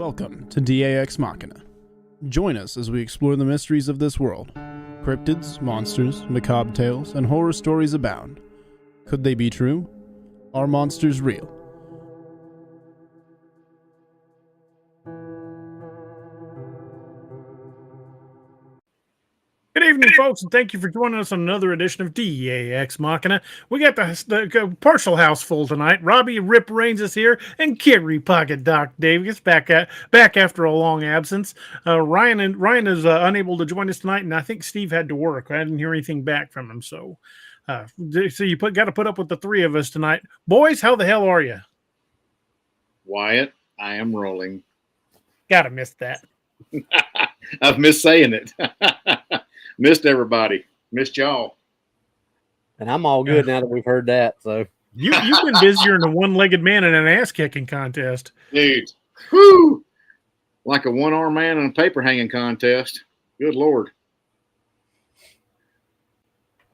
Welcome to Ex Machina. Join us as we explore the mysteries of this world. Cryptids, monsters, macabre tales, and horror stories abound. Could they be true? Are monsters real? Good evening, folks, and thank you for joining us on another edition of Ex Machina. We got the partial house full tonight. Robbie Rip Rains is here, and Kerry Pocket Doc Davis back after a long absence. Ryan is unable to join us tonight, and I think Steve had to work. I didn't hear anything back from him, so you got to put up with the three of us tonight. Boys, how the hell are you? Wyatt, I am rolling. Gotta miss that. I've missed saying it. Missed everybody. Missed y'all. And I'm all good now that we've heard that. So you've been busier than a one-legged man in an ass-kicking contest. Dude. Whoo! Like a one-armed man in a paper hanging contest. Good Lord.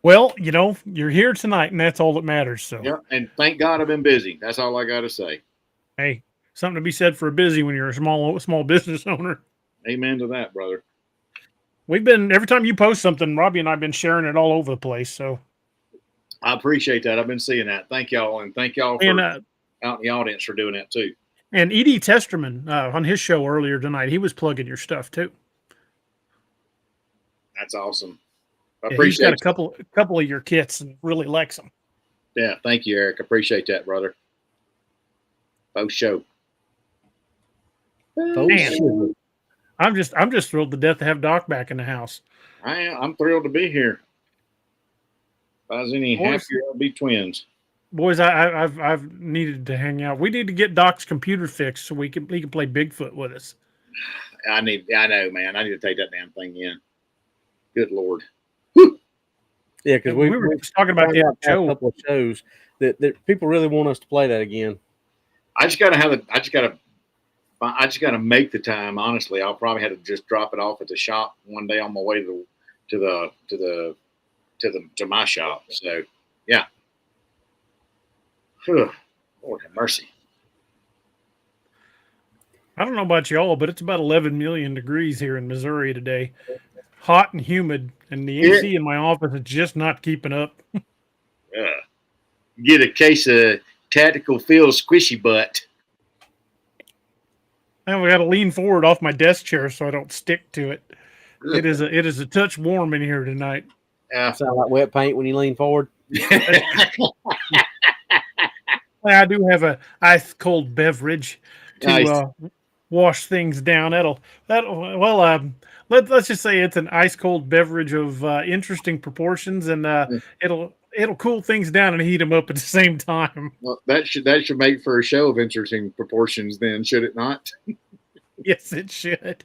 Well, you know, you're here tonight, and that's all that matters. So yeah, and thank God I've been busy. That's all I got to say. Hey, something to be said for a busy when you're a small business owner. Amen to that, brother. Every time you post something, Robbie and I have been sharing it all over the place. So I appreciate that. I've been seeing that. Thank y'all. And thank y'all for out in the audience for doing that too. And E.D. Testerman on his show earlier tonight, he was plugging your stuff too. That's awesome. I appreciate it. He's got a couple of your kits and really likes them. Yeah. Thank you, Eric. Appreciate that, brother. Both show. Man. I'm just thrilled to death to have Doc back in the house. I'm thrilled to be here. If I was any happier, I'd be twins. Boys, I've needed to hang out. We need to get Doc's computer fixed so he can play Bigfoot with us. I know, man. I need to take that damn thing in. Good Lord. Whew. Yeah, because we were talking about the a couple of shows that people really want us to play that again. I just gotta make the time. Honestly, I'll probably have to just drop it off at the shop one day on my way to my shop. So, yeah. Lord have mercy. I don't know about y'all, but it's about 11 million degrees here in Missouri today. Hot and humid, and the AC in my office is just not keeping up. Get a case of Tactical Feel Squishy Butt. Now we got to lean forward off my desk chair so I don't stick to it. It is a touch warm in here tonight. Sound like wet paint when you lean forward. I do have a ice cold beverage to wash things down. Let's just say it's an ice cold beverage of interesting proportions, and it'll cool things down and heat them up at the same time. Well, that should make for a show of interesting proportions, then, should it not? Yes, it should.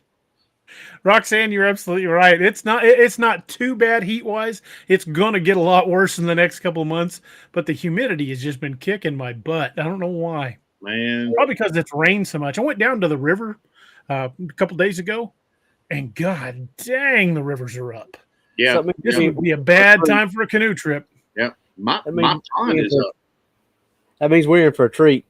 Roxanne, you're absolutely right. It's not too bad heat wise. It's gonna get a lot worse in the next couple of months, but the humidity has just been kicking my butt. I don't know why. Man, probably because it's rained so much. I went down to the river a couple days ago, and god dang, the rivers are up. Yeah, so this would be a bad time for a canoe trip. Yeah, my pond is up. That means we're in for a treat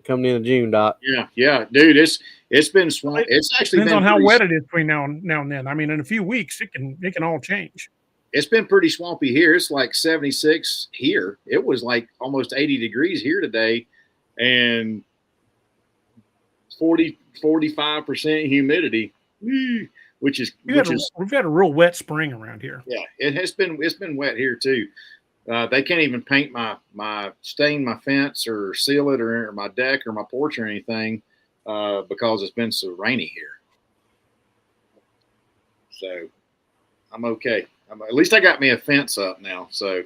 coming into June, Doc. Yeah, dude, it's been swampy. It's actually depends on how wet it is between now and then. I mean, in a few weeks, it can all change. It's been pretty swampy here. It's like 76 here. It was like almost 80 degrees here today, and 45% humidity, which is we've had a real wet spring around here. Yeah, it's been wet here too. They can't even paint stain my fence or seal it or my deck or my porch or anything because it's been so rainy here. So I'm okay. At least I got me a fence up now. So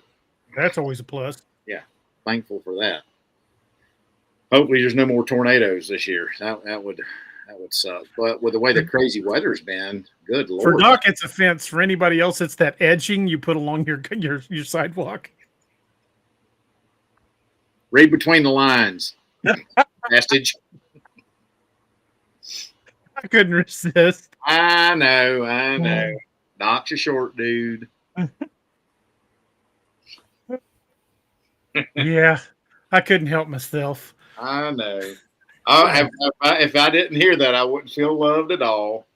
that's always a plus. Yeah, thankful for that. Hopefully there's no more tornadoes this year. That would suck. But with the way the crazy weather's been, good Lord. For Doc, it's a fence. For anybody else, it's that edging you put along your sidewalk. Read between the lines. Message. I couldn't resist. I know. Doc's a short dude. Yeah, I couldn't help myself. I know. If I didn't hear that, I wouldn't feel loved at all.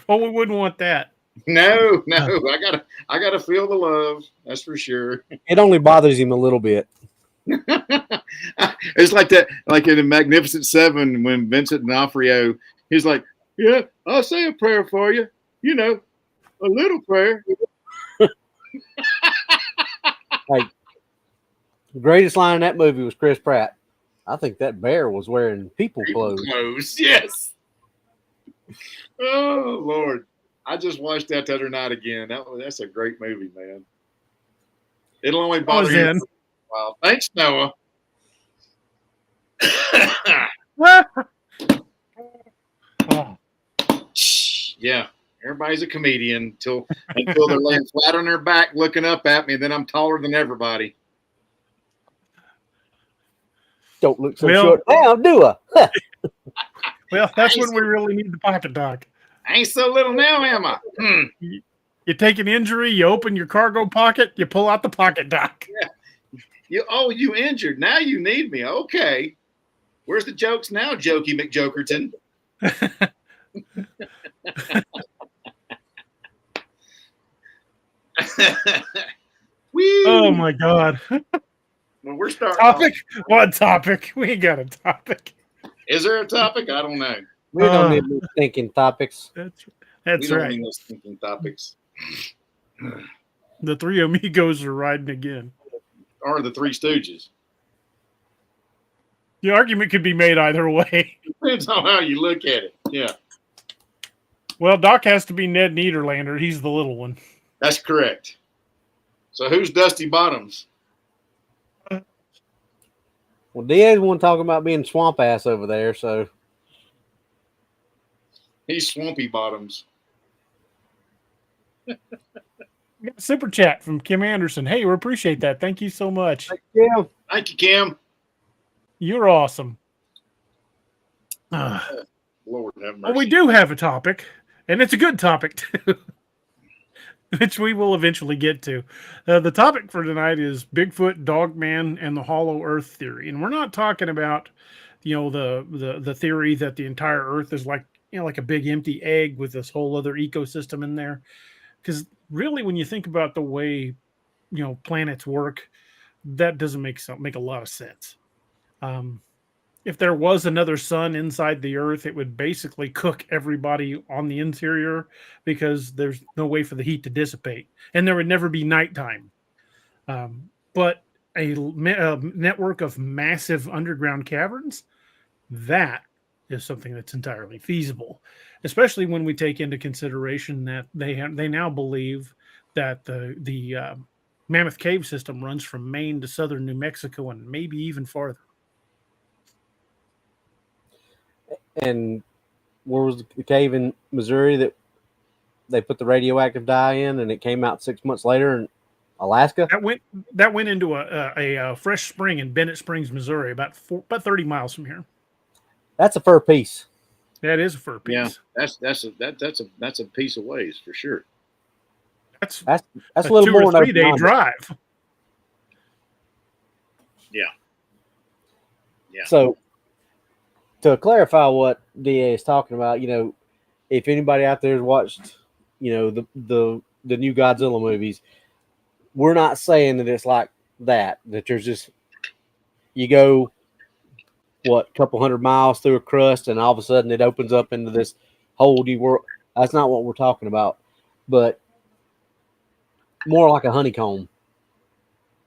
Oh, we wouldn't want that. No, I gotta feel the love. That's for sure. It only bothers him a little bit. It's like that, like in the Magnificent Seven when Vincent D'Onofrio, he's like, "Yeah, I'll say a prayer for you. You know, a little prayer." Like, the greatest line in that movie was Chris Pratt. I think that bear was wearing people clothes. Yes. Oh Lord, I just watched that the other night again. That's a great movie, man. It'll only bother you for a while. Thanks, Noah. Yeah, everybody's a comedian until they're laying flat on their back looking up at me, and then I'm taller than everybody. Don't look so short now, do I? Well, that's when we really need the pocket doc. I ain't so little now, am I? You take an injury, you open your cargo pocket, you pull out the pocket doc. Yeah. You injured. Now you need me. Okay. Where's the jokes now, Jokey McJokerton? Oh my God. Well, we're starting. Topic? What topic? We ain't got a topic. Is there a topic? I don't know. We don't need no thinking topics. That's We don't right. need those thinking topics. The three amigos are riding again. Or the Three Stooges. The argument could be made either way. Depends on how you look at it. Yeah, Well, Doc has to be Ned Niederlander. He's the little one. that's correct. So who's Dusty Bottoms? Well, Diaz one talking about being swamp ass over there, so He's Swampy Bottoms. We got a super chat from Kim Anderson. Hey, we appreciate that. Thank you so much. yeah. Thank you, Kim. You're awesome. Lord have mercy. Well, we do have a topic, and it's a good topic too, which we will eventually get to. The topic for tonight is Bigfoot, Dogman, and the Hollow Earth theory. And we're not talking about, the theory that the entire Earth is like a big empty egg with this whole other ecosystem in there. Because really, when you think about the way planets work, that doesn't make a lot of sense. If there was another sun inside the Earth, it would basically cook everybody on the interior because there's no way for the heat to dissipate, and there would never be nighttime. But a network of massive underground caverns, that is something that's entirely feasible, especially when we take into consideration that they now believe that the Mammoth Cave system runs from Maine to southern New Mexico and maybe even farther. And where was the cave in Missouri that they put the radioactive dye in, and it came out 6 months later in Alaska? That went into a fresh spring in Bennett Springs, Missouri, about 30 miles from here. That's a fur piece. That is a fur piece. Yeah, that's a piece of ways for sure. That's a a little 2 more or 3 day than drive. Yeah. Yeah. So, to clarify what DA is talking about, if anybody out there has watched, the new Godzilla movies, we're not saying that it's like that there's just, you go, a couple 100 miles through a crust and all of a sudden it opens up into this whole new world. That's not what we're talking about, but more like a honeycomb,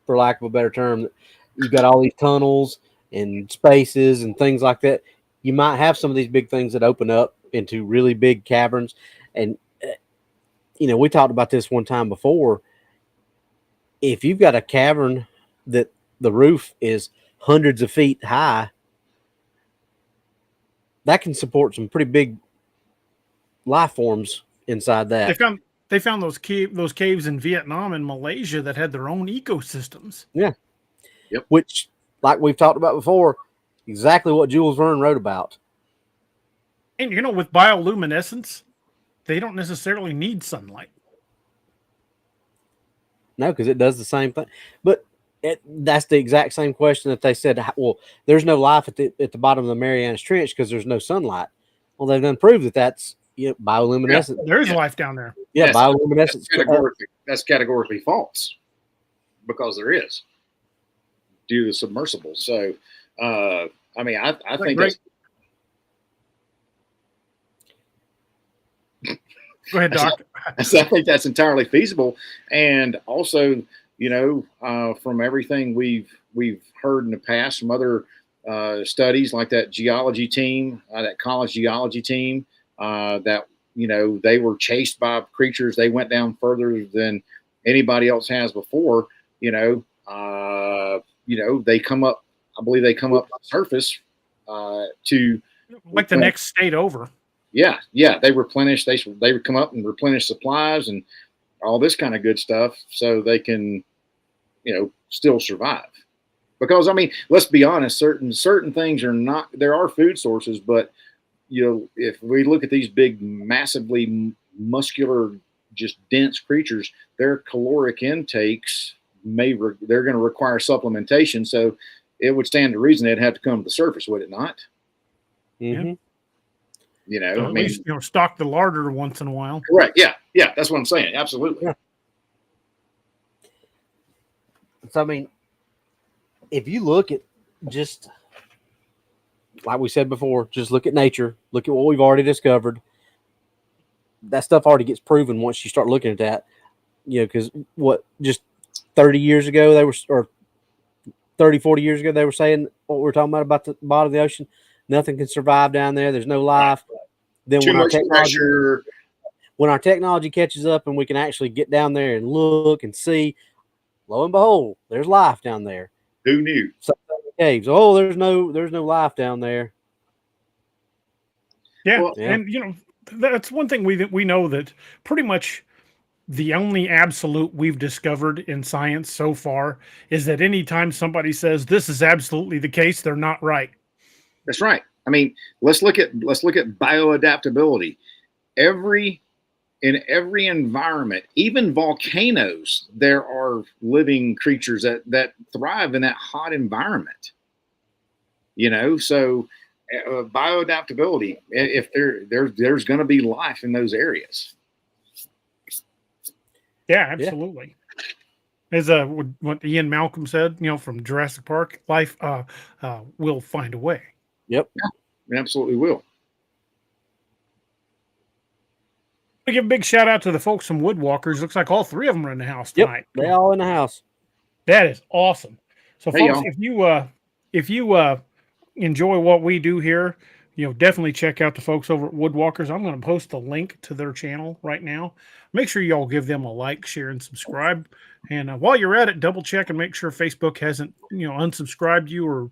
for lack of a better term. You've got all these tunnels and spaces and things like that. You might have some of these big things that open up into really big caverns. And, we talked about this one time before. If you've got a cavern that the roof is hundreds of feet high, that can support some pretty big life forms inside that. They found those caves in Vietnam and Malaysia that had their own ecosystems. Yeah. Yep. Which, like we've talked about before, exactly what Jules Verne wrote about. And with bioluminescence, they don't necessarily need sunlight. No, because it does the same thing. But That's the exact same question that they said. Well, there's no life at the bottom of the Marianas Trench because there's no sunlight. Well, they've done proved that that's bioluminescence. There is life down there. Yeah, Yes, bioluminescence. That's categorically false because there is due to submersibles. So, I mean, I think great. Go ahead, Doc. I think that's entirely feasible. And also, from everything we've heard in the past from other studies, like that geology team, that college geology team, that they were chased by creatures. They went down further than anybody else has before. They come up. I believe they come up the surface to like the next state over. Yeah, they replenish. They would come up and replenish supplies and all this kind of good stuff, so they can, still survive. Because I mean, let's be honest, certain things are not. There are food sources, but if we look at these big, massively muscular, just dense creatures, their caloric intakes they're going to require supplementation. So it would stand to reason they'd have to come to the surface, would it not? Mm-hmm. At least stock the larder once in a while. Correct. Yeah, that's what I'm saying. Absolutely. Yeah. So I mean, if you look at just like we said before, just look at nature, look at what we've already discovered. That stuff already gets proven once you start looking at that. Because just 30 years ago or 30, 40 years ago, they were saying what we're talking about the bottom of the ocean. Nothing can survive down there. There's no life. Then Too much pressure. When our technology catches up and we can actually get down there and look and see, lo and behold, there's life down there. Who knew? Caves. Oh, there's no life down there. Yeah, well, and that's one thing we know, that pretty much the only absolute we've discovered in science so far is that anytime somebody says this is absolutely the case, they're not right. That's right. I mean, let's look at bioadaptability. In every environment, even volcanoes, there are living creatures that thrive in that hot environment. So bioadaptability. If there's going to be life in those areas. Yeah, absolutely. Yeah. As what Ian Malcolm said, from Jurassic Park, life will find a way. Yep. Yeah, it absolutely will. I give a big shout out to the folks from Woodwalkers. Looks like all three of them are in the house tonight. Yep, they're all in the house. That is awesome. So, hey, folks, if you enjoy what we do here, definitely check out the folks over at Woodwalkers. I'm going to post a link to their channel right now. Make sure y'all give them a like, share, and subscribe. And while you're at it, double check and make sure Facebook hasn't, unsubscribed you or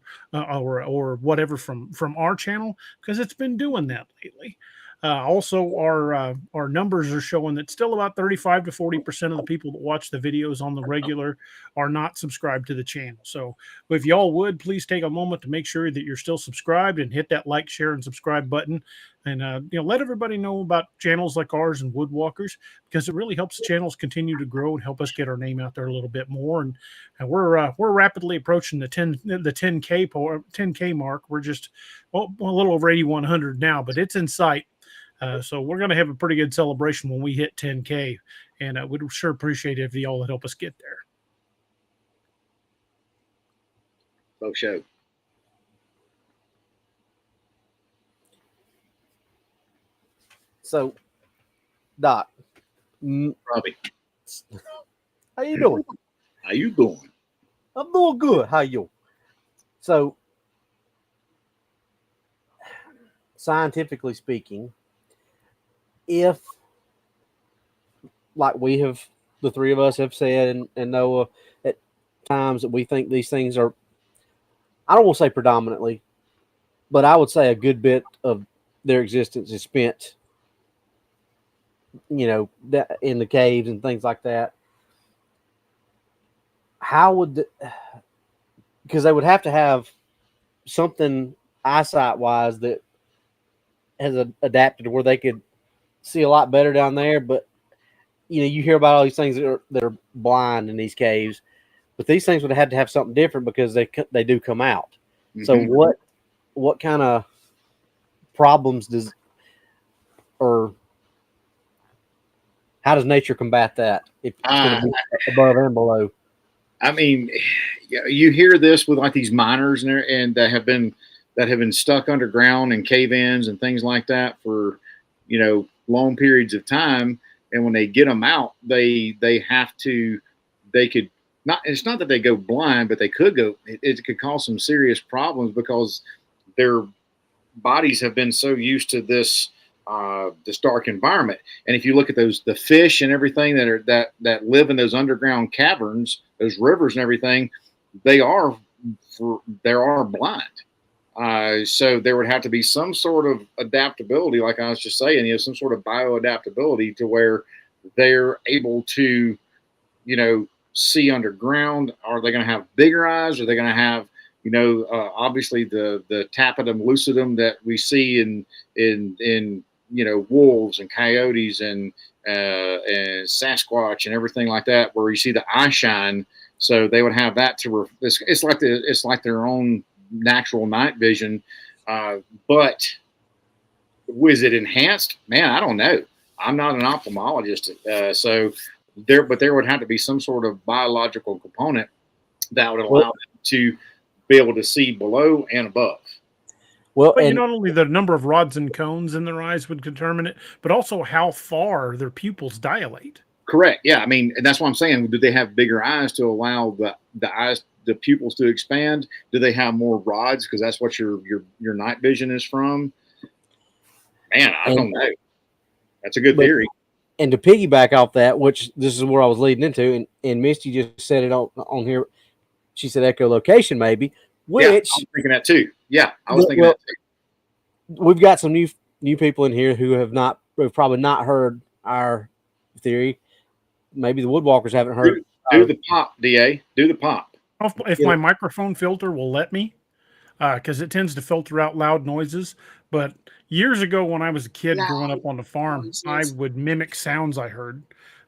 whatever from our channel, because it's been doing that lately. Also, our numbers are showing that still about 35 to 40% of the people that watch the videos on the regular are not subscribed to the channel. So if y'all would, please take a moment to make sure that you're still subscribed and hit that like, share, and subscribe button. And, let everybody know about channels like ours and Woodwalkers, because it really helps the channels continue to grow and help us get our name out there a little bit more. And we're rapidly approaching the 10K mark. We're just a little over 8,100 now, but it's in sight. So we're going to have a pretty good celebration when we hit 10K, and we'd sure appreciate it if y'all would help us get there. Folks show. So, Doc, Robbie, how you doing? How you doing? I'm doing good. How you? So, scientifically speaking, if, like the three of us have said, and Noah, at times that we think these things are, I don't want to say predominantly, but I would say a good bit of their existence is spent, in the caves and things like that. How would, because they would have to have something eyesight wise that has adapted to where they could see a lot better down there. But you hear about all these things that are blind in these caves. but these things would have had to have something different because they do come out. Mm-hmm. So what kind of problems or how does nature combat that if it's going to be above and below? I mean, you hear this with like these miners and that have been stuck underground in cave-ins and things like that for, long periods of time. And when they get them out, they could not. It's not that they go blind, but they could go. It could cause some serious problems because their bodies have been so used to this dark environment. And if you look at the fish and everything that live in those underground caverns, those rivers and everything, they are blind. So there would have to be some sort of adaptability, like I was just saying, some sort of bioadaptability to where they're able to, see underground. Are they going to have bigger eyes? Are they going to have, obviously the tapetum lucidum that we see in wolves and coyotes and Sasquatch and everything like that, where you see the eye shine. So they would have that it's like their own natural night vision. But was it enhanced? Man, I don't know. I'm not an ophthalmologist. There would have to be some sort of biological component that would allow them to be able to see below and above. Well, but not only the number of rods and cones in their eyes would determine it, but also how far their pupils dilate. Correct. Yeah. I mean, and that's what I'm saying. Do they have bigger eyes to allow the pupils to expand? Do they have more rods? Because that's what your night vision is from. Man, I don't know. That's a good theory. And to piggyback off that, which this is where I was leading into, and Misty just said it on here. She said echolocation, maybe. Which I was thinking that too. Yeah, I was thinking that too. We've got some new people in here who have probably not heard our theory. Maybe the woodwalkers haven't heard. Do the pop, DA. Do the pop. If my microphone filter will let me, because it tends to filter out loud noises. But years ago, when I was a kid growing up on the farm, I would mimic sounds I heard.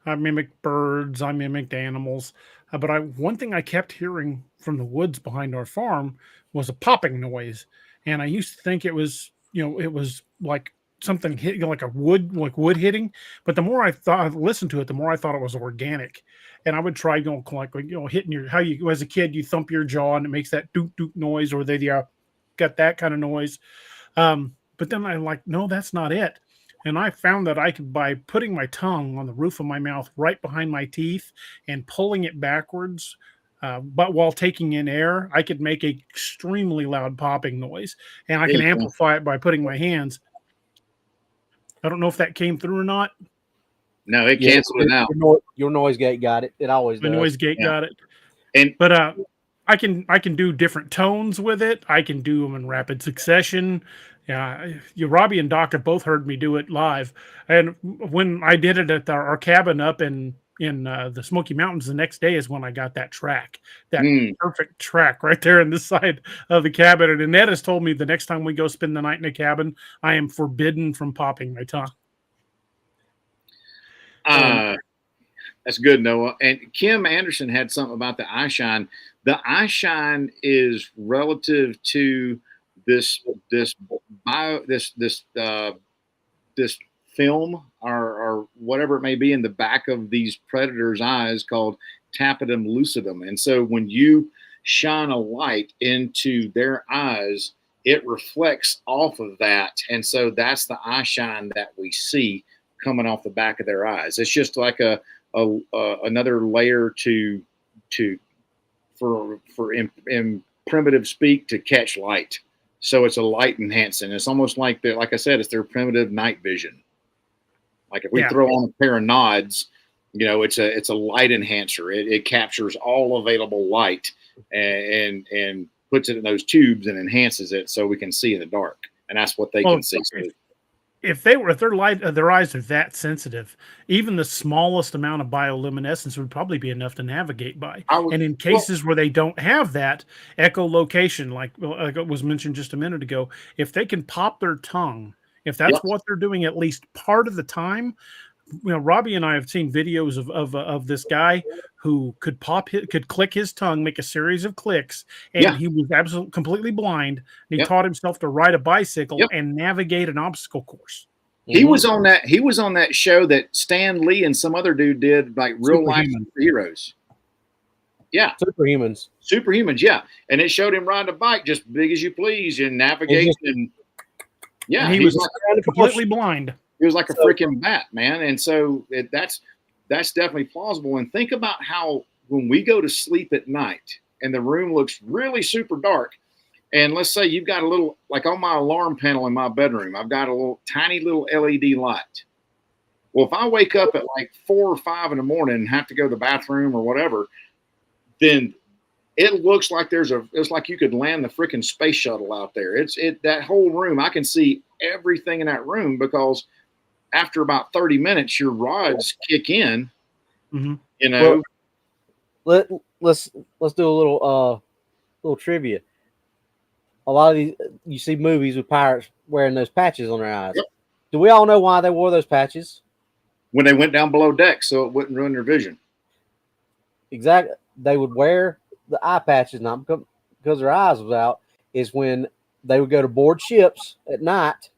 I mimicked birds. I mimicked animals. But one thing I kept hearing from the woods behind our farm was a popping noise, and I used to think it was like something hit, like wood hitting. But the more I listened to it, the more I thought it was organic. And I would try going like hitting how you as a kid you thump your jaw and it makes that doot doot noise, or they got that kind of noise. But then I'm like, no, that's not it. And I found that I could, by putting my tongue on the roof of my mouth right behind my teeth and pulling it backwards, but while taking in air, I could make an extremely loud popping noise. And I can amplify it by putting my hands. I don't know if that came through or not. No, it canceled it out. Your noise gate got it. It always does. The noise gate got it. But I can do different tones with it. I can do them in rapid succession. Robbie and Doc have both heard me do it live. And when I did it at our cabin up in the Smoky Mountains, the next day is when I got that track, perfect track right there in the side of the cabin. And Annette has told me the next time we go spend the night in a cabin, I am forbidden from popping my tongue. That's good, Noah. And Kim Anderson had something about the eye shine. The eye shine is relative to this film or whatever it may be in the back of these predators' eyes called tapetum lucidum. And so when you shine a light into their eyes, it reflects off of that. And so that's the eye shine that we see coming off the back of their eyes. It's just like another layer in primitive speak to catch light. So it's a light enhancing. It's almost like like I said, it's their primitive night vision. Like if we throw on a pair of nods, it's a light enhancer. It captures all available light and puts it in those tubes and enhances it so we can see in the dark. And that's what they can see. If their eyes are that sensitive, even the smallest amount of bioluminescence would probably be enough to navigate by. And in cases where they don't have that echolocation, like was mentioned just a minute ago, if they can pop their tongue, if that's what they're doing at least part of the time, Robbie and I have seen videos of this guy who could could click his tongue, make a series of clicks, and Yeah. he was absolutely completely blind. And he Yep. taught himself to ride a bicycle Yep. and navigate an obstacle course. He was on that. He was on that show that Stan Lee and some other dude did, like real life superheroes. Yeah, superhumans. Yeah, and it showed him riding a bike, just big as you please, and navigating. And yeah, and he was completely blind. He was like a freaking bat, man. And so that's definitely plausible. And think about how when we go to sleep at night and the room looks really super dark, and let's say you've got a little, like on my alarm panel in my bedroom, I've got a little tiny little LED light. Well, if I wake up at like 4 or 5 in the morning and have to go to the bathroom or whatever, then it looks like it's like you could land the freaking space shuttle out there. That whole room, I can see everything in that room because after about 30 minutes, your rods kick in. Mm-hmm. You know. Well, let's do a little trivia. A lot of these, you see movies with pirates wearing those patches on their eyes. Yep. Do we all know why they wore those patches? When they went down below deck, so it wouldn't ruin their vision. Exactly. They would wear the eye patches, not because their eyes was out, is when they would go to board ships at night.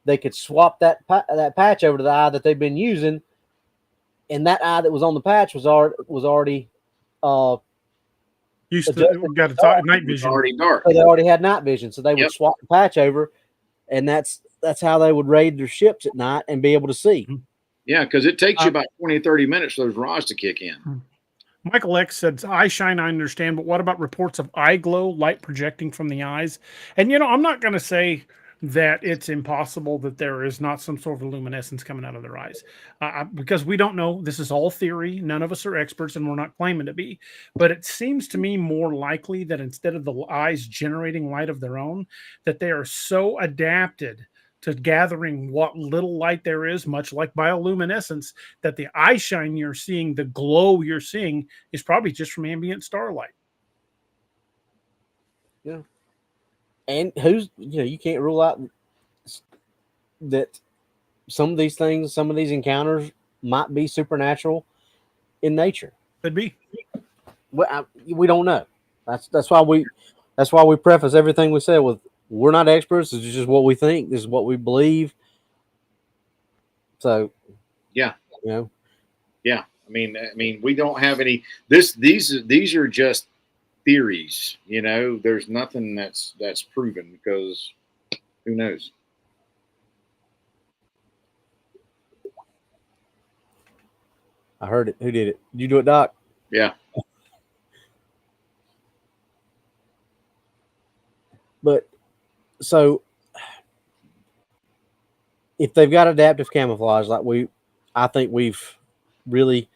They could swap that patch over to the eye that they've been using, and that eye that was on the patch was already used to got night vision. Already dark. So they already had night vision, so they would swap the patch over, and that's how they would raid their ships at night and be able to see. Yeah, because it takes you about 20, 30 minutes for those rods to kick in. Michael X said, eye shine, I understand, but what about reports of eye glow, light projecting from the eyes? And, I'm not going to say that it's impossible that there is not some sort of luminescence coming out of their eyes because we don't know. This is all theory. None of us are experts and we're not claiming to be. But it seems to me more likely that instead of the eyes generating light of their own, that they are so adapted to gathering what little light there is, much like bioluminescence, that the eye shine you're seeing, the glow you're seeing, is probably just from ambient starlight. Yeah. And you can't rule out that some of these things, some of these encounters might be supernatural in nature. Could be. Well, we don't know. That's why we preface everything we say with, we're not experts. This is just what we think. This is what we believe. So, yeah, yeah. I mean, we don't have any. These are just theories. There's nothing that's proven because who knows. I heard it. Who did it? Did you do it, Doc? Yeah. But. So, if they've got adaptive camouflage, I think we've really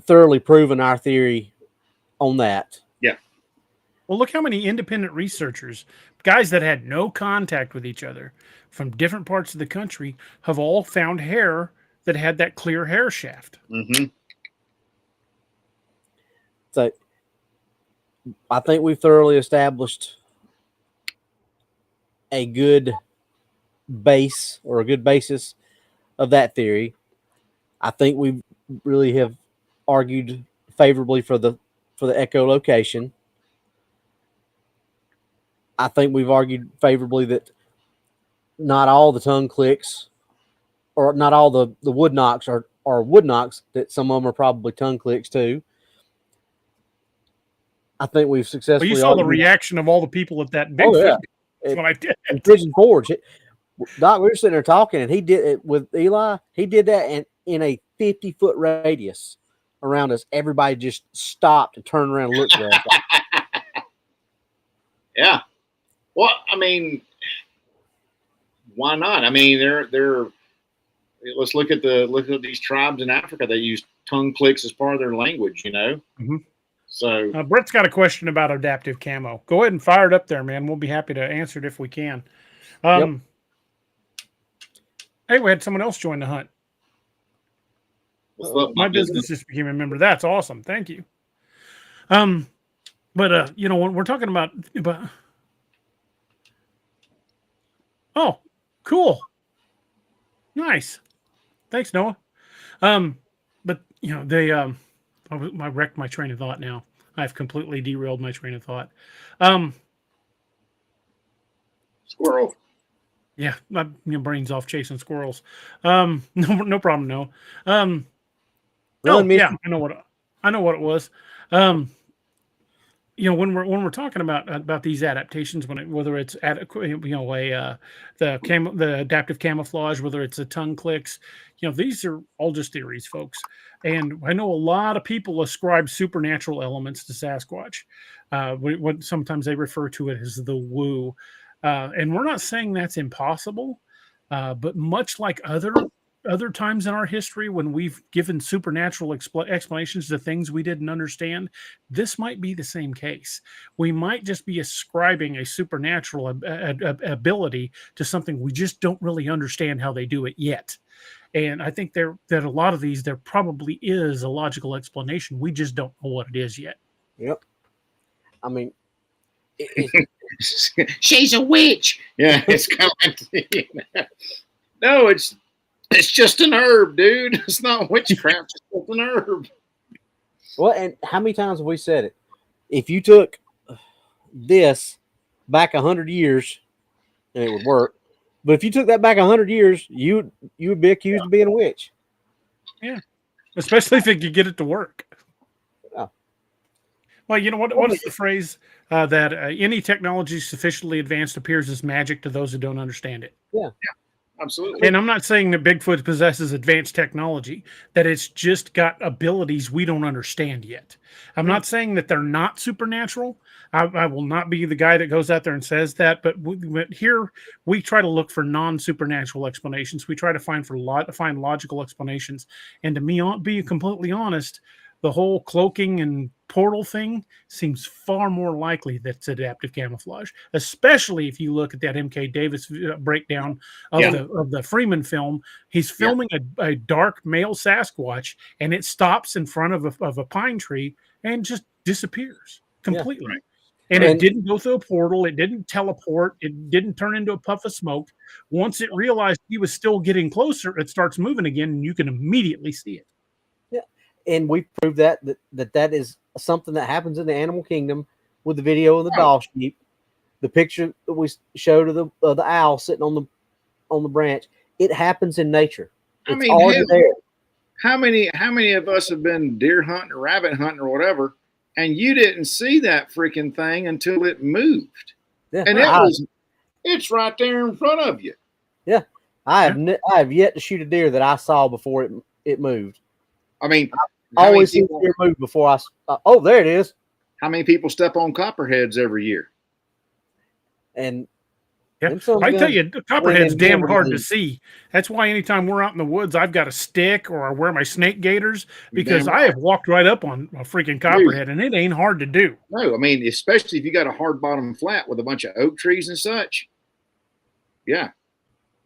thoroughly proven our theory on that. Yeah. Well, look how many independent researchers, guys that had no contact with each other from different parts of the country, have all found hair that had that clear hair shaft. Mm-hmm. So, I think we've thoroughly established a good base or a good basis of that theory. I think we really have argued favorably for the echolocation. I think we've argued favorably that not all the tongue clicks or not all the wood knocks are wood knocks, that some of them are probably tongue clicks too. I think we've successfully. Well, you saw the reaction of all the people at that Bigfoot. Oh, yeah. That's what I did. Pigeon Forge. Doc, we were sitting there talking, and he did it with Eli. He did that in a 50-foot radius around us. Everybody just stopped and turned around and looked at us. Yeah. Well, I mean, why not? I mean, they're. Let's look at these tribes in Africa that use tongue clicks as part of their language. Mm-hmm. So Brett's got a question about adaptive camo. Go ahead and fire it up there, man. We'll be happy to answer it if we can. Hey, we had someone else join the hunt. My business just became a member. That's awesome. Thank you. But when we're talking about oh, cool. Nice. Thanks, Noah. But you know, I wrecked my train of thought now. I've completely derailed my train of thought. Squirrel. Yeah, my brain's off chasing squirrels. No problem, no. Run, Yeah, Misty. I know what it was. You know, when we're talking about these adaptations, whether it's the adaptive camouflage, whether it's the tongue clicks, you know, these are all just theories, folks. And I know a lot of people ascribe supernatural elements to Sasquatch. What sometimes they refer to it as the woo, and we're not saying that's impossible, but much like other times in our history when we've given supernatural explanations to things we didn't understand, this might be the same case. We might just be ascribing a supernatural ability to something we just don't really understand how they do it yet. And I think that a lot of these, there probably is a logical explanation. We just don't know what it is yet. Yep. I mean, She's a witch. Yeah, it's kind of no, it's just an herb, dude. It's not witchcraft. It's just an herb. well, and how many times have we said it? If you took this back 100 years, and it would work. But if you took that back 100 years, you would be accused of being a witch. Yeah, especially if you could get it to work. Oh. Well, you know what is the phrase that any technology sufficiently advanced appears as magic to those who don't understand it? Yeah. Absolutely. And I'm not saying that Bigfoot possesses advanced technology, that it's just got abilities we don't understand yet. I'm not saying that they're not supernatural. I will not be the guy that goes out there and says that, but here we try to look for non-supernatural explanations. We try to find logical explanations. And to me, be completely honest, the whole cloaking and portal thing seems far more likely that it's adaptive camouflage, especially if you look at that M.K. Davis breakdown of the Freeman film. He's filming a dark male Sasquatch, and it stops in front of a pine tree and just disappears completely. Yeah. Right. And it didn't go through a portal. It didn't teleport. It didn't turn into a puff of smoke. Once it realized he was still getting closer, it starts moving again, and you can immediately see it. And we proved that is something that happens in the animal kingdom with the video of the doll sheep, the picture that we showed of the owl sitting on the branch. It happens in nature. It's already there. How many of us have been deer hunting or rabbit hunting or whatever, and you didn't see that freaking thing until it moved? Yeah, and it's right there in front of you. Yeah, I have yet to shoot a deer that I saw before it moved. I mean, I always see a deer move before oh, there it is. How many people step on copperheads every year? And yeah, I tell you, copperhead's damn hard to see. That's why anytime we're out in the woods, I've got a stick or I wear my snake gaiters, because I have walked right up on a freaking copperhead, and it ain't hard to do. No, I mean, especially if you got a hard bottom flat with a bunch of oak trees and such. Yeah.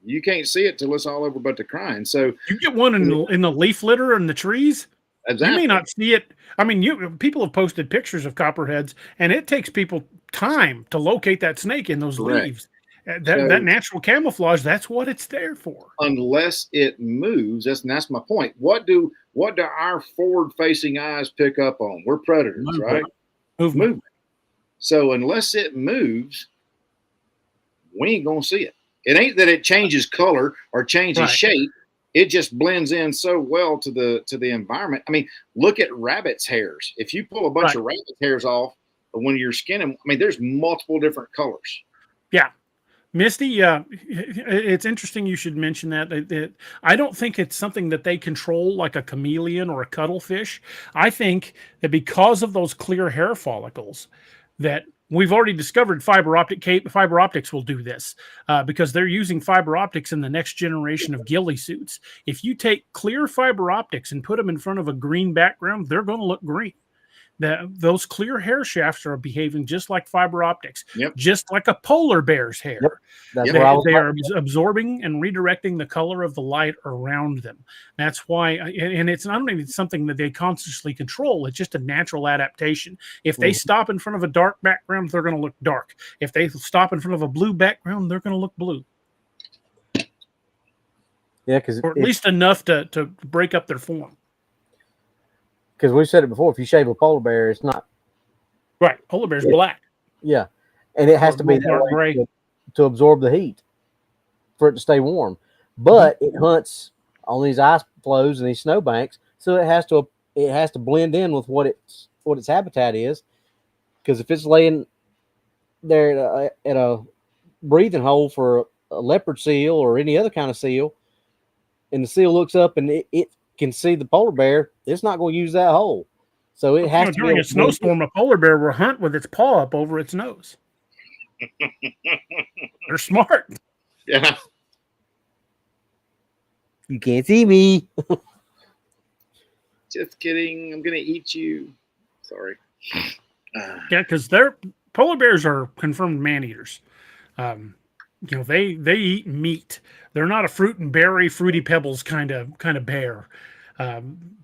You can't see it till it's all over but the crying. So you get one in the leaf litter and the trees. Exactly. You may not see it. I mean, people have posted pictures of copperheads, and it takes people time to locate that snake in those leaves. That natural camouflage, that's what it's there for. Unless it moves, that's my point. What do our forward-facing eyes pick up on? We're predators, right? Movement. So unless it moves, we ain't gonna see it. It ain't that it changes color or changes shape. It just blends in so well to the environment. I mean, look at rabbits' hairs. If you pull a bunch of rabbit hairs off when you're skinning, I mean, there's multiple different colors. Yeah. Misty, it's interesting you should mention that. I don't think it's something that they control like a chameleon or a cuttlefish. I think that because of those clear hair follicles, that we've already discovered fiber optics will do this because they're using fiber optics in the next generation of ghillie suits. If you take clear fiber optics and put them in front of a green background, they're going to look green. Those clear hair shafts are behaving just like fiber optics, just like a polar bear's hair. They are absorbing and redirecting the color of the light around them. That's why, and it's not even something that they consciously control. It's just a natural adaptation. If they stop in front of a dark background, they're going to look dark. If they stop in front of a blue background, they're going to look blue. Yeah, because or at least enough to break up their form. Because we've said it before, if you shave a polar bear, it's not Right, polar bear's black. Yeah, and it has to be that Dark way gray. to absorb the heat for it to stay warm. But it hunts on these ice flows and these snowbanks, so it has to blend in with what its habitat is. Because if it's laying there at a breathing hole for a leopard seal or any other kind of seal, and the seal looks up and it can see the polar bear, it's not going to use that hole. So it has to during a snowstorm, a polar bear will hunt with its paw up over its nose. They're smart. Yeah. You can't see me. Just kidding. I'm gonna eat you. Sorry. Yeah, because polar bears are confirmed man eaters. They eat meat. They're not a fruit and berry, fruity pebbles kind of bear.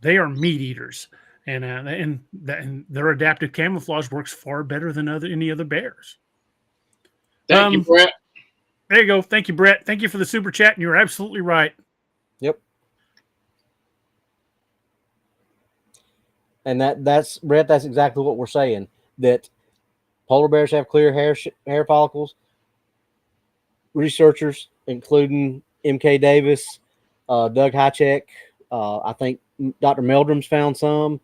They are meat eaters, and their adaptive camouflage works far better than any other bears. Thank you, Brett. There you go. Thank you, Brett. Thank you for the super chat, and you're absolutely right. Yep. And that's Brett. That's exactly what we're saying. That polar bears have clear hair follicles. Researchers, including M.K. Davis, Doug Hychek, I think Dr. Meldrum's found some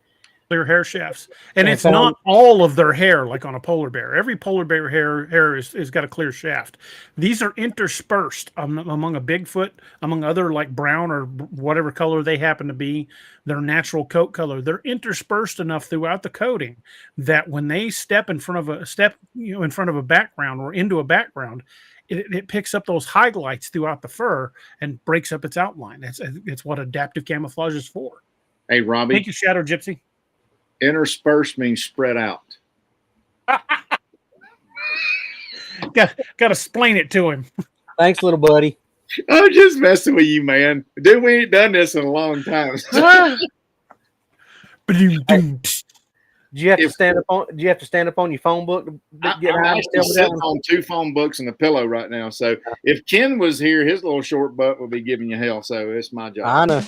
clear hair shafts, and it's not all of their hair like on a polar bear. Every polar bear hair is got a clear shaft. These are interspersed among a Bigfoot, among other like brown or whatever color they happen to be, their natural coat color. They're interspersed enough throughout the coating that when they step in front of a background or into a background, it picks up those highlights throughout the fur and breaks up its outline. It's what adaptive camouflage is for. Hey, Robbie. Thank you, Shadow Gypsy. Interspersed means spread out. Got to explain it to him. Thanks, little buddy. I'm just messing with you, man. Dude, we ain't done this in a long time. Do you have to stand up on? Do you have to stand up on your phone book? I'm actually sitting on 2 phone books and a pillow right now. So if Ken was here, his little short butt would be giving you hell. So it's my job. I know.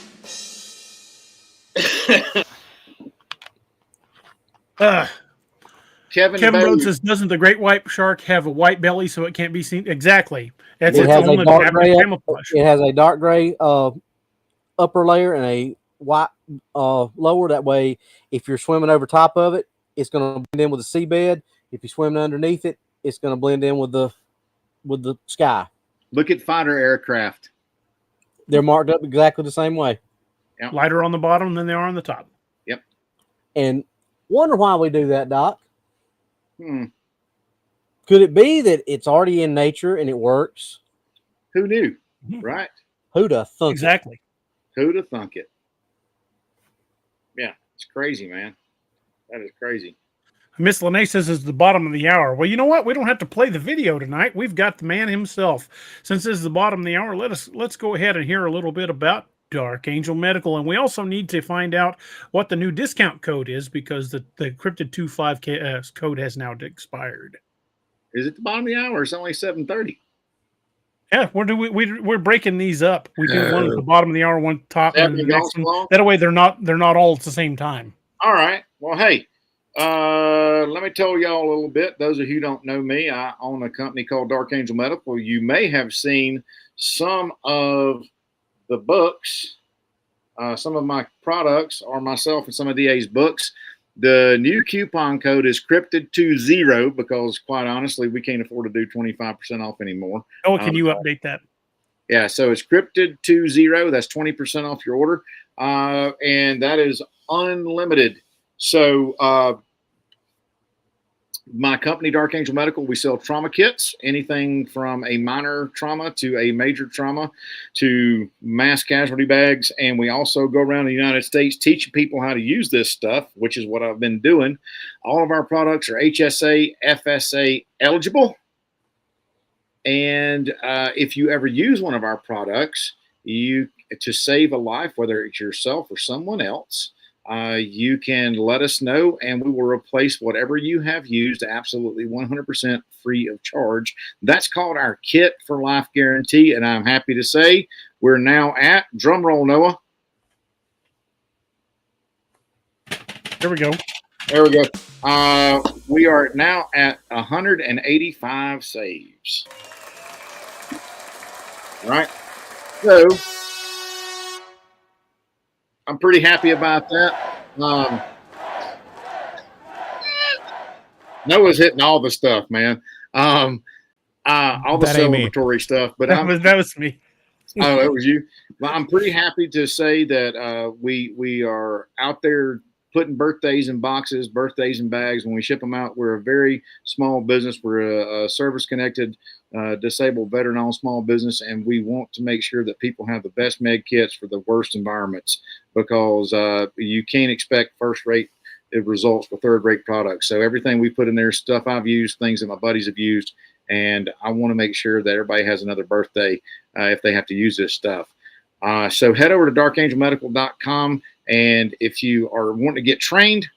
Kevin Rhodes says, "Doesn't the great white shark have a white belly so it can't be seen?" Exactly. That's It has a dark gray. Camouflage. It has a dark gray upper layer and a white lower. That way, if you're swimming over top of it, it's going to blend in with the seabed. If you're swimming underneath it, it's going to blend in with the sky. Look at fighter aircraft. They're marked up exactly the same way. Yep. Lighter on the bottom than they are on the top. Yep. And wonder why we do that, Doc. Could it be that it's already in nature and it works? Who knew? Right? Who'd have thunk exactly. Who'd have thunk it? Yeah, it's crazy, man. That is crazy. Miss Lene says it's the bottom of the hour. Well, you know what? We don't have to play the video tonight. We've got the man himself. Since this is the bottom of the hour, let's go ahead and hear a little bit about Dark Angel Medical. And we also need to find out what the new discount code is because the Cryptid 25 code has now expired. Is it the bottom of the hour? It's only 7:30. Yeah, we're breaking these up. We do one at the bottom of the hour, one top, and the next one. That way they're not all at the same time. All right. Well, hey, let me tell y'all a little bit. Those of you who don't know me, I own a company called Dark Angel Medical. You may have seen some of the books, some of my products are myself and some of DA's books. The new coupon code is Cryptid20 because, quite honestly, we can't afford to do 25% off anymore. Oh, can you update that? Yeah, so it's Cryptid20. That's 20% off your order, and that is unlimited. So my company, Dark Angel Medical, we sell trauma kits, anything from a minor trauma to a major trauma to mass casualty bags. And we also go around the United States teaching people how to use this stuff, which is what I've been doing. All of our products are HSA, FSA eligible. And if you ever use one of our products, to save a life, whether it's yourself or someone else, you can let us know and we will replace whatever you have used absolutely 100% free of charge. That's called our Kit for Life Guarantee. And I'm happy to say we're now at, drum roll, Noah. There we go. There we go. We are now at 185 saves. All right. So I'm pretty happy about that. Noah's hitting all the stuff, man. All the That ain't me. celebratory stuff. But That was me. Oh, that was you. Well, I'm pretty happy to say that we are out there putting birthdays in boxes, birthdays in bags. When we ship them out, we're a very small business. We're a service-connected, disabled, veteran-owned small business, and we want to make sure that people have the best med kits for the worst environments, because you can't expect first-rate results for third-rate products. So everything we put in there is stuff I've used, things that my buddies have used, and I want to make sure that everybody has another birthday if they have to use this stuff. So head over to darkangelmedical.com, and if you are wanting to get trained,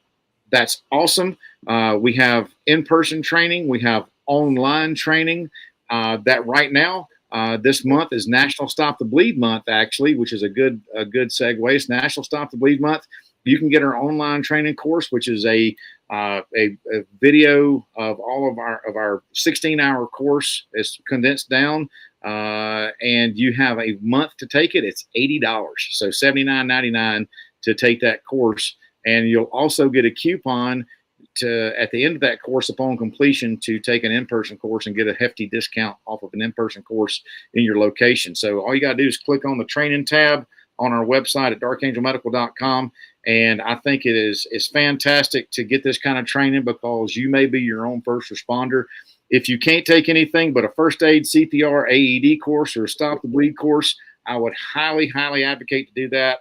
that's awesome. We have in-person training. We have online training. That right now, this month is National Stop the Bleed Month, actually, which is a good segue. It's National Stop the Bleed Month. You can get our online training course, which is a video of all of our 16-hour course. It's condensed down, and you have a month to take it. It's $80, so $79.99 to take that course, and you'll also get a coupon at the end of that course upon completion to take an in-person course and get a hefty discount off of an in-person course in your location. So all you got to do is click on the training tab on our website at darkangelmedical.com. And I think it's fantastic to get this kind of training, because you may be your own first responder. If you can't take anything but a first aid, CPR, AED course, or a stop the bleed course, I would highly, highly advocate to do that.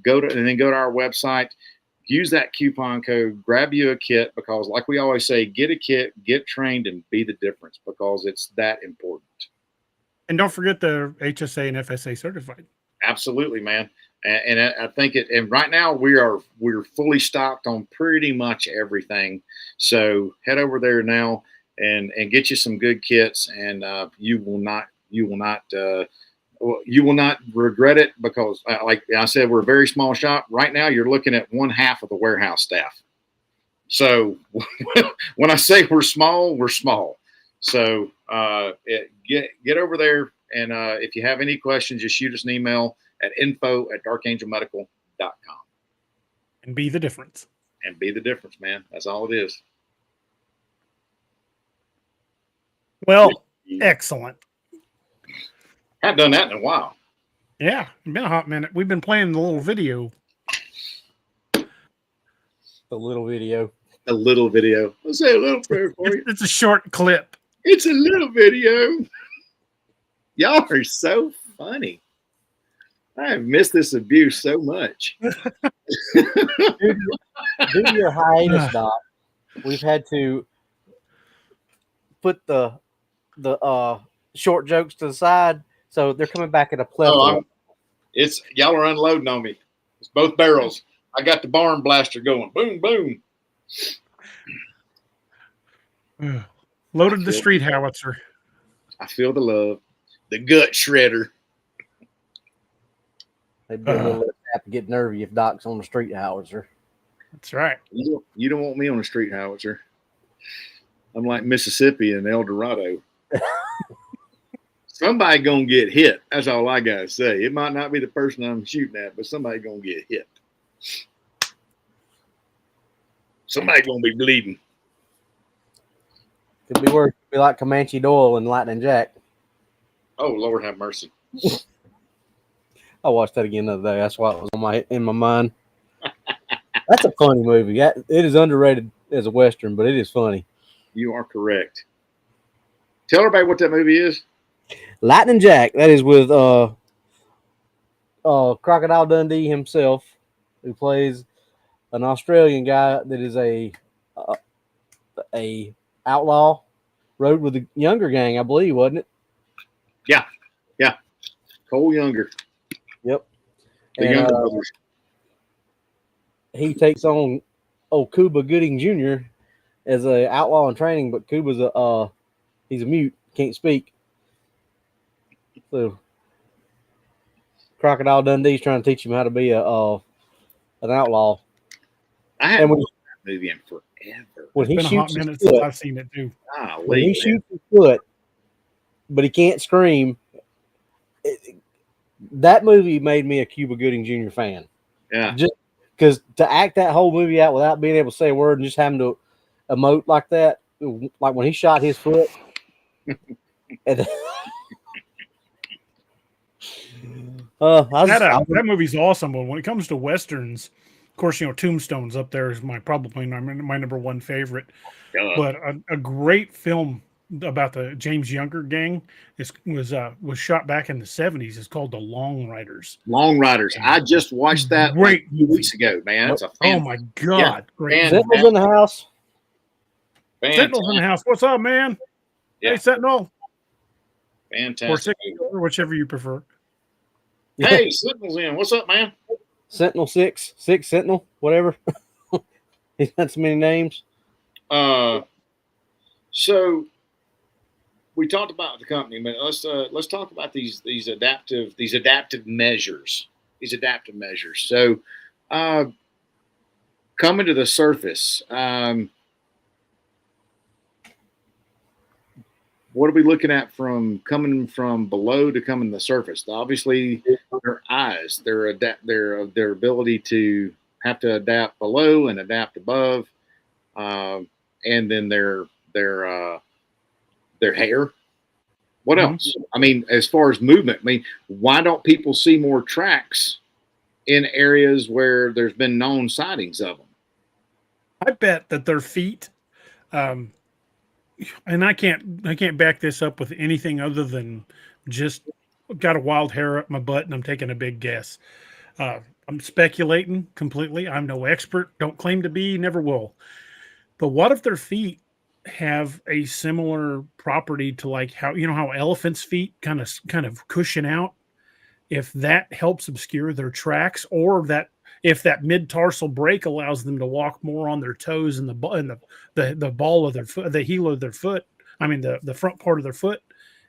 Go to our website, use that coupon code, grab you a kit, because like we always say, get a kit, get trained, and be the difference, because it's that important. And don't forget the HSA and FSA certified. Absolutely, man. And I think and right now we're fully stocked on pretty much everything. So head over there now and get you some good kits, and you will not regret it, because like I said, we're a very small shop. Right now you're looking at one half of the warehouse staff. So when I say we're small, we're small. So get over there, and if you have any questions, just shoot us an email at info@darkangelmedical.com. And be the difference. And be the difference, man. That's all it is. Well, excellent. Haven't done that in a while. Yeah, it's been a hot minute. We've been playing the little video. The little video. A little video. I'll say a little prayer for you. It's a short clip. It's a little video. Y'all are so funny. I have missed this abuse so much. Due to your hiatus, Doc, we've had to put the short jokes to the side, so they're coming back at a plethora. Y'all are unloading on me. It's both barrels. I got the barn blaster going. Boom, boom. Loaded the street howitzer. I feel the love. The gut shredder. They'd be a little apt to get nervy if Doc's on the street howitzer. That's right. You don't want me on a street howitzer. I'm like Mississippi and El Dorado. Somebody gonna get hit. That's all I gotta say. It might not be the person I'm shooting at, but somebody gonna get hit. Somebody gonna be bleeding. Could be worse. Could be like Comanche Doyle and Lightning Jack. Oh, Lord have mercy. I watched that again the other day. That's why it was in my mind. That's a funny movie. It is underrated as a Western, but it is funny. You are correct. Tell everybody what that movie is. Lightning Jack. That is with Crocodile Dundee himself, who plays an Australian guy that is a outlaw. Rode with the Younger gang, I believe, wasn't it? Yeah. Cole Younger. Yep. The Younger brothers. He takes on Cuba Gooding Jr. as an outlaw in training, but Cuba's he's a mute, can't speak. So Crocodile Dundee's trying to teach him how to be an outlaw. I haven't And when, watched that movie in forever. when he Been a hot shoots his minute since foot, I've seen it too. when he shoots his foot, but he can't scream. That movie made me a Cuba Gooding Jr. fan. Yeah. Just because to act that whole movie out without being able to say a word and just having to emote like that, like when he shot his foot. And, that movie's awesome. But when it comes to westerns, of course, Tombstone's up there is probably my number one favorite. But a great film about the James Younger gang was shot back in the 70s. It's called The Long Riders. Long Riders. I just watched that great 2 weeks ago, man. It's oh my God! Great. Sentinel's in the house. Sentinel's in the house. What's up, man? Yeah. Hey, Sentinel. Fantastic. Or whichever you prefer. Hey, Sentinel's in. What's up, man? Sentinel 6 Sentinel, whatever. He's got so many names. So we talked about the company, but let's talk about these adaptive measures. These adaptive measures. So coming to the surface, what are we looking at from coming from below to coming to the surface? Obviously, their eyes, their ability to have to adapt below and adapt above, and then their hair. What else? I mean, as far as movement, I mean, why don't people see more tracks in areas where there's been known sightings of them? I bet that their feet, and I can't back this up with anything other than just got a wild hair up my butt and I'm taking a big guess. I'm speculating completely. I'm no expert. Don't claim to be. Never will. But what if their feet have a similar property to like how elephants' feet kind of cushion out? If that helps obscure their tracks, or that if that mid-tarsal break allows them to walk more on their toes and the ball of their foot, the heel of their foot, I mean the front part of their foot,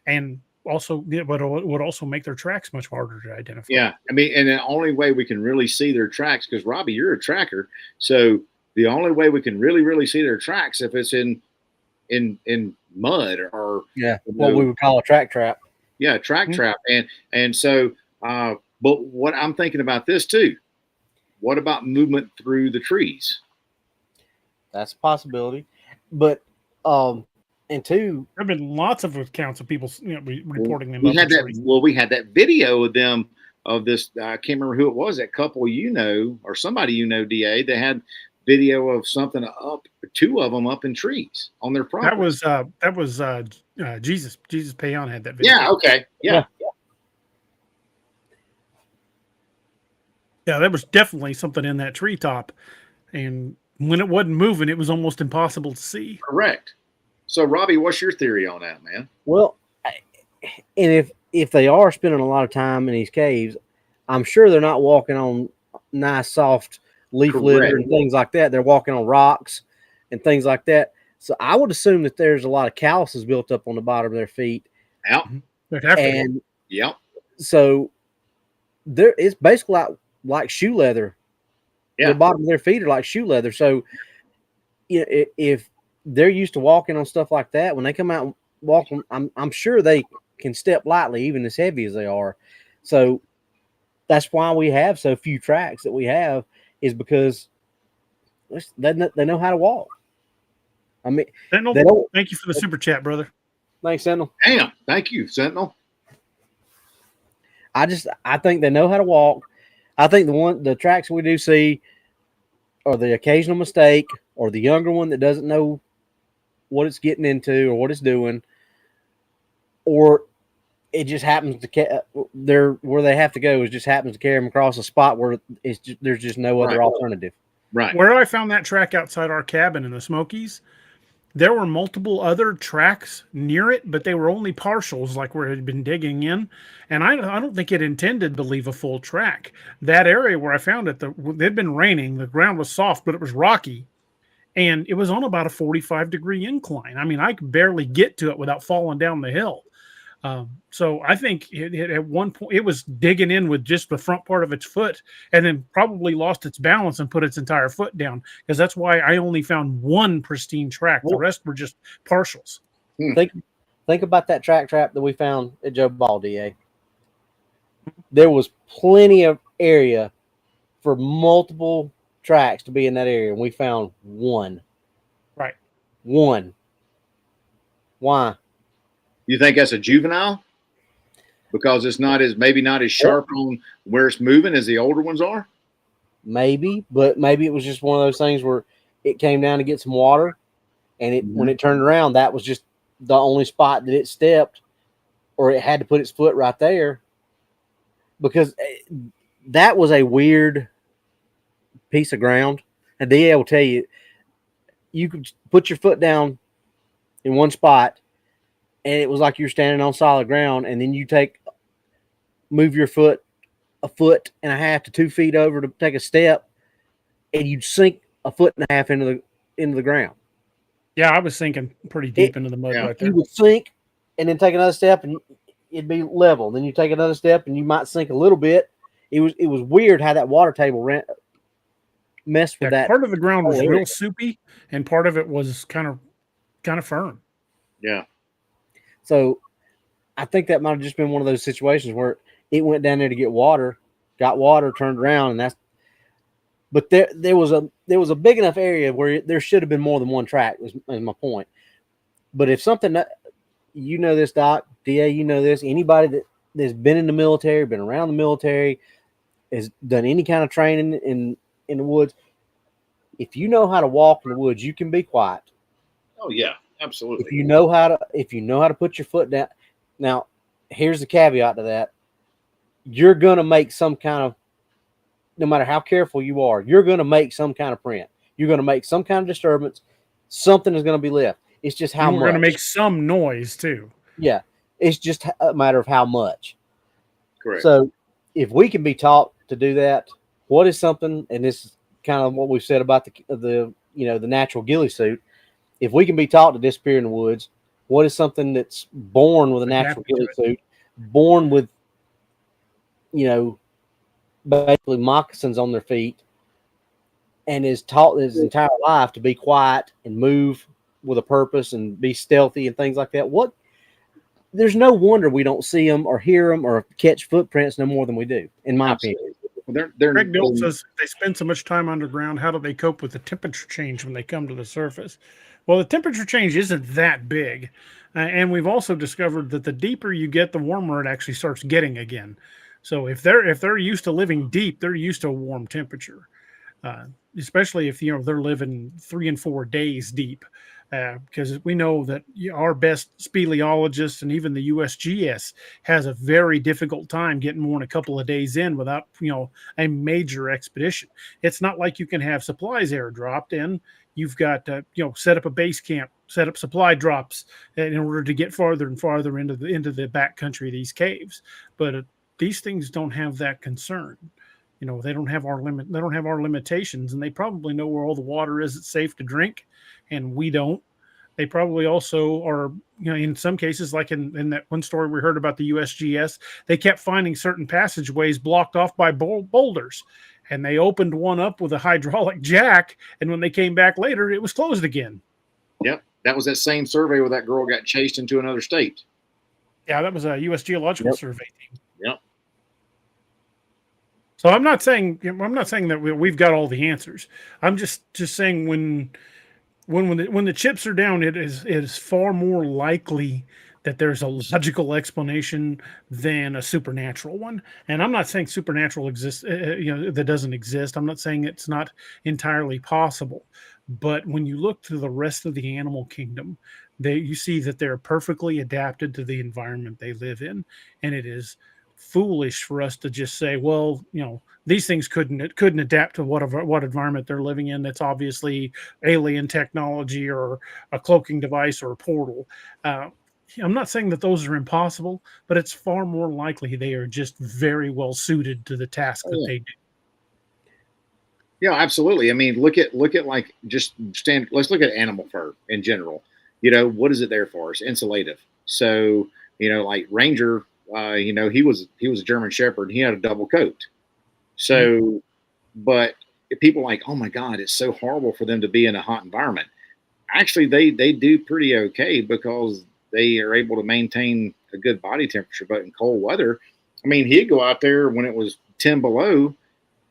and also but it would also make their tracks much harder to identify. Yeah, I mean, and the only way we can really see their tracks, because Robbie, you're a tracker, so the only way we can really see their tracks if it's in mud or what we would call a track trap. Yeah, track trap, and so. But what I'm thinking about this too, what about movement through the trees? That's a possibility. But and two, there have been lots of accounts of people reporting them. We had that video of them of this. I can't remember who it was. That couple, or somebody DA. They had video of something up, 2 of them up in trees on their property. That was Jesus Payan had that video. Yeah. Okay. Yeah. Yeah, there was definitely something in that treetop, and when it wasn't moving, it was almost impossible to see. Correct. So, Robbie, what's your theory on that, man? Well, and if they are spending a lot of time in these caves, I'm sure they're not walking on nice, soft leaf litter and things like that. They're walking on rocks and things like that. So I would assume that there's a lot of calluses built up on the bottom of their feet. Yep. And so it's basically like shoe leather. Yeah. The bottom of their feet are like shoe leather. So if they're used to walking on stuff like that, when they come out and walk, I'm sure they can step lightly, even as heavy as they are. So that's why we have so few tracks that we have, is because they know how to walk. I mean, Sentinel, thank you for the super chat, brother. Thanks, Sentinel. Damn, thank you, Sentinel. I think they know how to walk. I think the tracks we do see are the occasional mistake, or the younger one that doesn't know what it's getting into or what it's doing, or it just happens to where they have to go is just happens to carry them across a spot where there's just no other alternative. Right. Where I found that track outside our cabin in the Smokies, there were multiple other tracks near it, but they were only partials, like where it had been digging in. And I don't think it intended to leave a full track. That area where I found it, it had been raining. The ground was soft, but it was rocky. And it was on about a 45-degree incline. I mean, I could barely get to it without falling down the hill. So I think it at one point it was digging in with just the front part of its foot, and then probably lost its balance and put its entire foot down. Because that's why I only found one pristine track. The rest were just partials. Think about that track trap that we found at Joe Ball, DA. There was plenty of area for multiple tracks to be in that area, and we found one. Right. One. Why? You think that's a juvenile? Because it's maybe not as sharp on where it's moving as the older ones are? Maybe, but maybe it was just one of those things where it came down to get some water, and when it turned around, that was just the only spot that it stepped, or it had to put its foot right there, because that was a weird piece of ground. And DA will tell you, you could put your foot down in one spot, and it was like you're standing on solid ground, and then you move your foot a foot and a half to 2 feet over to take a step, and you'd sink a foot and a half into the ground. Yeah, I was sinking pretty deep into the mud right there. You would sink and then take another step, and it'd be level. Then you take another step, and you might sink a little bit. It was weird how that water table messed with that. Part of the ground was real soupy, and part of it was kind of firm. Yeah. So I think that might have just been one of those situations where it went down there to get water, got water, turned around, and but there was a big enough area where there should have been more than one track, is my point. But if something that, you know this, Doc, DA, you know this, anybody that's been in the military, been around the military, has done any kind of training in the woods, if you know how to walk in the woods, you can be quiet. Oh yeah, absolutely. If you know how to put your foot down. Now, here's the caveat to that. You're going to make some kind of, no matter how careful you are, you're going to make some kind of print. You're going to make some kind of disturbance. Something is going to be left. It's just how much. We're going to make some noise too. Yeah. It's just a matter of how much. Correct. So if we can be taught to do that, what is something, and this is kind of what we've said about the natural ghillie suit. If we can be taught to disappear in the woods, what is something that's born with a natural ghillie suit, born with, basically moccasins on their feet, and is taught his entire life to be quiet and move with a purpose and be stealthy and things like that? There's no wonder we don't see them or hear them or catch footprints no more than we do, in my opinion. Well, Greg Dill says they spend so much time underground. How do they cope with the temperature change when they come to the surface? Well, the temperature change isn't that big. And we've also discovered that the deeper you get, the warmer it actually starts getting again. So if they're used to living deep, they're used to a warm temperature, especially if they're living 3 and 4 days deep. Because we know that our best speleologists and even the USGS has a very difficult time getting more than a couple of days in without a major expedition. It's not like you can have supplies airdropped in. You've got to set up a base camp, set up supply drops in order to get farther and farther into the backcountry of these caves. But these things don't have that concern. They don't have our limitations, and they probably know where all the water is that's safe to drink, and we don't. They probably also are, in some cases, like in that one story we heard about the USGS, they kept finding certain passageways blocked off by boulders, and they opened one up with a hydraulic jack, and when they came back later, it was closed again. Yep, that was that same survey where that girl got chased into another state. Yeah, that was a U.S. Geological Survey team. Yep. So I'm not saying that we've got all the answers. I'm just saying when the chips are down, it is far more likely that there's a logical explanation than a supernatural one. And I'm not saying supernatural exists, that doesn't exist. I'm not saying it's not entirely possible. But when you look to the rest of the animal kingdom, you see that they're perfectly adapted to the environment they live in, and it is foolish for us to just say, well, these things couldn't adapt to what environment they're living in. That's obviously alien technology or a cloaking device or a portal. I'm not saying that those are impossible, but it's far more likely they are just very well suited to the task that they do. Yeah, absolutely. I mean, look at like let's look at animal fur in general. What is it there for? It's insulative. So like Ranger, he was a German Shepherd. He had a double coat. So, but people are like, oh my God, it's so horrible for them to be in a hot environment. Actually, they do pretty okay because they are able to maintain a good body temperature. But in cold weather, I mean, he'd go out there when it was 10 below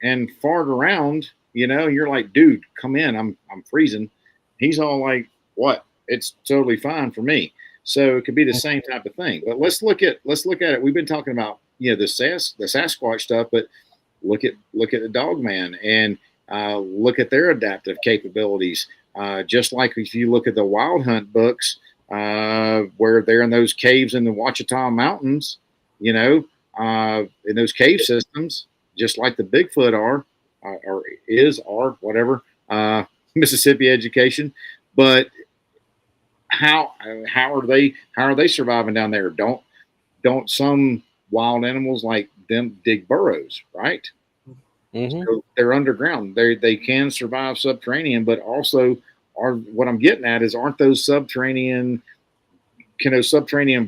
and fart around, you're like, dude, come in. I'm freezing. He's all like, what? It's totally fine for me. So it could be the same type of thing. But let's look at it. We've been talking about, the Sasquatch stuff, but look at the Dogman and look at their adaptive capabilities. Just like if you look at the Wild Hunt books, where they're in those caves in the Ouachita Mountains, in those cave systems, just like the Bigfoot are whatever, Mississippi education. But how are they surviving down there? Don't some wild animals like them dig burrows, right? Mm-hmm. So they're underground. They can survive subterranean, but also what I'm getting at is, aren't those subterranean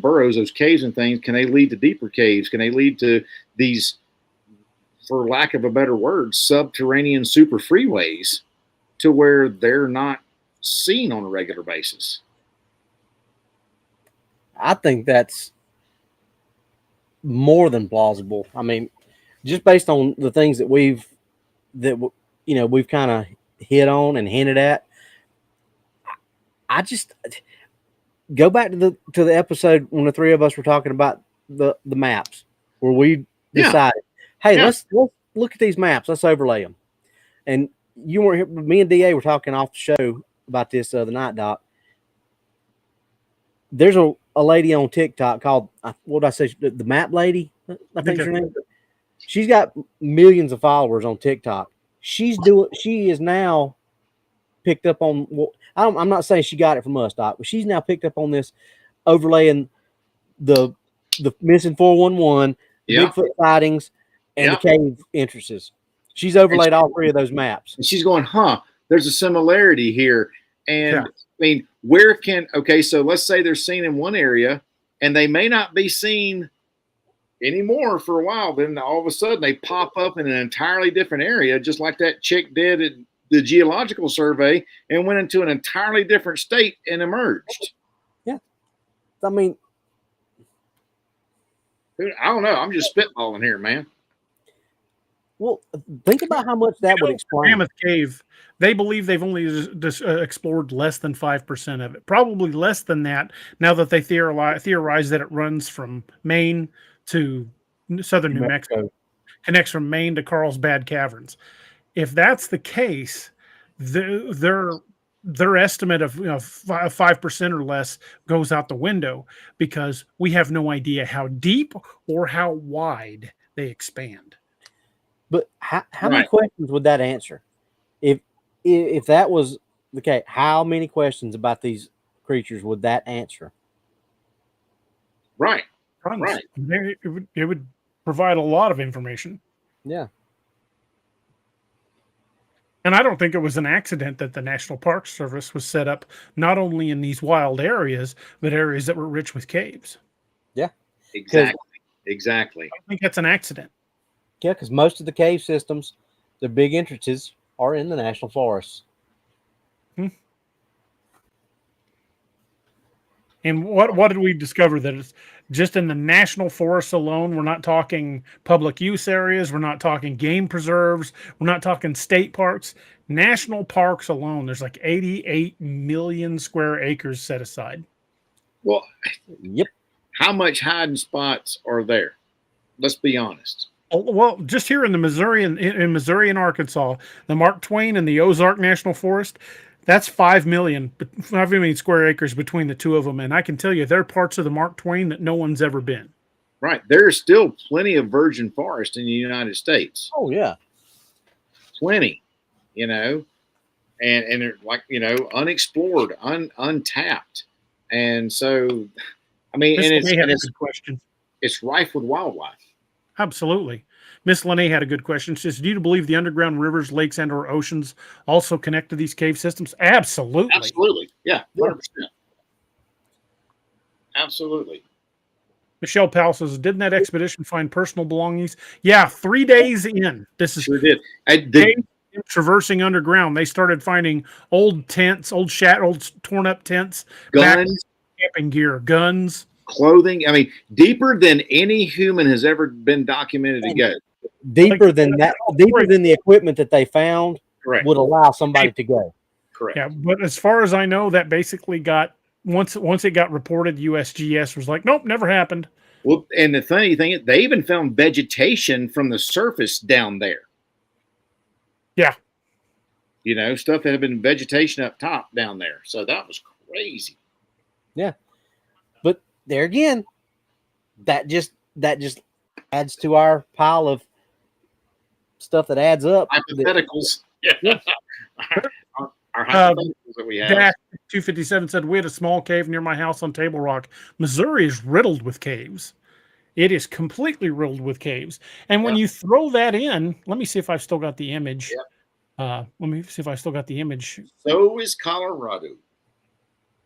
burrows, those caves and things, can they lead to deeper caves? Can they lead to these, for lack of a better word, subterranean super freeways to where they're not seen on a regular basis? I think that's more than plausible. I mean, just based on the things that we've kind of hit on and hinted at, I just go back to the episode when the three of us were talking about the maps, where we decided, hey, let's look at these maps, let's overlay them. And you weren't here, me and DA were talking off the show about this the other night, Doc. There's a lady on TikTok called, what did I say, the Map Lady, I think her name. She's got millions of followers on TikTok. She is now picked up on, I'm not saying she got it from us, Doc, but she's now picked up on this, overlaying the missing 411, Bigfoot sightings, and the cave entrances. She's overlaid all three of those maps. And she's going, there's a similarity here. And I mean, so let's say they're seen in one area and they may not be seen anymore for a while. Then all of a sudden they pop up in an entirely different area, just like that chick did at the geological survey, and went into an entirely different state and emerged. Yeah. I mean, I don't know. I'm just spitballing here, man. Well, think about how much that would explain. Mammoth Cave, they believe they've only explored less than 5% of it. Probably less than that, now that they theorize that it runs from Maine to southern New Mexico. Connects from Maine to Carlsbad Caverns. If that's the case, their estimate of 5% or less goes out the window, because we have no idea how deep or how wide they expand. But how many questions would that answer? If that was the case, how many questions about these creatures would that answer? Right. It would provide a lot of information. Yeah. And I don't think it was an accident that the National Park Service was set up not only in these wild areas, but areas that were rich with caves. Yeah. Exactly. I think that's an accident. Yeah, because most of the cave systems, the big entrances, are in the national forests. And what did we discover? That it's just in the national forests alone. We're not talking public use areas. We're not talking game preserves. We're not talking state parks. National parks alone, there's like 88 million square acres set aside. Well, yep. How much hiding spots are there? Let's be honest. Well, just here in the Missouri in Missouri and Arkansas, the Mark Twain and the Ozark National Forest, that's 5 million square acres between the two of them. And I can tell you, there are parts of the Mark Twain that no one's ever been. Right. There's still plenty of virgin forest in the United States. Oh, yeah. Plenty, and they're like, unexplored, untapped. And so, I mean, it's rife with wildlife. Absolutely. Miss Lene had a good question. She says, do you believe the underground rivers, lakes, and or oceans also connect to these cave systems? Absolutely. Absolutely. Yeah. 100%. Absolutely. Michelle Powell says, didn't that expedition find personal belongings? Yeah, 3 days in. This is Sure did. traversing underground. They started finding old tents, old torn up tents, Guns, camping gear, guns, clothing. I mean, deeper than any human has ever been documented to go. Deeper than that, deeper than the equipment that they found Correct. would allow somebody to go. Correct. Yeah, but as far as I know, that basically got once it got reported, USGS was like, nope, never happened. Well, and the funny thing is, they even found vegetation from the surface down there. Yeah. You know, stuff that had been vegetation up top down there. So that was crazy. Yeah. But there again, that just adds to our pile of stuff that adds up. Hypotheticals. Yeah. Our hypotheticals that we have. 257 said, we had a small cave near my house on Table Rock. Missouri is riddled with caves. It is completely riddled with caves. And when you throw that in, let me see if I've still got the image. Let me see if I still got the image. So is Colorado.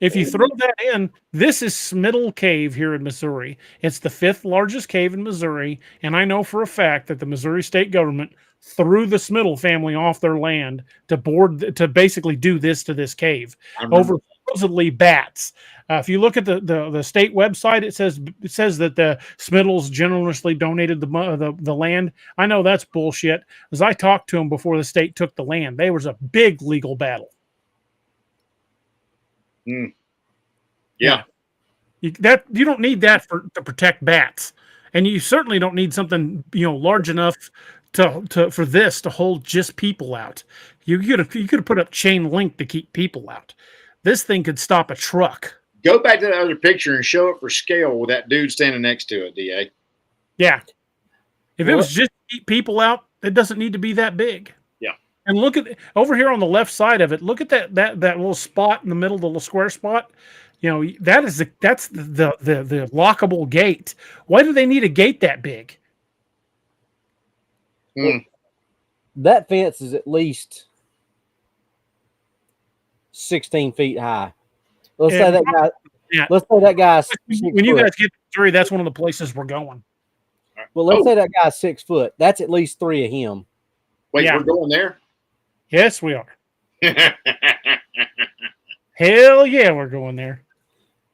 If you throw that in, this is Smiddle Cave here in Missouri. It's the 5th largest cave in Missouri. And I know for a fact that the Missouri state government threw the Smiddle family off their land to basically do this to this cave over supposedly bats. If you look at the state website, it says that the Smiddles generously donated the land. I know that's bullshit. As I talked to them before the state took the land, there was a big legal battle. Yeah. You don't need that to protect bats, and you certainly don't need something large enough for this to hold just people out. You could have put up chain link to keep people out. This thing could stop a truck. Go back to that other picture and show it for scale with that dude standing next to it, DA. Yeah. If it was just to keep people out, it doesn't need to be that big. Yeah. And look at over here on the left side of it. Look at that little spot in the middle, the little square spot. That's the lockable gate. Why do they need a gate that big? That fence is at least 16 feet high. Let's say that guy's when you guys get to Missouri, that's one of the places we're going. Well, let's say that guy's 6 foot. That's at least 3 of him. Wait, we're going there? Yes, we are. Hell yeah, we're going there.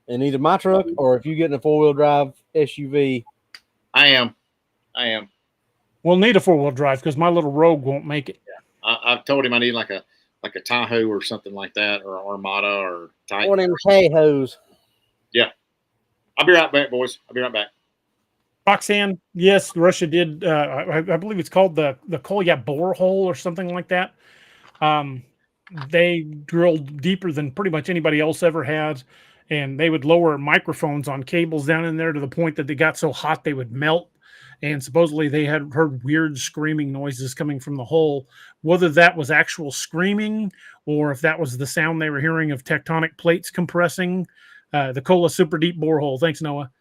In either my truck or if you get in a 4-wheel drive SUV. I am. We'll need a 4-wheel drive because my little Rogue won't make it. Yeah. I've told him I need like a Tahoe or something like that, or Armada or Titan. One of them Tahoes. Yeah. I'll be right back, boys. I'll be right back. Roxanne, yes, Russia did. I believe it's called the Kolya borehole or something like that. They drilled deeper than pretty much anybody else ever had, and they would lower microphones on cables down in there to the point that they got so hot they would melt. And supposedly they had heard weird screaming noises coming from the hole. Whether that was actual screaming or if that was the sound they were hearing of tectonic plates compressing, the Kola super deep borehole. Thanks, Noah.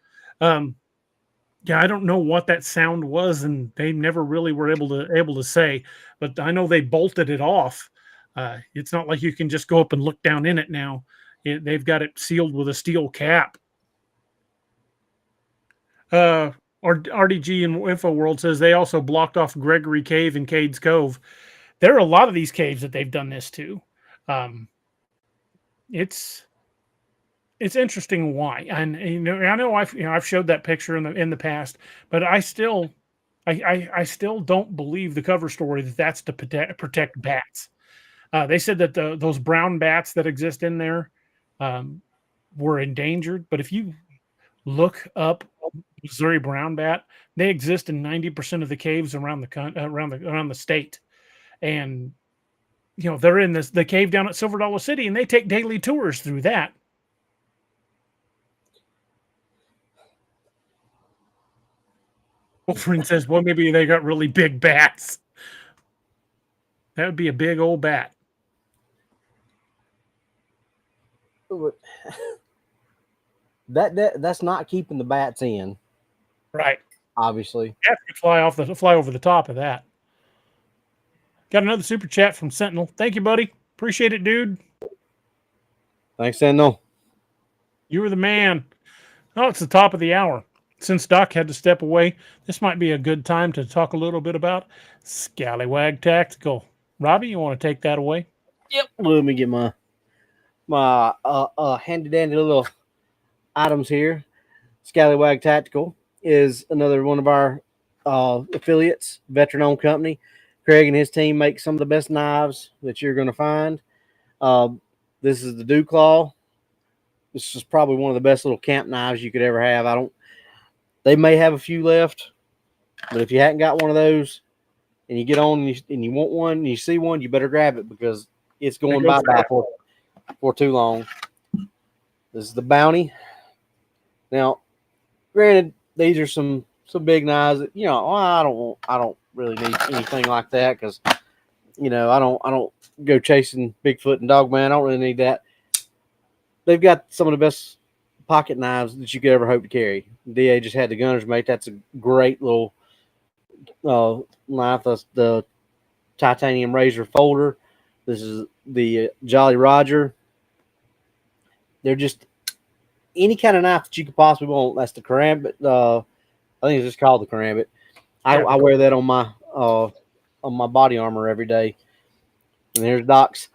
Yeah, I don't know what that sound was, and they never really were able to say. But I know they bolted it off. It's not like you can just go up and look down in it now. They've got it sealed with a steel cap. RDG and InfoWorld says they also blocked off Gregory Cave and Cades Cove. There are a lot of these caves that they've done this to. It's interesting why, and I know I've showed that picture in the past, but I still don't believe the cover story that's to protect bats. They said that those brown bats that exist in there were endangered, but if you look up Missouri brown bat, they exist in 90% of the caves around the state, and they're in the cave down at Silver Dollar City, and they take daily tours through that. Wolverine says, well, maybe they got really big bats. That would be a big old bat. That's not keeping the bats in. Right. Obviously. You have to fly over the top of that. Got another super chat from Sentinel. Thank you, buddy. Appreciate it, dude. Thanks, Sentinel. You were the man. Oh, it's the top of the hour. since Doc had to step away, this might be a good time to talk a little bit about Scallywag Tactical. Robbie, you want to take that away? Yep. Let me get my handy dandy little items here. Scallywag Tactical is another one of our affiliates, veteran-owned company. Craig and his team make some of the best knives that you're going to find. This is the Dew Claw. This is probably one of the best little camp knives you could ever have. They may have a few left, but if you hadn't got one of those and you get on and you want one and you see one, you better grab it because it's going bye-bye for too long. This is the Bounty. Now, granted, these are some big knives that, I don't really need anything like that because, I don't go chasing Bigfoot and Dogman. I don't really need that. They've got some of the best pocket knives that you could ever hope to carry. DA just had the Gunner's Mate. That's a great little knife. That's the titanium razor folder. This is the Jolly Roger. They're just any kind of knife that you could possibly want. That's the Karambit. I think it's just called the Karambit. I wear that on my body armor every day. And there's Doc's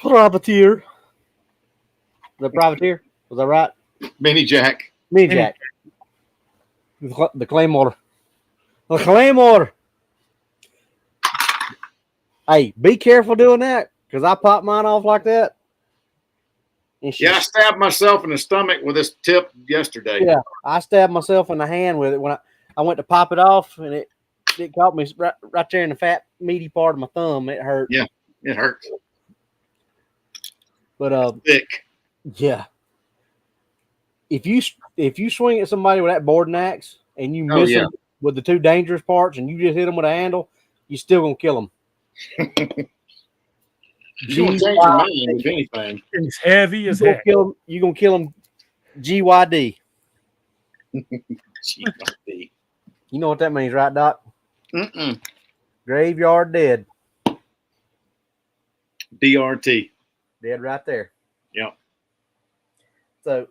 privateer. The privateer, was that right? Mini Jack. Mini Jack. The Claymore. The Claymore. Hey, be careful doing that because I popped mine off like that. Yeah, I stabbed myself in the stomach with this tip yesterday. Yeah, I stabbed myself in the hand with it when I went to pop it off, and it caught me right there in the fat, meaty part of my thumb. It hurt. Yeah, it hurts. But thick. Yeah. If you swing at somebody with that boarding axe and you miss them with the two dangerous parts, and you just hit them with a handle, you still gonna kill them. You're gonna change your mind with anything. It's heavy as heck. You're gonna kill them. GYD. GYD. You know what that means, right, Doc? Mm-mm. Graveyard dead. DRT. Dead right there. Yep. So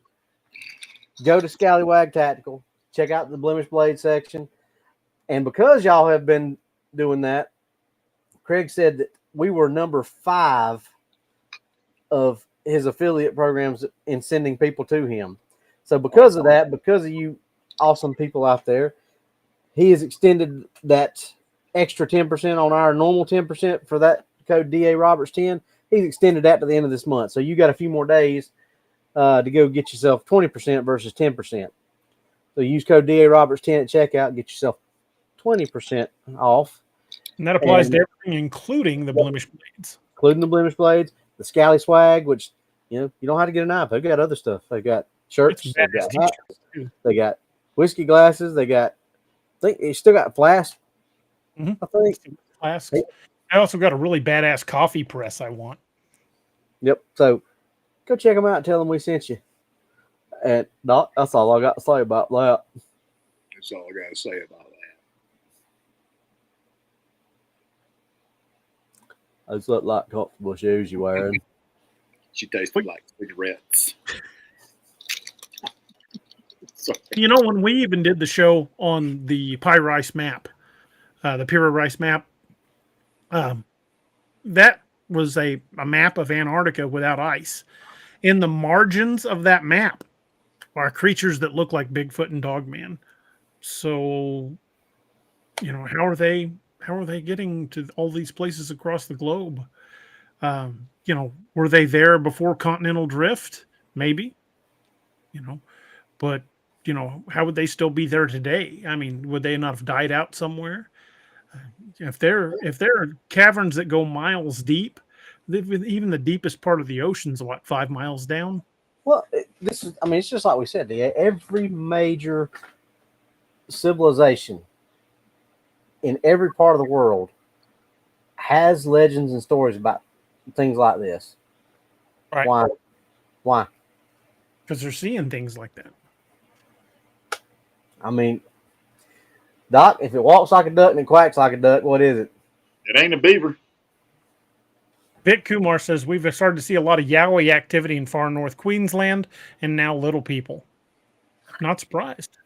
go to Scallywag Tactical. Check out the Blemish Blade section. And because y'all have been doing that, Craig said that we were number 5 of his affiliate programs in sending people to him. So because of that, because of you awesome people out there, he has extended that extra 10% on our normal 10% for that code DA Roberts 10. He's extended that to the end of this month. So you got a few more days to go get yourself 20% versus 10%. So use code DA Roberts 10 at checkout and get yourself 20% off. And that applies to everything, including the Blemish Blades. Including the Blemish Blades, the Scally Swag, which, you don't have to get a knife. They've got other stuff. They've got shirts. They've got hats. They got whiskey glasses. They got, I think they still got flasks. Mm-hmm. I think. Flasks. I also got a really badass coffee press I want. Yep. So go check them out and tell them we sent you. And Doc, that's all I got to say about that. That's all I got to say about that. Those look like comfortable shoes you're wearing. She tasted like cigarettes. When we even did the show on the Pie Rice map, the Pira Rice map, that was a map of Antarctica without ice. In the margins of that map are creatures that look like Bigfoot and Dogman. So, how are they getting to all these places across the globe? Were they there before continental drift? Maybe, but how would they still be there today? I mean, would they not have died out somewhere? If they're caverns that go miles deep, even the deepest part of the ocean's 5 miles down. Well, it's just like we said, every major civilization in every part of the world has legends and stories about things like this. Right. Why? Because they're seeing things like that. I mean, Doc, if it walks like a duck and it quacks like a duck, what is it? It ain't a beaver. Vic Kumar says we've started to see a lot of Yowie activity in far north Queensland and now little people. Not surprised.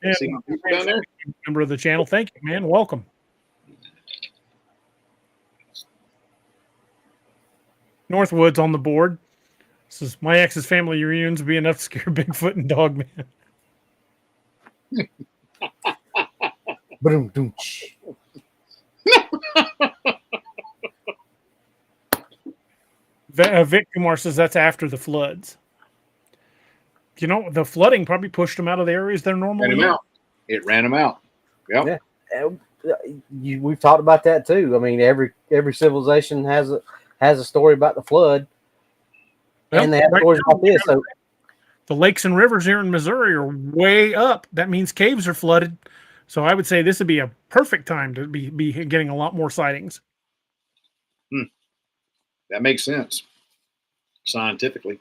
Yeah, See my people down there? member of the channel. Thank you, man. Welcome. Northwood's on the board. Says my ex's family reunions would be enough to scare Bigfoot and Dogman. Boom, boom, ch. Vic Kumar says that's after the floods. You know, the flooding probably pushed them out of the areas they're Ran normally them in. out. It ran them out. Yep. Yeah. We've talked about that too. I mean, every civilization has a story about the flood, and they have stories about this. So the lakes and rivers here in Missouri are way up. That means caves are flooded. So I would say this would be a perfect time to be getting a lot more sightings. That makes sense scientifically.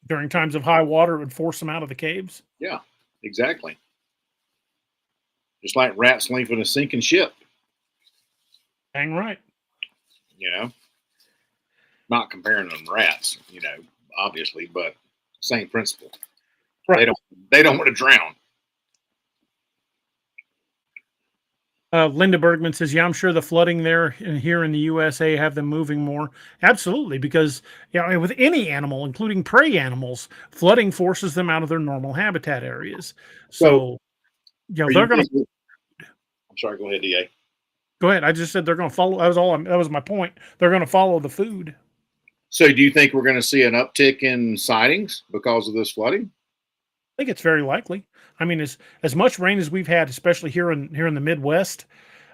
During times of high water, it would force them out of the caves. Yeah, exactly. Just like rats leaving a sinking ship. Dang right. You know, not comparing them to rats, you know, obviously, but same principle. Right. They don't want to drown. Linda Bergman says, yeah, I'm sure the flooding there here in the USA have them moving more. Absolutely, because with any animal, including prey animals, flooding forces them out of their normal habitat areas. So they're going to. I'm sorry, go ahead, DA. Go ahead. I just said they're going to follow. That was my point. They're going to follow the food. So do you think we're going to see an uptick in sightings because of this flooding? I think it's very likely. I mean, as much rain as we've had, especially here in the Midwest,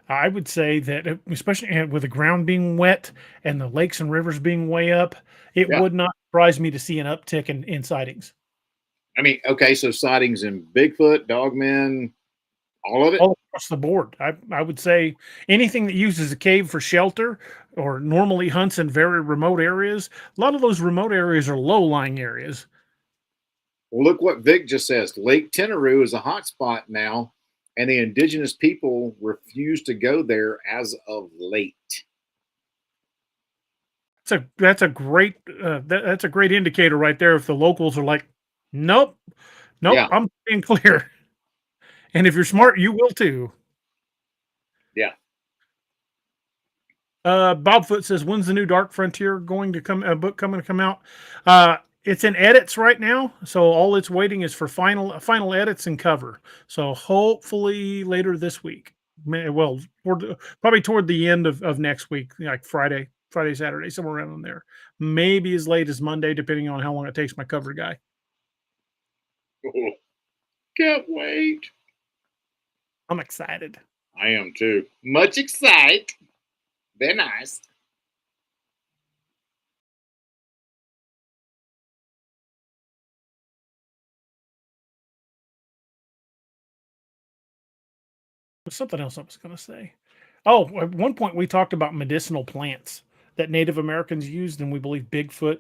I would say that, especially with the ground being wet and the lakes and rivers being way up, it would not surprise me to see an uptick in sightings. I mean, okay, so sightings in Bigfoot, Dogman, all of it? All across the board. I would say anything that uses a cave for shelter or normally hunts in very remote areas, a lot of those remote areas are low-lying areas. Well, look what Vic just says. Lake Tenaroo is a hot spot now, and the indigenous people refuse to go there as of late. That's a great indicator right there. If the locals are like, nope, I'm staying clear. And if you're smart, you will too. Yeah. Bobfoot says, when's the new Dark Frontier going to come out? It's in edits right now, so all it's waiting is for final edits and cover. So hopefully later this week. Well, probably toward the end of next week, like Friday, Saturday, somewhere around in there. Maybe as late as Monday, depending on how long it takes my cover guy. Can't wait. I'm excited. I am too. Much excited. Very nice. There's something else I was going to say. Oh, at one point we talked about medicinal plants that Native Americans used, and we believe Bigfoot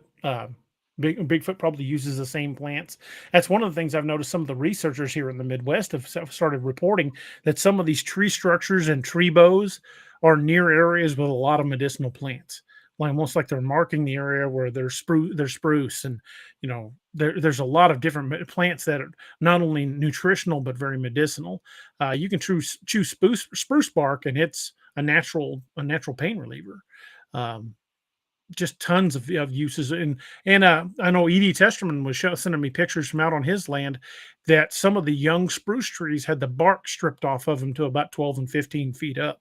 probably uses the same plants. That's one of the things I've noticed. Some of the researchers here in the Midwest have started reporting that some of these tree structures and tree bows are near areas with a lot of medicinal plants, almost like they're marking the area where there's spruce, and there's a lot of different plants that are not only nutritional but very medicinal. You can chew spruce bark, and it's a natural pain reliever. Just tons of uses, and I know Edie Testerman was sending me pictures from out on his land that some of the young spruce trees had the bark stripped off of them to about 12 and 15 feet up.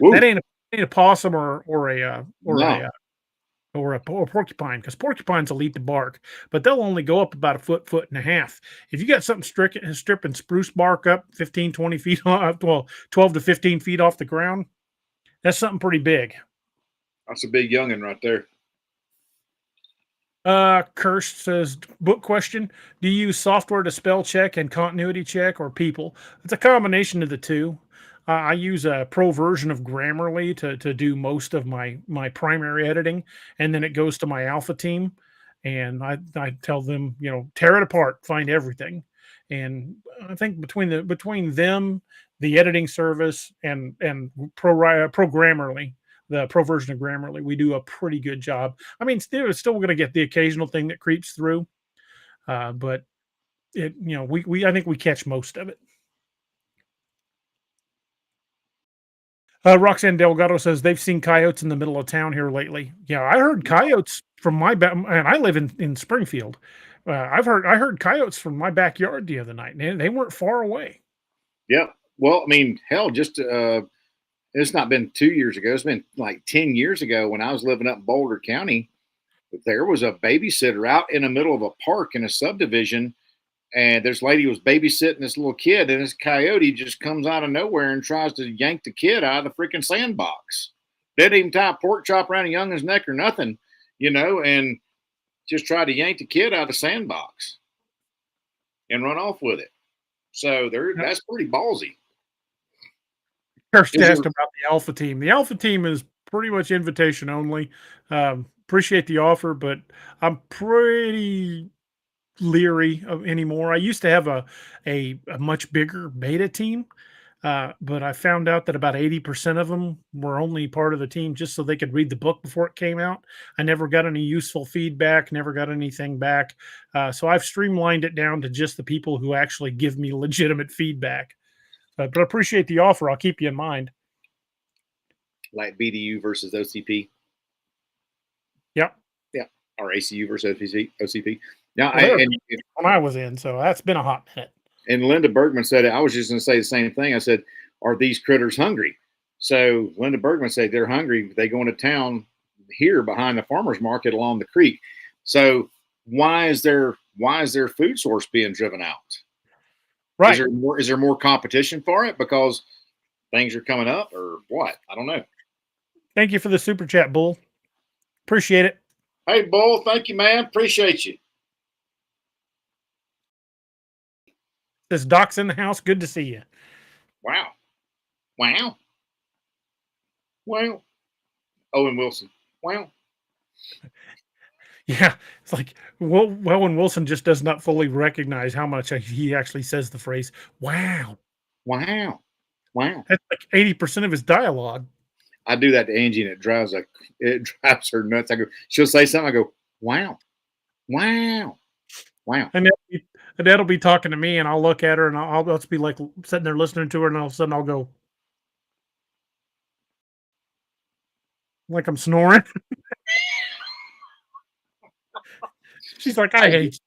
Woo. That ain't a possum or a porcupine, because porcupines will eat the bark, but they'll only go up about a foot and a half. If you got something stripping spruce bark up 15, 20 feet off, 12 to 15 feet off the ground, that's something pretty big. That's a big youngin right there. Kirst says, book question, do you use software to spell check and continuity check, or people? It's a combination of the two. I use a pro version of Grammarly to do most of my primary editing, and then it goes to my alpha team, and I tell them, tear it apart, find everything. And I think between them, the editing service, and pro Grammarly, the pro version of Grammarly, we do a pretty good job. I mean, still going to get the occasional thing that creeps through, but I think we catch most of it. Roxanne Delgado says they've seen coyotes in the middle of town here lately. Yeah, I heard coyotes from and I live in Springfield. I heard coyotes from my backyard the other night, and they weren't far away. Yeah. Well, I mean, hell, just it's not been 2 years ago. It's been like 10 years ago when I was living up in Boulder County. There was a babysitter out in the middle of a park in a subdivision, and this lady was babysitting this little kid, and this coyote just comes out of nowhere and tries to yank the kid out of the freaking sandbox. Didn't even tie a pork chop around a youngin's neck or nothing, and just tried to yank the kid out of the sandbox and run off with it. So that's pretty ballsy. First asked about the Alpha Team. The Alpha Team is pretty much invitation only. Appreciate the offer, but I'm pretty leery of anymore. I used to have a much bigger beta team, but I found out that about 80% of them were only part of the team just so they could read the book before it came out. I never got any useful feedback, never got anything back. So I've streamlined it down to just the people who actually give me legitimate feedback. But I appreciate the offer. I'll keep you in mind. Like BDU versus OCP. Yep. Yeah. Or ACU versus OCP. Now, when I was in, so that's been a hot minute. And Linda Bergman said, I was just going to say the same thing. I said, are these critters hungry? So Linda Bergman said they're hungry. They go into town here behind the farmer's market along the creek. So why is their food source being driven out? Right. Is there more competition for it because things are coming up or what? I don't know. Thank you for the super chat, Bull. Appreciate it. Hey, Bull. Thank you, man. Appreciate you. This Doc's in the house. Good to see you. Wow. Owen Wilson. Wow. Yeah, it's like Owen Wilson just does not fully recognize how much he actually says the phrase "wow." Wow. That's like 80% of his dialogue. I do that to Angie, and it drives her nuts. She'll say something. I go, wow. And that'll be talking to me, and I'll look at her, and I'll just be like sitting there listening to her, and all of a sudden I'll go like I'm snoring. She's like, I hate you.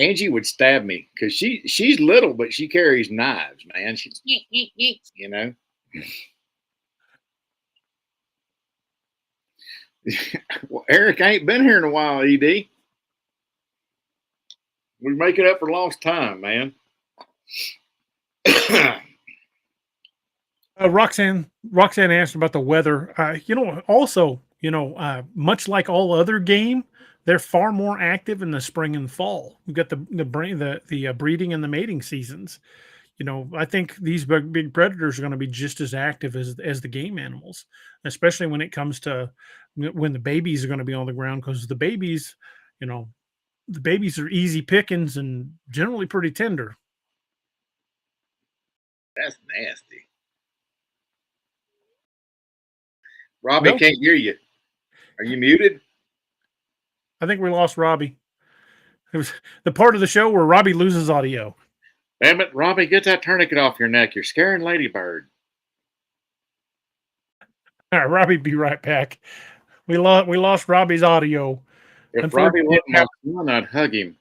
Angie would stab me because she's little, but she carries knives, man. She's Well, Eric ain't been here in a while, ED. We make it up for lost time, man. Roxanne asked about the weather. Much like all other game, they're far more active in the spring and fall. We've got the breeding and the mating seasons. I think these big predators are going to be just as active as the game animals, especially when it comes to when the babies are going to be on the ground, because the babies are easy pickings and generally pretty tender. That's nasty. Robbie can't hear you. Are you muted? I think we lost Robbie. It was the part of the show where Robbie loses audio. Damn it, Robbie, get that tourniquet off your neck. You're scaring Ladybird. All right, Robbie, be right back. We lost Robbie's audio. If Robbie wasn't my son, I'd hug him.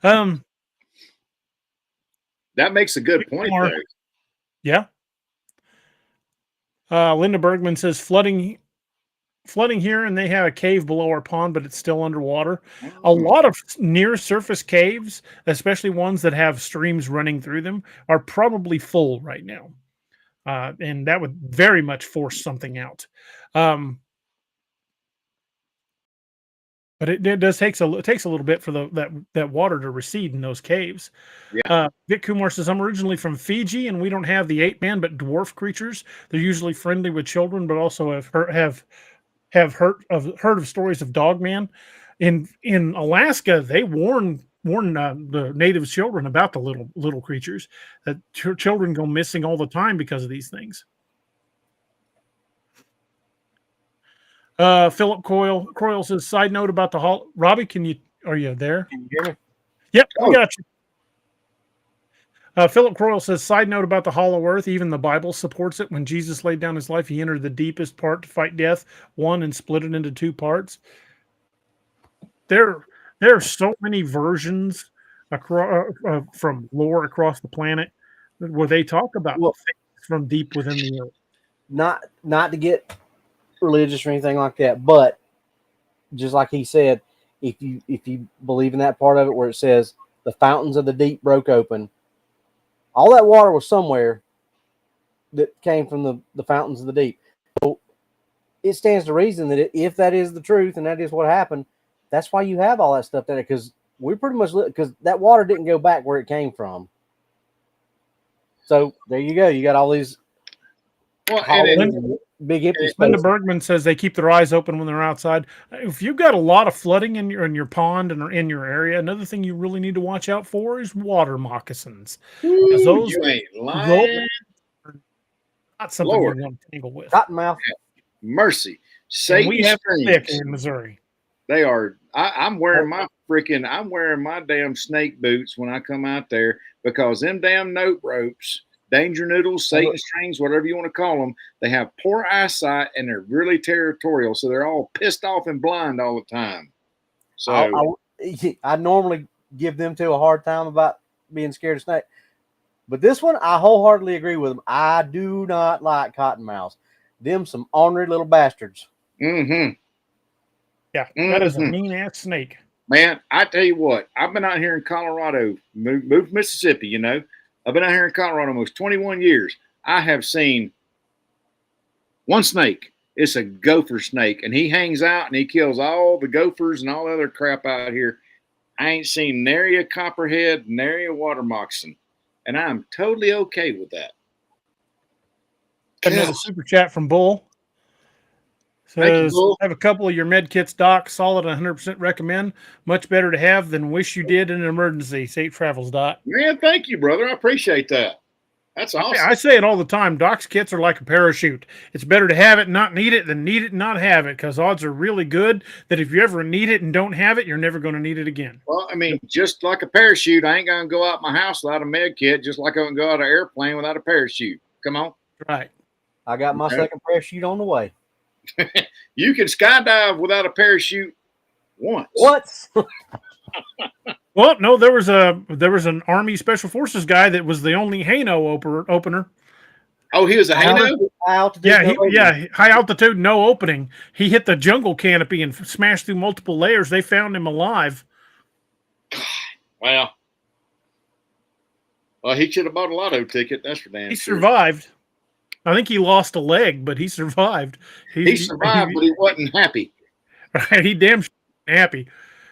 That makes a good point, though. Yeah. Linda Bergman says flooding here, and they have a cave below our pond, but it's still underwater. A lot of near surface caves, especially ones that have streams running through them, are probably full right now. And that would very much force something out. But it does takes a little bit for that water to recede in those caves. Yeah. Vic Kumar says, I'm originally from Fiji, and we don't have the ape man, but dwarf creatures. They're usually friendly with children, but also have heard of stories of Dogman. In Alaska, they warn the native children about the little creatures, that children go missing all the time because of these things. Philip Coyle says, side note about the hall. Robbie, are you there? Can you hear me? Yep, Oh. we got you. Philip Croyle says, side note about the hollow earth, even the Bible supports it. When Jesus laid down his life, he entered the deepest part to fight death, one, and split it into two parts. There are so many versions across from lore across the planet where they talk about things from deep within the earth. Not to get religious or anything like that, but just like he said, if you believe in that part of it where it says the fountains of the deep broke open, all that water was somewhere that came from the fountains of the deep. So it stands to reason that if that is the truth and that is what happened, that's why you have all that stuff there, because we pretty much because that water didn't go back where it came from. So there you go. You got all these big empty spaces. Linda Bergman says they keep their eyes open when they're outside. If you've got a lot of flooding in your pond and in your area, another thing you really need to watch out for is water moccasins. Ooh, you ain't lying. Not something you want to tangle with. Cottonmouth. Mercy. Satan we have springs. thick in Missouri. They are. I'm wearing my damn snake boots when I come out there, because them damn note ropes, danger noodles, Satan strings, whatever you want to call them, they have poor eyesight and they're really territorial. So they're all pissed off and blind all the time. So I normally give them a hard time about being scared of snake. But this one, I wholeheartedly agree with them. I do not like cottonmouths. Them some ornery little bastards. Mm-hmm. Yeah, that is a mean-ass snake. Man, I tell you what, I've been out here in Colorado, moved to Mississippi, you know. I've been out here in Colorado almost 21 years. I have seen one snake. It's a gopher snake, and he hangs out and he kills all the gophers and all the other crap out here. I ain't seen nary a copperhead, nary a water moccasin, and I'm totally okay with that. Another super chat from Bull. Says, I have a couple of your med kits, Doc. Solid, 100% recommend. Much better to have than wish you did in an emergency. Safe travels, Doc. Man, thank you, brother. I appreciate that. That's awesome. Yeah, I say it all the time. Doc's kits are like a parachute. It's better to have it and not need it than need it and not have it, because odds are really good that if you ever need it and don't have it, you're never going to need it again. Well, I mean, just like a parachute, I ain't going to go out my house without a med kit, just like I wouldn't go out an airplane without a parachute. Come on. Right. I got my second parachute on the way. You can skydive without a parachute once. What? Well, no, there was an Army Special Forces guy that was the only Hano opener. Oh, he was a Hano? High altitude, no opening. He hit the jungle canopy and smashed through multiple layers. They found him alive. Well, he should have bought a lotto ticket. That's for damn He sure. survived. I think he lost a leg, but he survived. He survived, but he wasn't happy. Right, he damn happy.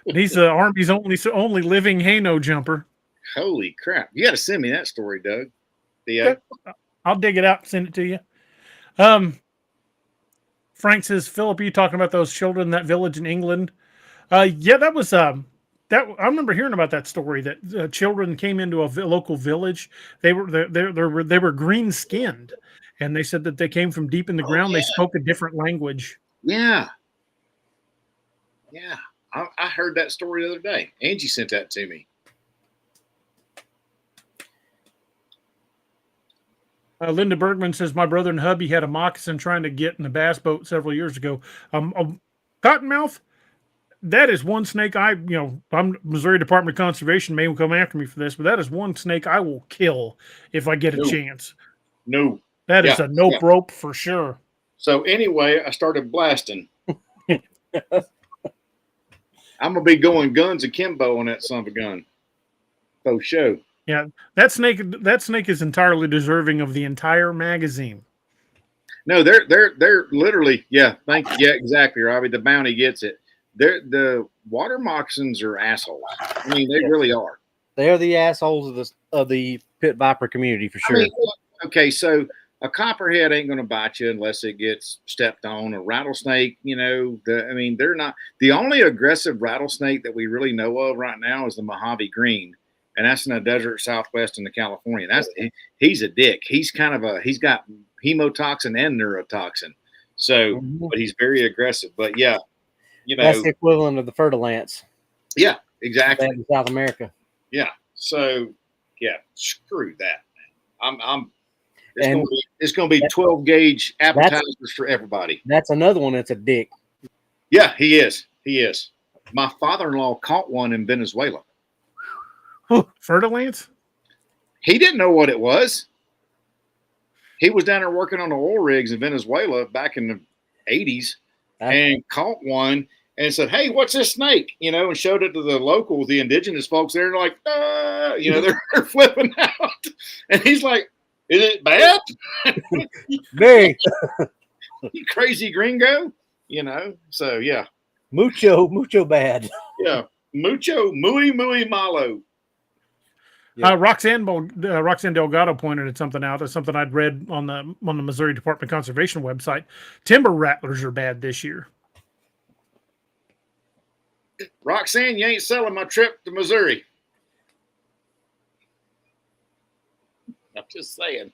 He's the Army's only living Hano jumper. Holy crap! You got to send me that story, Doug. I'll dig it out and send it to you. Frank says, Philip, you talking about those children in that village in England? Yeah, that was that. I remember hearing about that story that children came into a local village. They were green skinned. And they said that they came from deep in the ground. Yeah. They spoke a different language. Yeah. Yeah. I heard that story the other day. Angie sent that to me. Linda Bergman says, my brother and hubby had a moccasin trying to get in a bass boat several years ago. Cottonmouth, that is one snake I'm Missouri Department of Conservation may come after me for this, but that is one snake I will kill if I get a chance. No. That is a nope rope for sure. So anyway, I started blasting. I'm gonna be going guns akimbo on that son of a gun. For show. Yeah, that snake is entirely deserving of the entire magazine. No, they're literally, thank you. Yeah, exactly, Robbie. The bounty gets it. The water moccasins are assholes. I mean, they really are. They're the assholes of the pit viper community for sure. I mean, okay, so a copperhead ain't going to bite you unless it gets stepped on. A rattlesnake, they're not. The only aggressive rattlesnake that we really know of right now is the Mojave Green, and that's in the desert southwest into California. He's a dick. He's got hemotoxin and neurotoxin. So, Mhm. but he's very aggressive. But yeah, That's the equivalent of the fertilants yeah, they exactly. have in South America. Yeah. So, yeah, screw that. I'm. And It's gonna be 12 gauge appetizers for everybody. that's another one that's a dick. Yeah, he is. He is. My father-in-law caught one in Venezuela. Fertilance? He didn't know what it was. He was down there working on the oil rigs in Venezuela back in the 80s and caught one and said, "Hey, what's this snake?" And showed it to the locals, the indigenous folks there, and like, they're flipping out. And he's like, "Is it bad?" Very You crazy gringo, So yeah, mucho bad. yeah, mucho muy malo. Yeah. Roxanne Delgado pointed at something out. That's something I'd read on the Missouri Department of Conservation website. Timber rattlers are bad this year. Roxanne, you ain't selling my trip to Missouri. I'm just saying.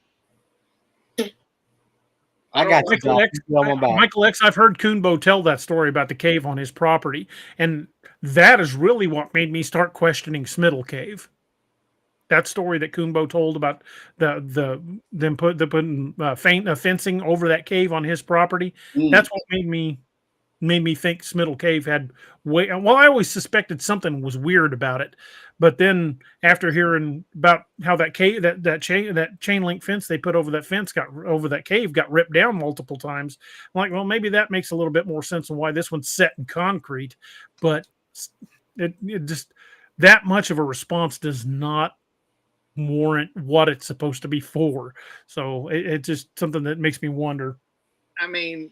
I got you, Michael Doc. X, You got one back. Michael X, I've heard Coonbo tell that story about the cave on his property, and that is really what made me start questioning Smiddle Cave. That story that Coonbo told about them putting fencing over that cave on his property. That's what made me think Smiddle Cave had way. Well, I always suspected something was weird about it, but then after hearing about how that cave, that chain link fence they put over that fence got ripped down multiple times, I'm like, well, maybe that makes a little bit more sense on why this one's set in concrete, but it just that much of a response does not warrant what it's supposed to be for. So it's just something that makes me wonder. I mean,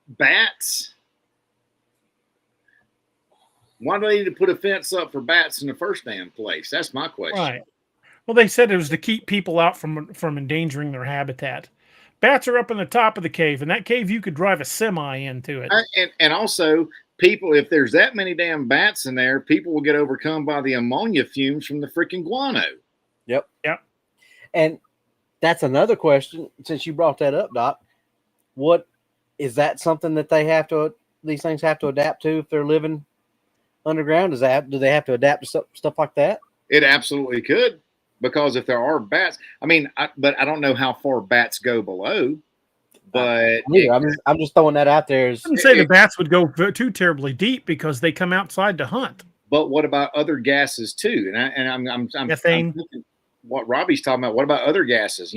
bats. Why do they need to put a fence up for bats in the first damn place? That's my question. Right. Well, they said it was to keep people out from endangering their habitat. Bats are up in the top of the cave, and that cave you could drive a semi into it. And also, people, if there's that many damn bats in there, people will get overcome by the ammonia fumes from the freaking guano. Yep. And that's another question, since you brought that up, Doc. What is that something that these things have to adapt to if they're living underground? Do they have to adapt to stuff like that? It absolutely could, because if there are bats, but I don't know how far bats go below. But I'm just throwing that out there. I wouldn't say the bats would go too terribly deep because they come outside to hunt. But what about other gases too? And I'm methane. thinking what Robbie's talking about. What about other gases?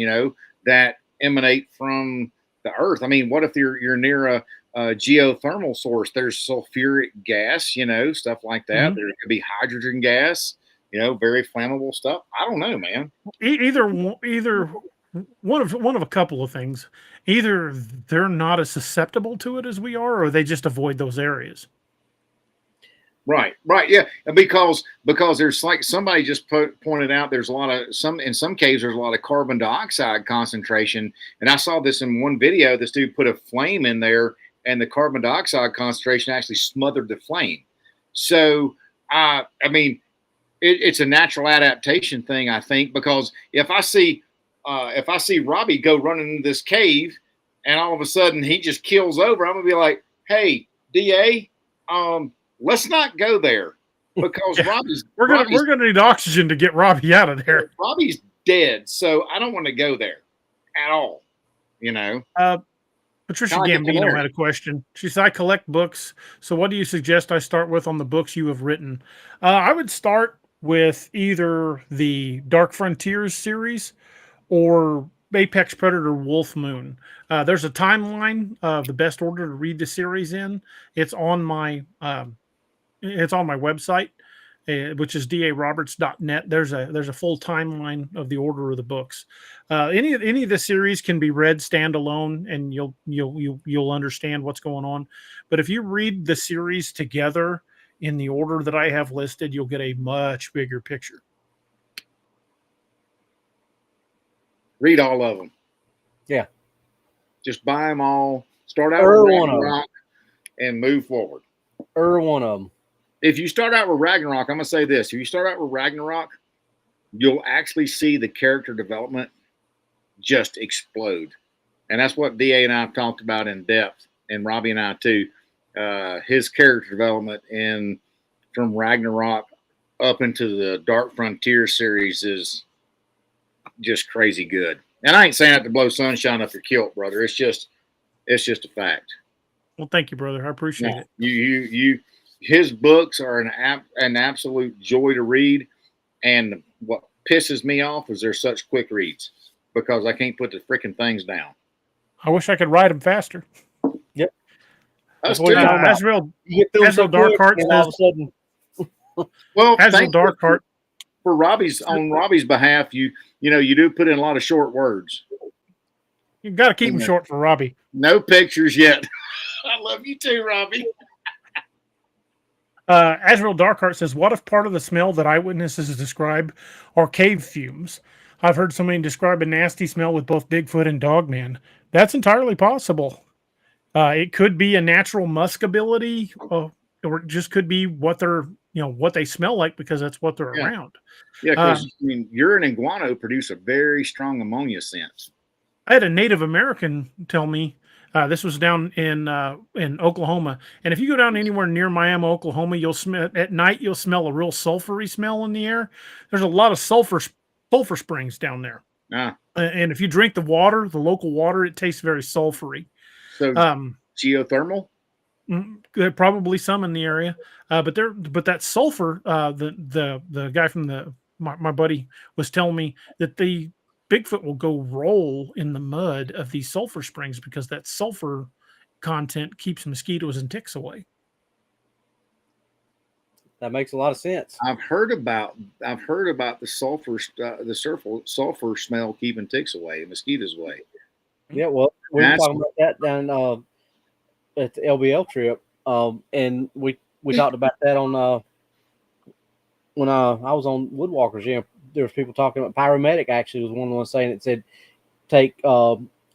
That emanate from the earth. I mean, what if you're near a geothermal source? There's sulfuric gas, stuff like that. Mm-hmm. There could be hydrogen gas, very flammable stuff. I don't know, man. Either one of a couple of things. Either they're not as susceptible to it as we are, or they just avoid those areas. Right, yeah, because there's, like somebody just pointed out, there's in some caves there's a lot of carbon dioxide concentration, and I saw this in one video. This dude put a flame in there, and the carbon dioxide concentration actually smothered the flame. So, I mean, it's a natural adaptation thing, I think, because if I see Robbie go running into this cave, and all of a sudden he just keels over, I'm gonna be like, "Hey, DA, let's not go there, because we're gonna need oxygen to get Robbie out of there. Robbie's dead, so I don't want to go there at all." Patricia Gambino had a question. She said, "I collect books, so what do you suggest I start with on the books you have written?" I would start with either the Dark Frontiers series or Apex Predator Wolf Moon. There's a timeline of the best order to read the series in. It's on my website, which is daroberts.net. There's a full timeline of the order of the books. Any of the series can be read standalone, and you'll understand what's going on. But if you read the series together in the order that I have listed, you'll get a much bigger picture. Read all of them. Yeah. Just buy them all. Start out with Ragnarok and move forward. One of them. If you start out with Ragnarok, I'm going to say this. If you start out with Ragnarok, you'll actually see the character development just explode. and that's what DA and I have talked about in depth, and Robbie and I too. His character development from Ragnarok up into the Dark Frontier series is just crazy good. And I ain't saying that to blow sunshine up your kilt, brother. It's just a fact. Well, thank you, brother. I appreciate it. You his books are an absolute joy to read. And what pisses me off is they're such quick reads because I can't put the freaking things down. I wish I could write them faster. Yep. That's what too. As real You get through As so a Dark quick, Heart and all of a says- sudden, Well, as a thank Dark you Heart. for Robbie's behalf. You do put in a lot of short words. You got to keep them Yeah. short for Robbie. No pictures yet. I love you too, Robbie. Azrael Darkheart says, what if part of the smell that eyewitnesses describe are cave fumes? I've heard somebody describe a nasty smell with both Bigfoot and Dogman. That's entirely possible. It could be a natural musk ability, or it just could be what they smell like because that's what they're Yeah. around. Yeah, because urine and guano produce a very strong ammonia scent. I had a Native American tell me, this was down in Oklahoma, and if you go down anywhere near Miami, Oklahoma, you'll smell at night. You'll smell a real sulfury smell in the air. There's a lot of sulfur springs down there, and if you drink the local water, it tastes very sulfury. So geothermal. Probably some in the area, but that sulfur. The guy from my buddy was telling me that the Bigfoot will go roll in the mud of these sulfur springs because that sulfur content keeps mosquitoes and ticks away. that makes a lot of sense. I've heard about the sulfur smell keeping ticks away, mosquitoes away. Yeah, well, we were That's- talking about that down at the LBL trip, and we talked about that on when I was on Woodwalkers. Yeah, there was people talking about Pyromedic. Actually, was one of the ones saying it said take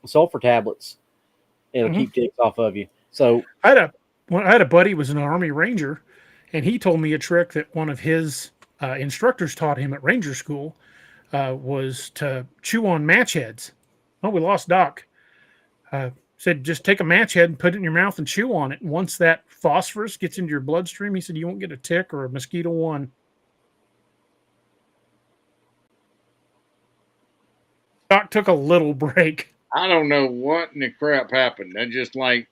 sulfur tablets. It'll keep ticks off of you. So I had a buddy who was an Army Ranger, and he told me a trick that one of his instructors taught him at Ranger School was to chew on match heads. Oh, we lost Doc. Said just take a match head and put it in your mouth and chew on it. And once that phosphorus gets into your bloodstream, he said you won't get a tick or a mosquito one. Doc took a little break. I don't know what in the crap happened. That just like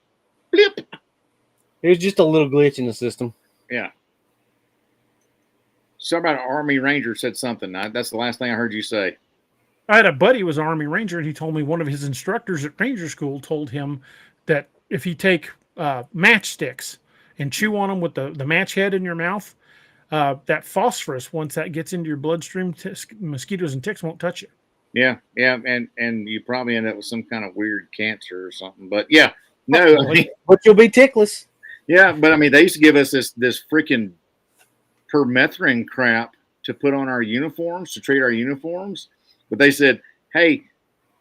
blip. it was just a little glitch in the system. Yeah. Somebody, Army Ranger, said something. That's the last thing I heard you say. I had a buddy who was an Army Ranger, and he told me one of his instructors at Ranger School told him that if you take matchsticks and chew on them with the match head in your mouth, that phosphorus, once that gets into your bloodstream, mosquitoes and ticks won't touch you. Yeah, and you probably end up with some kind of weird cancer or something. But yeah, no, I mean, But you'll be tickless. yeah, but I mean, they used to give us this freaking permethrin crap to put on our uniforms to treat our uniforms, but they said, "Hey,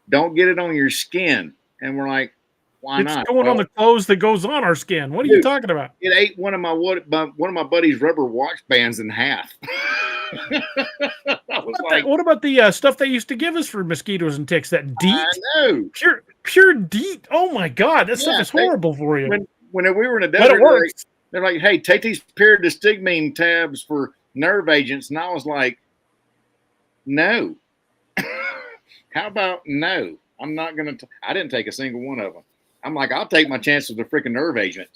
don't get it on your skin," and we're like, "Why It's not?" going on the clothes that goes on our skin. What are you Dude. talking about? It ate one of my buddy's rubber watch bands in half. I was like, What about the stuff they used to give us for mosquitoes and ticks? That DEET, I know. pure DEET. Oh my God, that stuff Yeah, is horrible for you. When we were in the But desert, it works. they're like, "Hey, take these pyridostigmine tabs for nerve agents," and I was like, "No." How about no? I'm not gonna. I didn't take a single one of them. I'm like, I'll take my chance with the freaking nerve agent.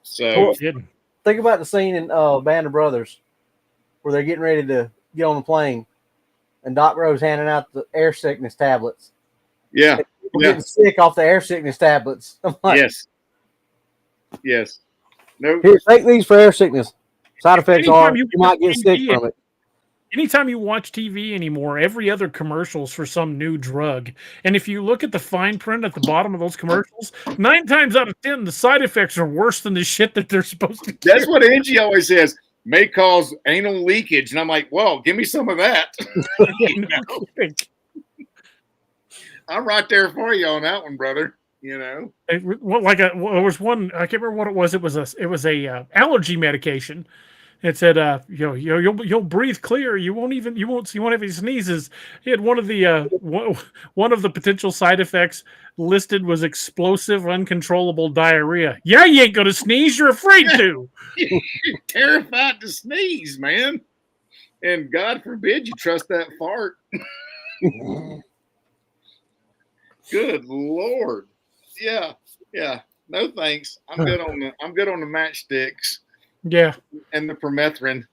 So You didn't. Think about the scene in Band of Brothers where they're getting ready to get on the plane, and Doc Rose handing out the air sickness tablets. yeah, People Yeah. getting sick off the air sickness tablets. I'm like, yes. No, here, take these for air sickness. Side effects Anytime are you you might get sick TV from it. Anytime you watch TV anymore, every other commercial's for some new drug. And if you look at the fine print at the bottom of those commercials, 9 times out of 10, the side effects are worse than the shit that they're supposed to that's cure. what Angie always says. May cause anal leakage, and I'm like, well, give me some of that. No kidding. I'm right there for you on that one, brother. You know, There was one, I can't remember what it was. It was a allergy medication. It said, you'll breathe clear. You won't have any sneezes. He had one of the potential side effects listed was explosive, uncontrollable diarrhea. Yeah, you ain't gonna sneeze. You're afraid to. You're terrified to sneeze, man. And God forbid you trust that fart. Good Lord. Yeah. No thanks. I'm good on the matchsticks. Yeah. And the permethrin.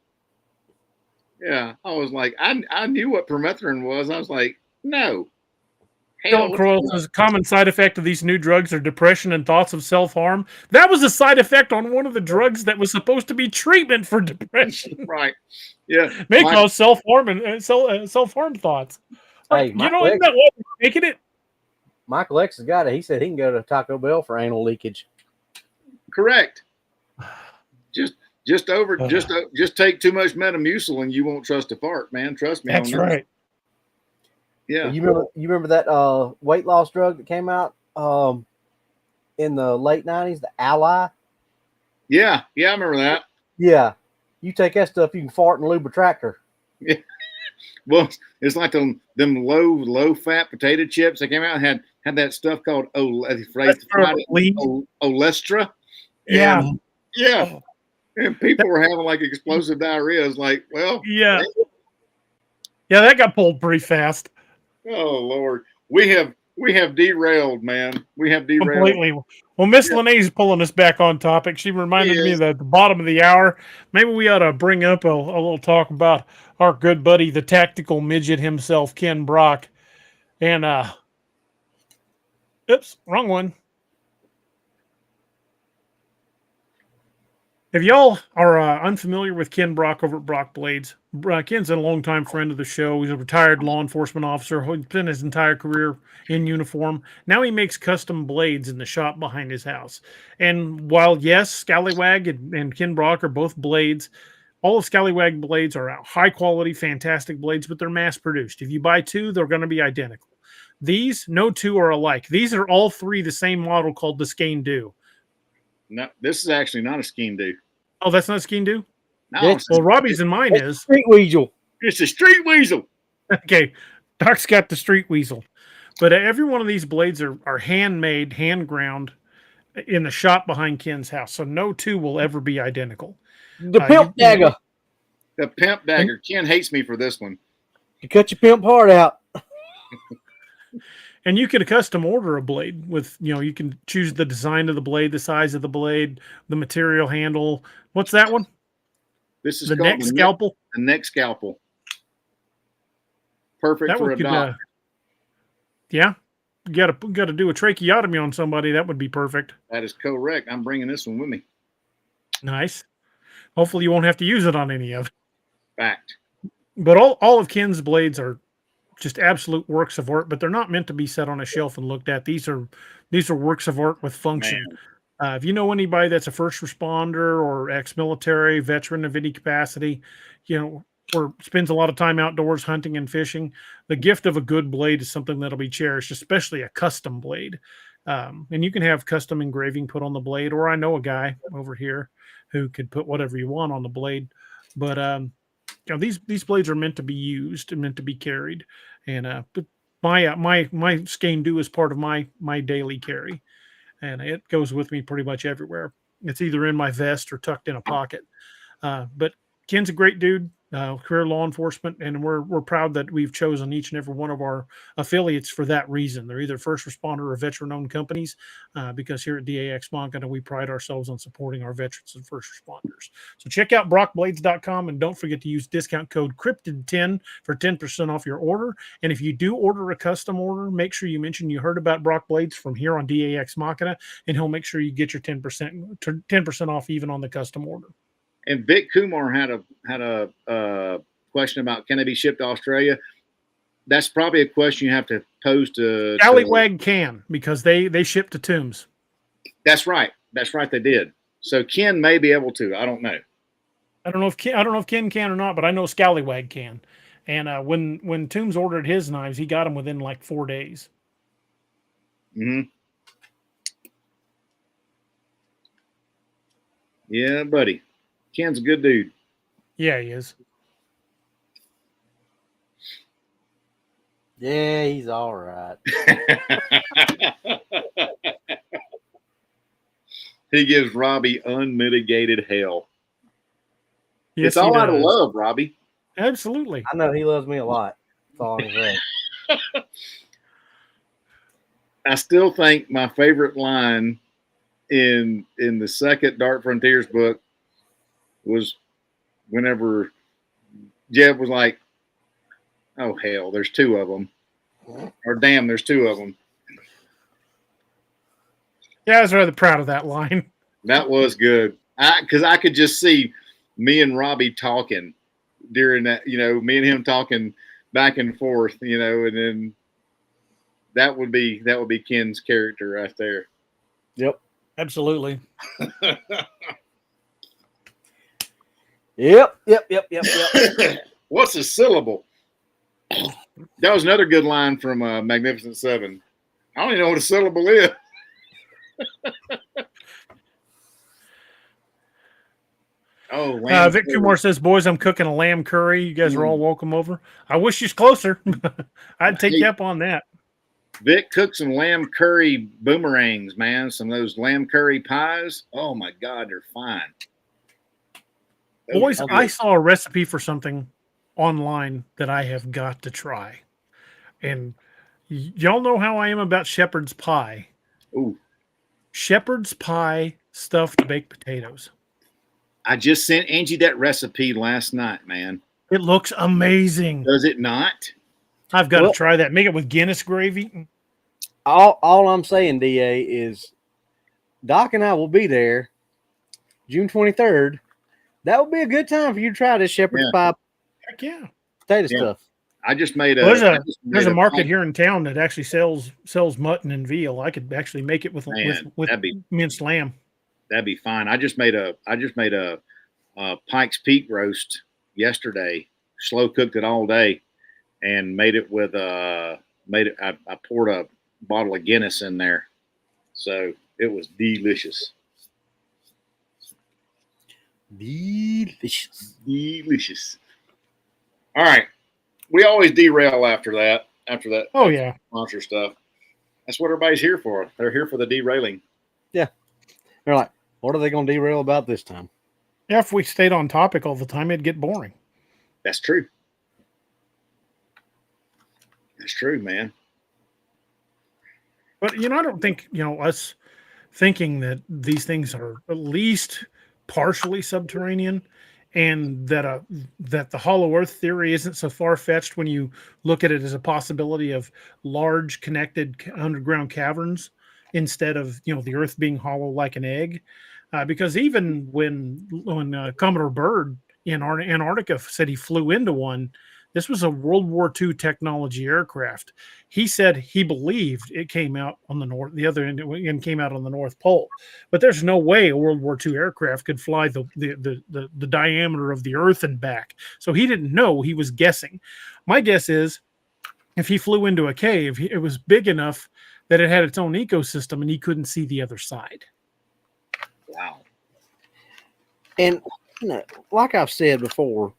Yeah. I was like, I knew what permethrin was. I was like, no. Philip Croyle says common side effect of these new drugs are depression and thoughts of self-harm. That was a side effect on one of the drugs that was supposed to be treatment for depression. Right. Yeah. May cause self-harm and self-harm thoughts. Hey, isn't that what we're making it? Michael X has got it. He said he can go to Taco Bell for anal leakage. Correct. Just take too much Metamucil and you won't trust a fart, man. Trust me. That's right. Yeah. You remember that weight loss drug that came out in the late 90s, the Ally? Yeah, I remember that. Yeah. You take that stuff, you can fart and lube a tractor. Yeah. Well, it's like them low fat potato chips. They came out and had that stuff called Olestra. Yeah. Yeah. And people were having like explosive diarrhea. It's like, well, yeah, that got pulled pretty fast. Oh Lord, we have derailed, man. We have derailed completely. Well, Miss Lene's pulling us back on topic. She reminded me that at the bottom of the hour, maybe we ought to bring up a little talk about our good buddy, the tactical midget himself, Ken Brock. And oops, wrong one. If y'all are unfamiliar with Ken Brock over at Brock Blades, Ken's a longtime friend of the show. He's a retired law enforcement officer. He's spent his entire career in uniform. Now he makes custom blades in the shop behind his house. And while, yes, Scallywag and Ken Brock are both blades, all of Scallywag blades are high quality, fantastic blades, but they're mass produced. If you buy two, they're going to be identical. These, no two are alike. These are all three the same model called the Skane Do. No, this is actually not a Skane Do. Oh, that's not a Skane Do? No. Well, Robbie's and mine is. Street Weasel. It's a Street Weasel. Okay. Doc's got the Street Weasel. But every one of these blades are handmade, hand ground in the shop behind Ken's house. So no two will ever be identical. The pimp dagger. The pimp dagger. Ken hates me for this one. You cut your pimp heart out. And you can custom order a blade with, you can choose the design of the blade, the size of the blade, the material handle. What's that one? This is the neck scalpel. The neck scalpel. Perfect for a dog. Yeah. You got to do a tracheotomy on somebody. That would be perfect. That is correct. I'm bringing this one with me. Nice. Hopefully you won't have to use it on any of it. Fact. But all of Ken's blades are just absolute works of art, but they're not meant to be set on a shelf and looked at. These are works of art with function. If you know anybody that's a first responder or ex-military veteran of any capacity, or spends a lot of time outdoors hunting and fishing, the gift of a good blade is something that'll be cherished, especially a custom blade. And you can have custom engraving put on the blade, or I know a guy over here who could put whatever you want on the blade. But these blades are meant to be used and meant to be carried. And but my Skane Do is part of my daily carry, and it goes with me pretty much everywhere. It's either in my vest or tucked in a pocket. But Ken's a great dude, career law enforcement, and we're proud that we've chosen each and every one of our affiliates for that reason. They're either first responder or veteran-owned companies, because here at DA Ex Machina, we pride ourselves on supporting our veterans and first responders. So check out brockblades.com, and don't forget to use discount code CRYPTID10 for 10% off your order. And if you do order a custom order, make sure you mention you heard about Brock Blades from here on DA Ex Machina, and he'll make sure you get your 10% off even on the custom order. And Vic Kumar had a question about, can they be shipped to Australia? That's probably a question you have to pose to Scallywag can, because they ship to Tombs. That's right. They did. So Ken may be able to. I don't know. I don't know if Ken can or not, but I know Scallywag can. And when Tombs ordered his knives, he got them within like 4 days. Mm-hmm. Yeah, buddy. Ken's a good dude. Yeah, he is. Yeah, he's all right. He gives Robbie unmitigated hell. Yes, It's all he out of does. love, Robbie. Absolutely. I know he loves me a lot. That's all I'm saying. I still think my favorite line in the second Dark Frontiers book was whenever Jeb was like, "Oh hell, there's two of them," or "Damn, there's two of them." Yeah, I was rather proud of that line. That was good. Because I could just see me and Robbie talking during that. Me and him talking back and forth. And then that would be Ken's character right there. Yep. Absolutely. Yep. What's a syllable? That was another good line from Magnificent Seven. I don't even know what a syllable is. Oh, Vic Kumar says, "Boys, I'm cooking a lamb curry. You guys are all welcome over. I wish you's closer. I'd take you up on that." Vic cooked some lamb curry boomerangs, man. Some of those lamb curry pies. Oh my God, they're fine. Boys, I saw a recipe for something online that I have got to try. And y'all know how I am about shepherd's pie. Ooh. Shepherd's pie stuffed baked potatoes. I just sent Angie that recipe last night, man. It looks amazing. Does it not? I've got to try that. Make it with Guinness gravy. All I'm saying, DA, is Doc and I will be there June 23rd. That would be a good time for you to try this shepherd's pie Heck yeah. potato stuff. I just made a. Well, there's a market here in town that actually sells mutton and veal. I could actually make it with minced lamb. That'd be fine. I just made a Pike's Peak roast yesterday. Slow cooked it all day, and made it with I poured a bottle of Guinness in there, so it was delicious. Delicious. All right, we always derail after that. Oh yeah, monster stuff. That's what everybody's here for. They're here for the derailing. Yeah, they're like, what are they going to derail about this time? Yeah, if we stayed on topic all the time, it'd get boring. That's true. That's true, man. But I don't think us thinking that these things are at least partially subterranean, and that the hollow earth theory isn't so far-fetched when you look at it as a possibility of large connected underground caverns instead of the earth being hollow like an egg, because even when Commodore Byrd in Antarctica said he flew into one, this was a World War II technology aircraft. He said he believed it came out on the other end, and came out on the North Pole. But there's no way a World War II aircraft could fly the diameter of the Earth and back. So he didn't know. He was guessing. My guess is, if he flew into a cave, it was big enough that it had its own ecosystem, and he couldn't see the other side. Wow. And like I've said before,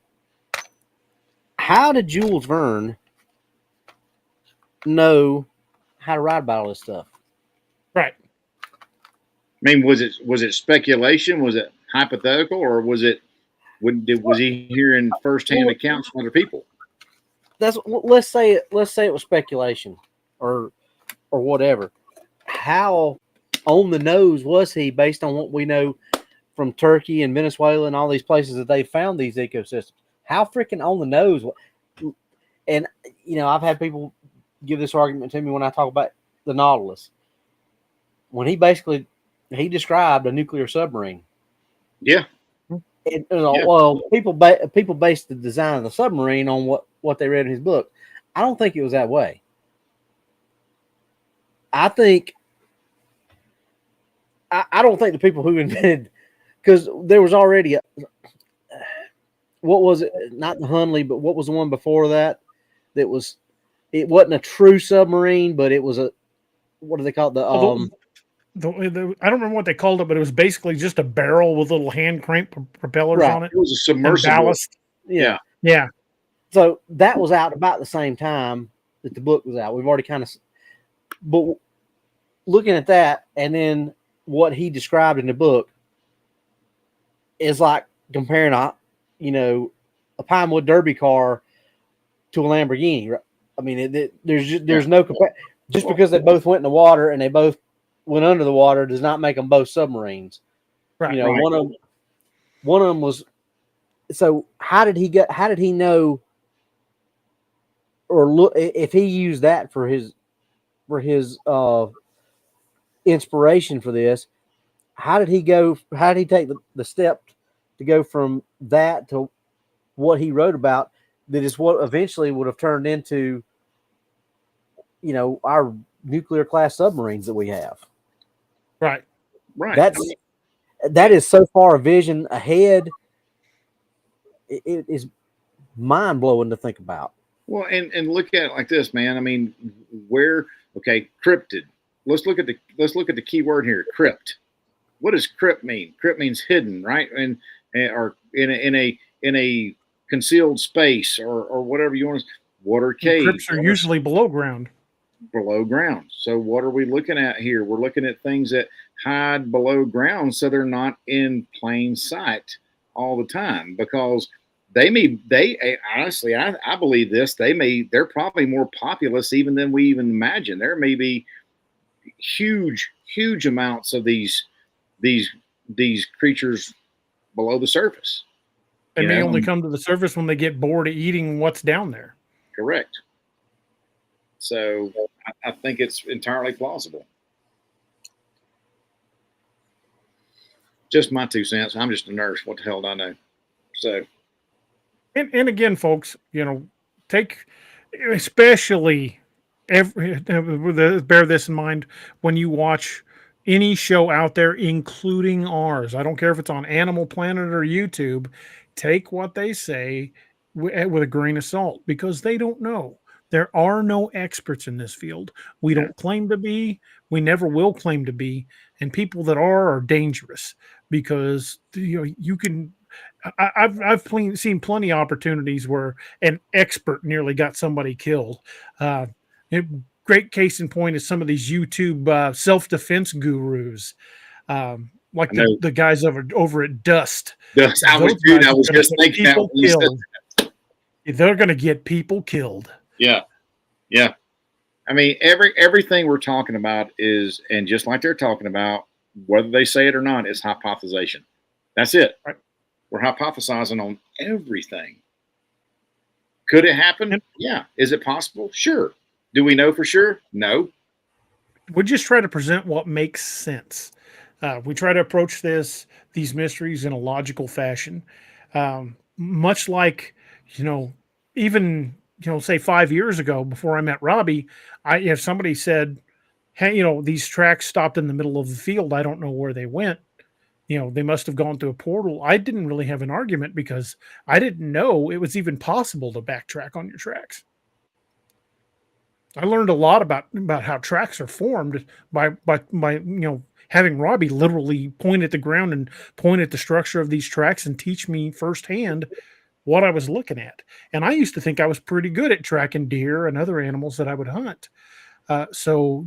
how did Jules Verne know how to write about all this stuff? Right. I mean, was it speculation? Was it hypothetical, or was he hearing firsthand accounts from other people? Let's say it was speculation, or whatever. How on the nose was he, based on what we know from Turkey and Venezuela and all these places that they found these ecosystems? How freaking on the nose? And I've had people give this argument to me when I talk about the Nautilus, when he described a nuclear submarine. Yeah. Well, people based the design of the submarine on what they read in his book. I don't think it was that way. I don't think the people who invented, because there was already what was it? Not the Hunley, but what was the one before that? It wasn't a true submarine, but it was what do they call it? I don't remember what they called it, but it was basically just a barrel with little hand crank propellers Right. on it It was a and submersible. ballast. Yeah. Yeah. So that was out about the same time that the book was out. We've already kind of, but looking at that and then what he described in the book is like comparing a Pinewood Derby car to a Lamborghini. Right? I mean, there's no just because they both went in the water and they both went under the water does not make them both submarines. Right. You know, one of them was. So how did he know or look if he used that for his inspiration for this? How did he take the step to go from that to what he wrote about? That is what eventually would have turned into, our nuclear class submarines that we have. Right. That is so far a vision ahead. It is mind blowing to think about. Well, and look at it like this, man. I mean, cryptid. Let's look at the key word here, crypt. What does crypt mean? Crypt means hidden, right? Or in a concealed space or whatever you want to. Water caves. Crypts are usually below ground. Below ground. So what are we looking at here? We're looking at things that hide below ground, so they're not in plain sight all the time, because honestly, I believe this. They're probably more populous even than we even imagine. There may be huge amounts of these creatures below the surface. They may only come to the surface when they get bored of eating what's down there. Correct. So I think it's entirely plausible. Just my 2 cents. I'm just a nurse. What the hell do I know? So. And again, folks, take especially bear this in mind when you watch any show out there, including ours. I don't care if it's on Animal Planet or YouTube. Take what they say with a grain of salt, because they don't know. There are no experts in this field. We don't claim to be. We never will claim to be. And people that are dangerous, because you can. I've seen plenty of opportunities where an expert nearly got somebody killed. Great case in point is some of these YouTube self-defense gurus, like the guys over at Dust. I was just thinking that. They're going to get people killed. Yeah. I mean, everything we're talking about is, and just like they're talking about, whether they say it or not, is hypothesization. That's it. Right. We're hypothesizing on everything. Could it happen? Yeah. Is it possible? Sure. Do we know for sure? No. We just try to present what makes sense. We try to approach these mysteries in a logical fashion. Much like, even, say 5 years ago before I met Robbie, if somebody said, hey, these tracks stopped in the middle of the field, I don't know where they went. They must have gone through a portal. I didn't really have an argument because I didn't know it was even possible to backtrack on your tracks. I learned a lot about how tracks are formed by having Robbie literally point at the ground and point at the structure of these tracks and teach me firsthand what I was looking at. And I used to think I was pretty good at tracking deer and other animals that I would hunt. So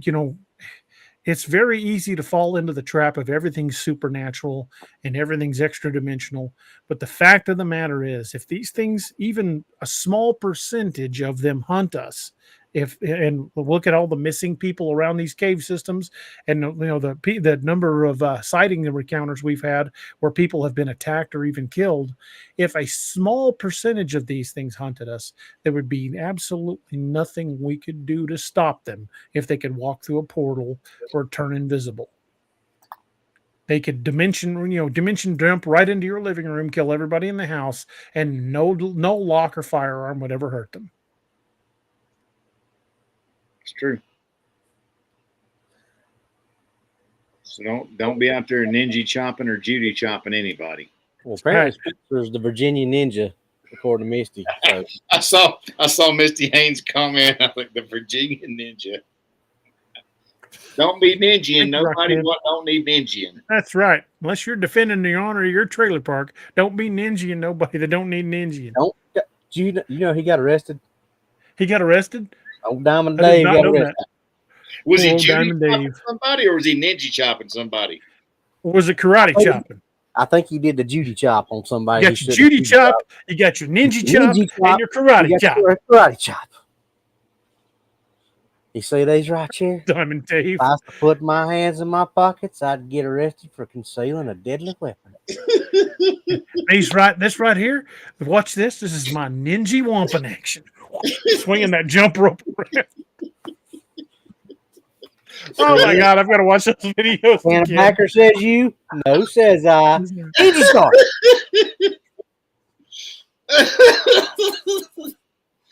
it's very easy to fall into the trap of everything's supernatural and everything's extra dimensional. But the fact of the matter is, if these things, even a small percentage of them hunt us, and look at all the missing people around these cave systems, and the number of sighting encounters we've had where people have been attacked or even killed, if a small percentage of these things hunted us, there would be absolutely nothing we could do to stop them if they could walk through a portal or turn invisible. They could dimension jump right into your living room, kill everybody in the house, and no lock or firearm would ever hurt them. It's true. So don't be out there ninja chopping or Judy chopping anybody. Well, apparently Spencer's the Virginia Ninja, according to Misty. So. I saw Misty Haynes comment. I think the Virginia Ninja. Don't be ninja. Nobody Rockhead. don't need ninja. That's right. Unless you're defending the honor of your trailer park, don't be ninja nobody that don't need ninja. Don't you know he got arrested? He got arrested? Old Diamond I did Dave not got know arrested. that. Was he Poor Judy Diamond chopping Dave. somebody, or was he ninja chopping somebody? Or was it karate Oh, chopping? I think he did the Judy chop on somebody. You he got your shouldn't Judy have chop, you got your ninja chop, Ninja chop, and your karate You got chop. your karate chop. You see these right here? Diamond Dave. If I was to put my hands in my pockets, I'd get arrested for concealing a deadly weapon. He's right. This right here. Watch this. This is my ninja wampum action. Swinging that jump rope around. Oh my God! I've got to watch those videos Can a again. backer says you? No, says I. Ninja star.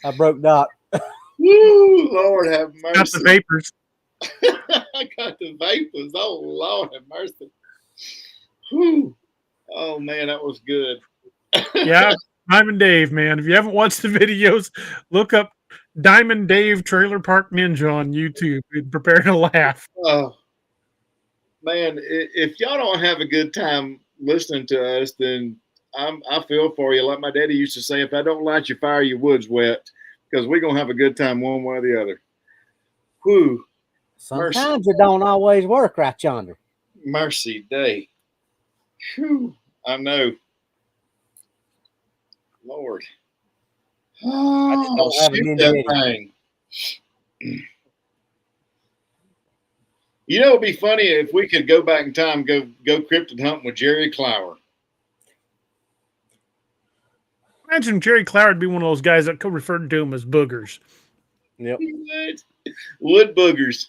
I broke Doc. Woo, Lord have Got mercy. the vapors. I got the vapors. Oh, Lord have mercy. Whew. Oh, man, that was good. Yeah, Diamond Dave, man. If you haven't watched the videos, look up Diamond Dave Trailer Park Ninja on YouTube. Prepare to laugh. Oh, man, if y'all don't have a good time listening to us, then I feel for you. Like my daddy used to say, if I don't light your fire, your wood's wet, because we're going to have a good time one way or the other. Whew. Sometimes it don't always work right yonder. Mercy day. Whew. I know. Lord. Oh, don't have a shoot ninja that thing. You know, it'd be funny if we could go back in time, go cryptid hunting with Jerry Clower. Imagine Jerry Clower would be one of those guys that could refer to him as boogers. Yep. Wood boogers.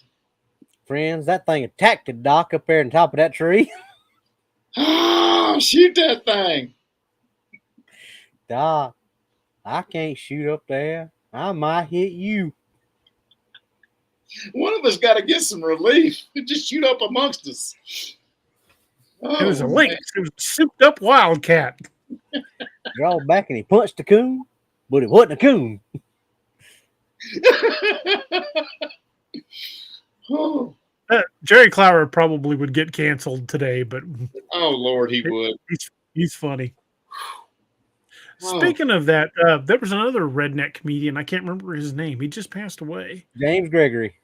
Friends, that thing attacked the Doc up there on top of that tree. Ah, shoot that thing. Doc, I can't shoot up there. I might hit you. One of us got to get some relief. Just shoot up amongst us. Oh, It was a lynx. It was a souped up wildcat. Draw back and he punched the coon, but it wasn't a coon. Oh. Jerry Clower probably would get canceled today, but Oh, Lord, he would. he's funny. Oh. Speaking of that, there was another redneck comedian. I can't remember his name. He just passed away. James Gregory.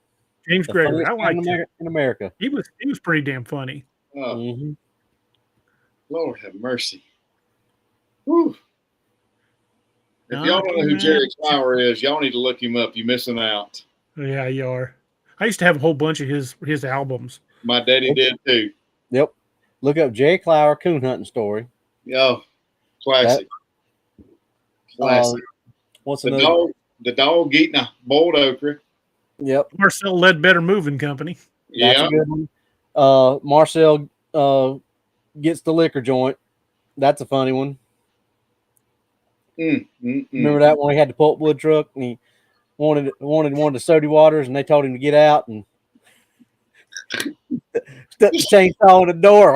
James The Gregory. I funniest liked man him. in America. He was pretty damn funny. Oh, Mm-hmm. Lord have mercy. Whew. If No, y'all don't know who man. Jerry Clower is, y'all need to look him up. You're missing out. Yeah, you are. I used to have a whole bunch of his albums. My daddy did too. Yep. Look up Jerry Clower coon hunting story. Oh, classic. Classic. What's The another? dog eating a boiled okra. Yep. Marcel Ledbetter Moving Company. That's Yeah. a good one. Marcel gets the liquor joint. That's a funny one. Remember that one? He had the pulpwood truck and he wanted one of the soda waters, and they told him to get out and stuck the chainsaw in the door.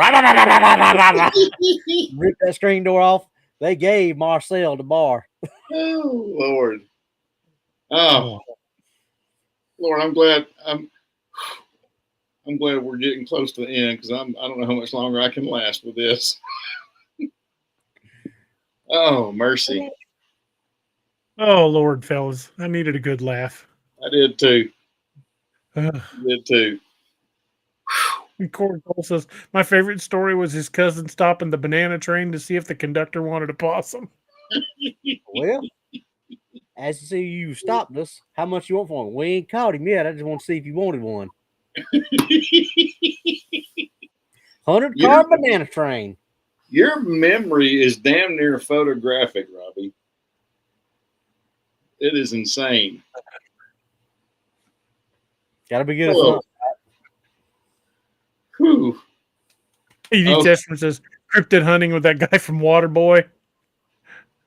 Ripped that screen door off. They gave Marcel the bar. Oh, Lord. Oh, Lord, I'm glad we're getting close to the end, because I don't know how much longer I can last with this. Oh, mercy. Oh Lord, fellas, I needed a good laugh. I did too. Ugh. Did too. And Corey Cole says my favorite story was his cousin stopping the banana train to see if the conductor wanted a possum. Well, as you see, you stopped us. How much you want for him? We ain't caught him yet. I just want to see if you wanted one. 100-car banana train. Your memory is damn near photographic, Robbie. It is insane. Got to be good at Oh. something. Whew. ED Oh. Testament says cryptid hunting with that guy from Waterboy.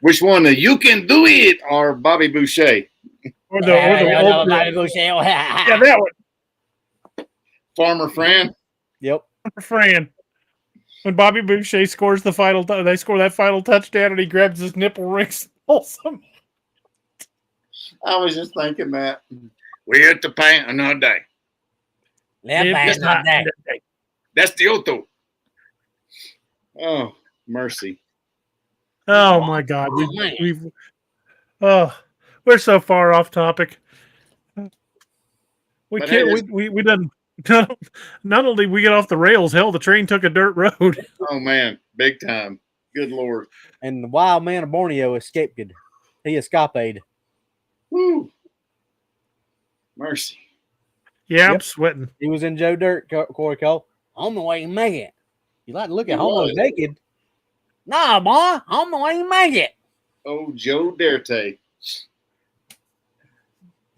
Which one? The You Can Do It or Bobby Boucher? Or the old yeah, that one. Farmer Fran? Yep. Fran. When Bobby Boucher scores the final, they score that final touchdown, and he grabs his nipple rings and pulls them. I was just thinking that. We hit the paint another day. It's not that. That's the Otto. Oh, mercy. Oh my God, we're so far off topic. We But can't. hey, We done. Not only we get off the rails, hell, the train took a dirt road. Oh man, big time. Good Lord. And the wild man of Borneo escaped. He escaped. Woo. Mercy. Yeah, I'm Yep. sweating. He was in Joe Dirt, Corey Cole. On the way to make it. You like to look at He homos was. naked? Nah, boy. On the way to make it. Oh, Joe Derte.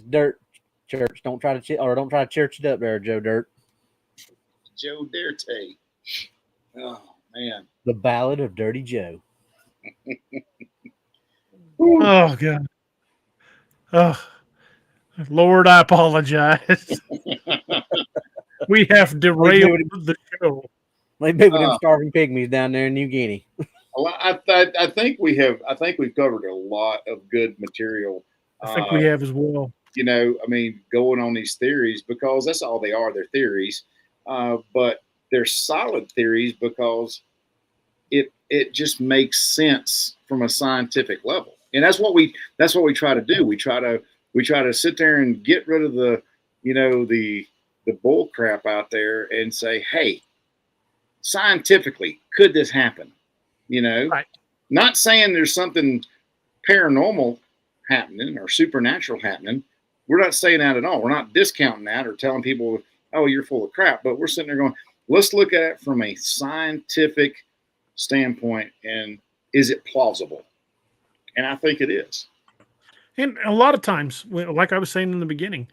Dirt church. Don't try to church it up there, Joe Dirt. Joe Derte. Oh man. The Ballad of Dirty Joe. Oh God. Oh, Lord, I apologize. We have derailed the show. Like maybe them starving pygmies down there in New Guinea. Well, I think we have. I think we've covered a lot of good material. I think we have as well. You know, I mean, going on these theories because that's all they are. They're theories, but they're solid theories because it just makes sense from a scientific level, and that's what we try to do. We try to sit there and get rid of the bull crap out there and say, hey, scientifically, could this happen? You know, Right. Not saying there's something paranormal happening or supernatural happening. We're not saying that at all. We're not discounting that or telling people, oh, you're full of crap. But we're sitting there going, let's look at it from a scientific standpoint. And is it plausible? And I think it is. And a lot of times, like I was saying in the beginning,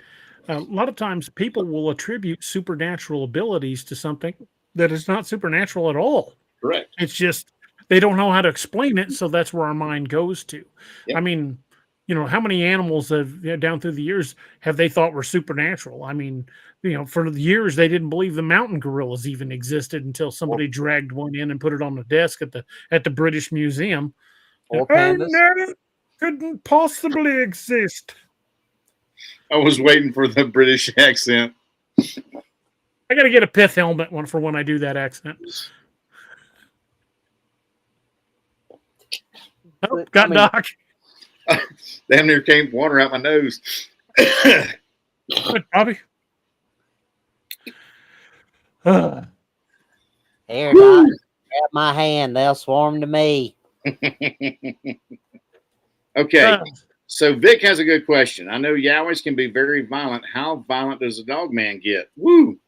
a lot of times people will attribute supernatural abilities to something that is not supernatural at all. Correct. It's just they don't know how to explain it, so that's where our mind goes to. Yep. I mean, how many animals have down through the years have they thought were supernatural? I mean, for the years they didn't believe the mountain gorillas even existed until somebody dragged one in and put it on the desk at the British Museum. Or pandas. No, couldn't possibly exist. I was waiting for the British accent. I got to get a pith helmet one for when I do that accent. Oh, got Doc. Damn near came water out my nose. Good, Bobby. Here, Doc, grab my hand. They'll swarm to me. Okay. So Vic has a good question. I know Yowies can be very violent. How violent does a Dogman get? Woo,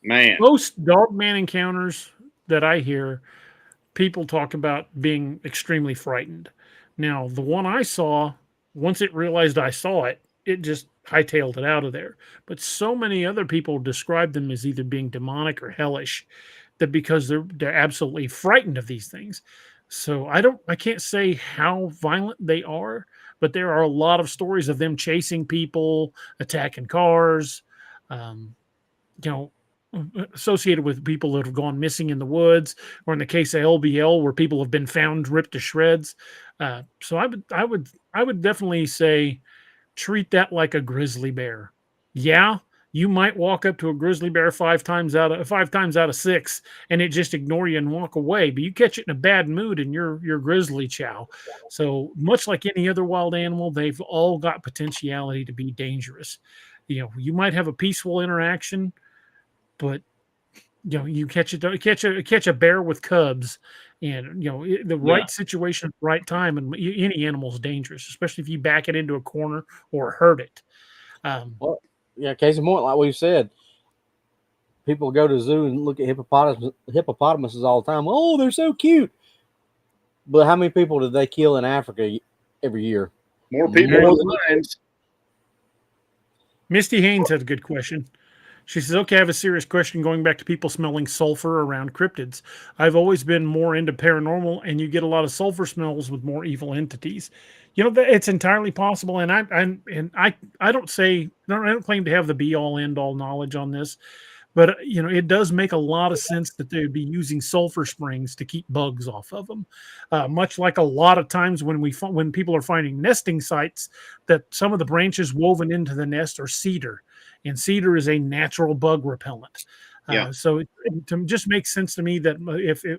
man. Most Dogman encounters that I hear, people talk about being extremely frightened. Now, the one I saw, once it realized I saw it, it just hightailed it out of there. But so many other people describe them as either being demonic or hellish, that because they're absolutely frightened of these things. So I can't say how violent they are, but there are a lot of stories of them chasing people, attacking cars, associated with people that have gone missing in the woods, or in the case of LBL, where people have been found ripped to shreds. So I would definitely say treat that like a grizzly bear. Yeah, you might walk up to a grizzly bear 5 times out of 6, and it just ignore you and walk away. But you catch it in a bad mood, and you're grizzly chow. So much like any other wild animal, they've all got potentiality to be dangerous. You might have a peaceful interaction, but you catch a bear with cubs, and the right situation at the right time, and any animal is dangerous, especially if you back it into a corner or hurt it. Case in point, like we've said, people go to the zoo and look at hippopotamuses all the time. Oh, they're so cute. But how many people did they kill in Africa every year? More people than lions. Misty Haynes had a good question. She says, okay, I have a serious question going back to people smelling sulfur around cryptids. I've always been more into paranormal, and you get a lot of sulfur smells with more evil entities. It's entirely possible, and I don't claim to have the be all end all knowledge on this, But it does make a lot of sense that they would be using sulfur springs to keep bugs off of them. Much like a lot of times when people are finding nesting sites, that some of the branches woven into the nest are cedar, and cedar is a natural bug repellent. Yeah. So it just makes sense to me that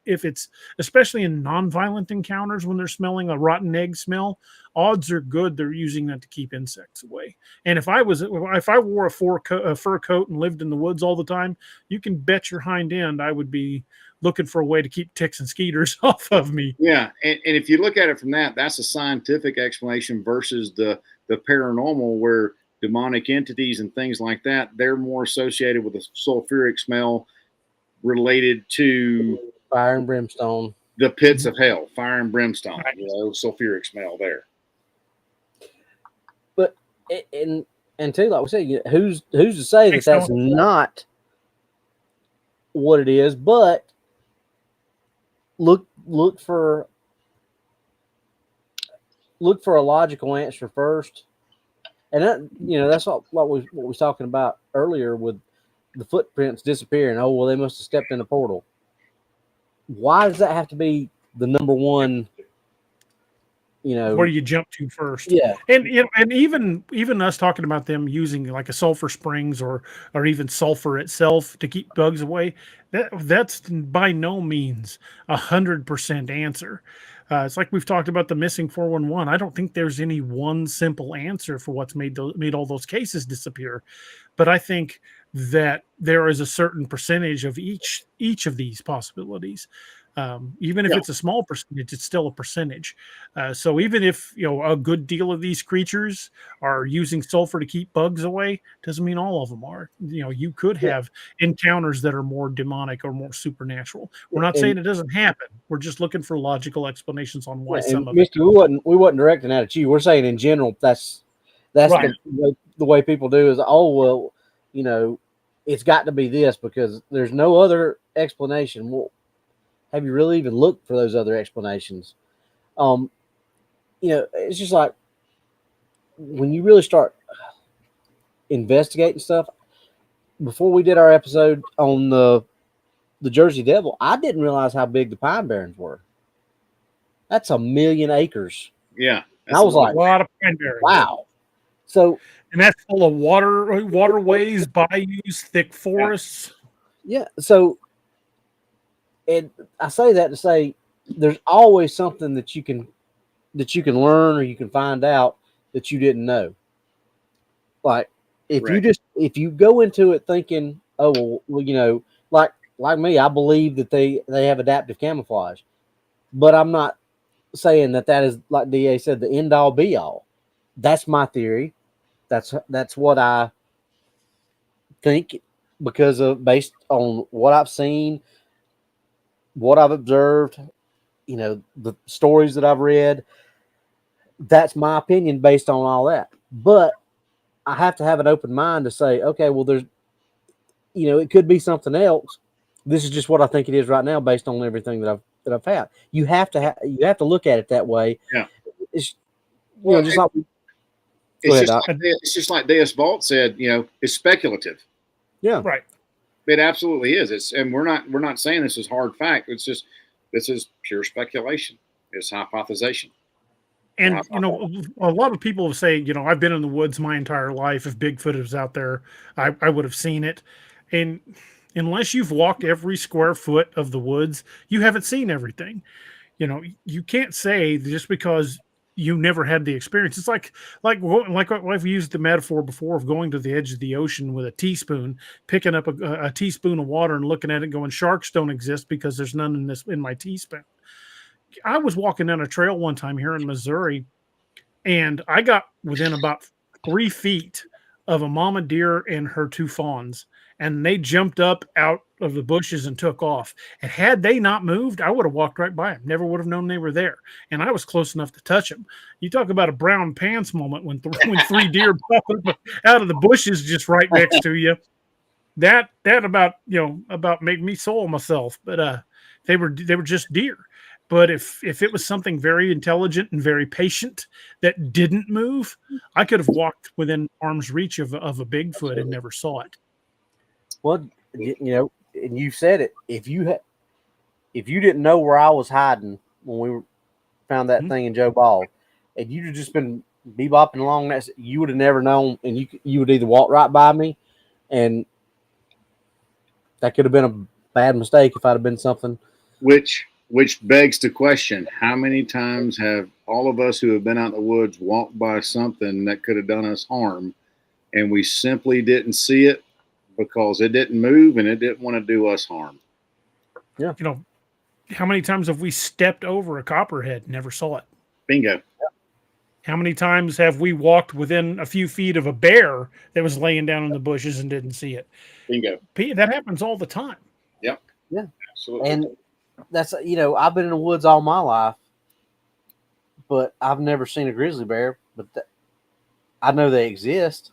if it's especially in non-violent encounters when they're smelling a rotten egg smell, odds are good they're using that to keep insects away. And if I wore a fur coat and lived in the woods all the time, you can bet your hind end I would be looking for a way to keep ticks and skeeters off of me. Yeah, and if you look at it from that's a scientific explanation versus the paranormal, where demonic entities and things like that, they're more associated with a sulfuric smell related to Fire and brimstone. the pits of hell, fire and brimstone, sulfuric smell there. But and too, like we said, who's to say that that's not what it is? But look for a logical answer first. And that's what we was talking about earlier with the footprints disappearing. Oh, well, they must have stepped in a portal. Why does that have to be the number one? Where do you jump to first? Yeah, and even us talking about them using like a sulfur springs or even sulfur itself to keep bugs away. That's by no means 100% answer. It's like we've talked about the missing 411. I don't think there's any one simple answer for what's made all those cases disappear, but I think that there is a certain percentage of each of these possibilities. Even if it's a small percentage, it's still a percentage. So even if a good deal of these creatures are using sulfur to keep bugs away, doesn't mean all of them are. You could have encounters that are more demonic or more supernatural. We're not saying it doesn't happen. We're just looking for logical explanations on why some of it. We wasn't directing that at you. We're saying in general that's right. the way people do is, it's got to be this because there's no other explanation. Well, have you really even looked for those other explanations? It's just like when you really start investigating stuff. Before we did our episode on the Jersey Devil, I didn't realize how big the Pine Barrens were. That's 1 million acres. Yeah. I was like, a lot of Pine Barrens. Wow. So, and that's full of waterways, bayous, thick forests. Yeah. So, and I say that to say there's always something that you can learn or you can find out that you didn't know. Like if you go into it thinking, oh well, like me, I believe that they have adaptive camouflage, but I'm not saying that is, like DA said, the end all be all. That's my theory. That's what I think based on what I've seen, what I've observed, the stories that I've read. That's my opinion based on all that. But I have to have an open mind to say, okay, well, there's, it could be something else. This is just what I think it is right now based on everything that I've had. You have to look at it that way. Yeah. It's just like Deus Vult said, it's speculative. Yeah. Right. It absolutely is. And we're not saying this is hard fact. It's just, this is pure speculation. It's hypothesization. And, a lot of people say, I've been in the woods my entire life. If Bigfoot was out there, I would have seen it. And unless you've walked every square foot of the woods, you haven't seen everything. You can't say just because you never had the experience. It's like I've used the metaphor before of going to the edge of the ocean with a teaspoon, picking up a teaspoon of water and looking at it going, sharks don't exist because there's none in my teaspoon. I was walking down a trail one time here in Missouri, and I got within about 3 feet of a mama deer and her 2 fawns, and they jumped up out of the bushes and took off. And had they not moved, I would have walked right by them. Never would have known they were there. And I was close enough to touch them. You talk about a brown pants moment when 3 deer pop up out of the bushes just right next to you. That about made me soil myself. But they were just deer. But if it was something very intelligent and very patient that didn't move, I could have walked within arm's reach of a Bigfoot and never saw it. Well, you know, and you said it. If you didn't know where I was hiding when we found that thing in Joe Ball, and you'd have just been bebopping along, you would have never known, and you would either walk right by me, and that could have been a bad mistake if I'd have been something. Which begs the question: how many times have all of us who have been out in the woods walked by something that could have done us harm, and we simply didn't see it because it didn't move and it didn't want to do us harm? Yeah. You know, how many times have we stepped over a copperhead and never saw it? Bingo. How many times have we walked within a few feet of a bear that was laying down in the bushes and didn't see it? Bingo. That happens all the time. Yep. Yeah. Absolutely. And that's, you know, I've been in the woods all my life, but I've never seen a grizzly bear, but I know they exist.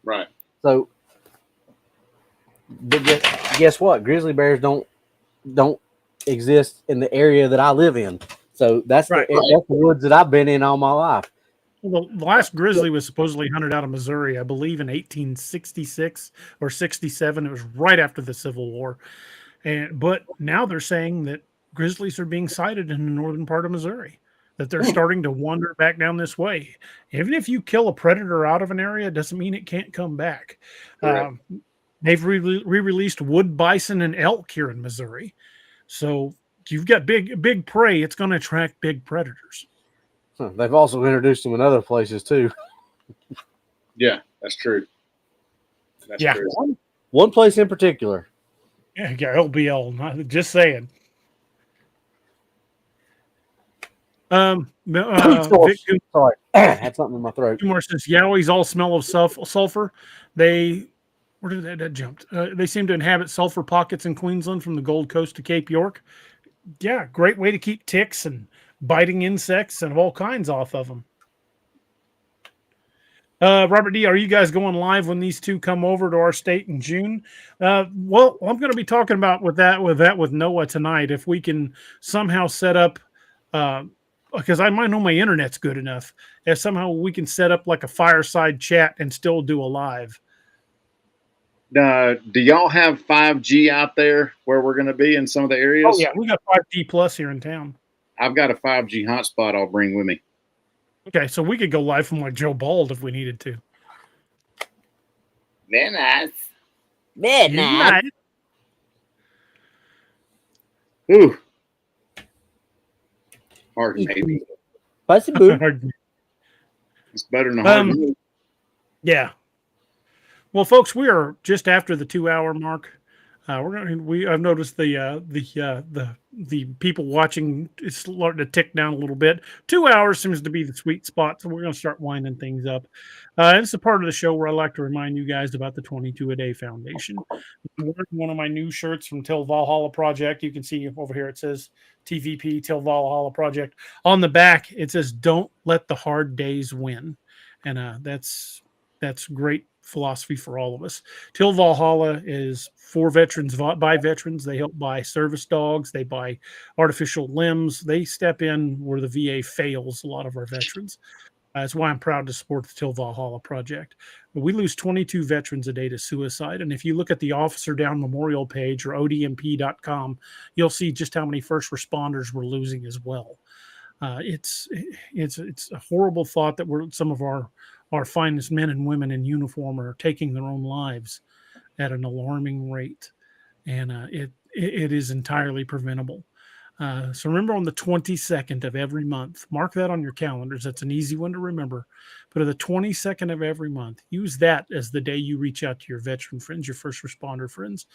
Right. So, but guess what? Grizzly bears don't exist in the area that I live in. So that's Right. that's the woods that I've been in all my life. Well, the last grizzly was supposedly hunted out of Missouri, I believe, in 1866 or 67. It was right after the Civil War. But now they're saying that grizzlies are being sighted in the northern part of Missouri, that they're starting to wander back down this way. Even if you kill a predator out of an area, it doesn't mean it can't come back. They've re-released wood bison and elk here in Missouri. So you've got big prey. It's going to attract big predators. They've also introduced them in other places too. Yeah, that's true. That's true. One place in particular. Yeah, LBL. Just saying. Sorry, I had something in my throat. More says Yowies all smell of sulfur. Where did that jumped? They seem to inhabit sulfur pockets in Queensland from the Gold Coast to Cape York. Yeah, great way to keep ticks and biting insects and all kinds off of them. Robert D., are you guys going live when these two come over to our state in June? Well, I'm going to be talking about with Noah tonight. If we can somehow set up, because I might know my internet's good enough, if somehow we can set up like a fireside chat and still do a live. Do y'all have 5G out there where we're going to be in some of the areas? Oh yeah, we got 5G plus here in town. I've got a 5G hotspot I'll bring with me. Okay, so we could go live from like Joe Bald if we needed to. Midnight. Ooh. Hard maybe. Possible. It's better than a hard maybe. Yeah. Well, folks, we are just after the 2-hour mark. I've noticed the people watching is starting to tick down a little bit. 2 hours seems to be the sweet spot, so we're going to start winding things up. It's a part of the show where I like to remind you guys about the 22 a Day Foundation. I'm wearing one of my new shirts from Till Valhalla Project. You can see over here it says TVP Till Valhalla Project. On the back it says "Don't let the hard days win," and that's great philosophy for all of us. Till Valhalla is for veterans, by veterans. They help buy service dogs. They buy artificial limbs. They step in where the VA fails a lot of our veterans. That's why I'm proud to support the Till Valhalla project. We lose 22 veterans a day to suicide. And if you look at the Officer Down Memorial page or odmp.com, you'll see just how many first responders we're losing as well. It's a horrible thought that some of our finest men and women in uniform are taking their own lives at an alarming rate. And it is entirely preventable. So remember, on the 22nd of every month, mark that on your calendars. That's an easy one to remember. But on the 22nd of every month, use that as the day you reach out to your veteran friends, your first responder friends.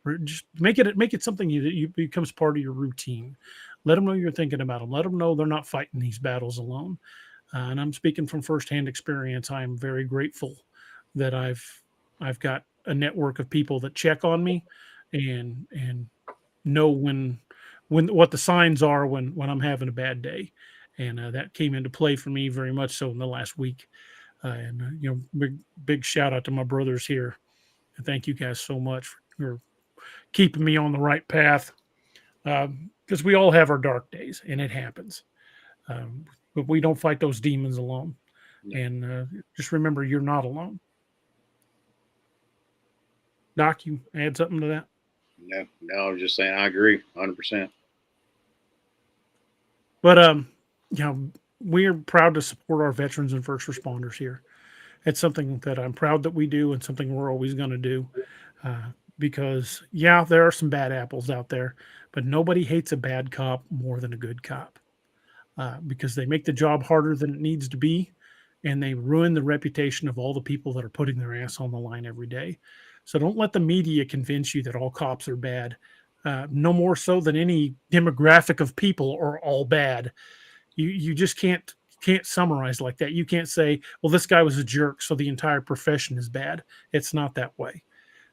Or just make it something you becomes part of your routine. Let them know you're thinking about them. Let them know they're not fighting these battles alone. And I'm speaking from firsthand experience. I am very grateful that I've got a network of people that check on me and know when what the signs are when I'm having a bad day. And that came into play for me very much so in the last week. Big shout out to my brothers here. And thank you guys so much for keeping me on the right path. Because we all have our dark days, and it happens. But we don't fight those demons alone. And just remember, you're not alone. Doc, you add something to that? No, I was just saying I agree 100%. But you know, we're proud to support our veterans and first responders here. It's something that I'm proud that we do, and something we're always going to do. Because yeah, there are some bad apples out there, but nobody hates a bad cop more than a good cop. Because they make the job harder than it needs to be, and they ruin the reputation of all the people that are putting their ass on the line every day. So don't let the media convince you that all cops are bad. No more so than any demographic of people are all bad. You just can't summarize like that. You can't say, well, this guy was a jerk, so the entire profession is bad. It's not that way.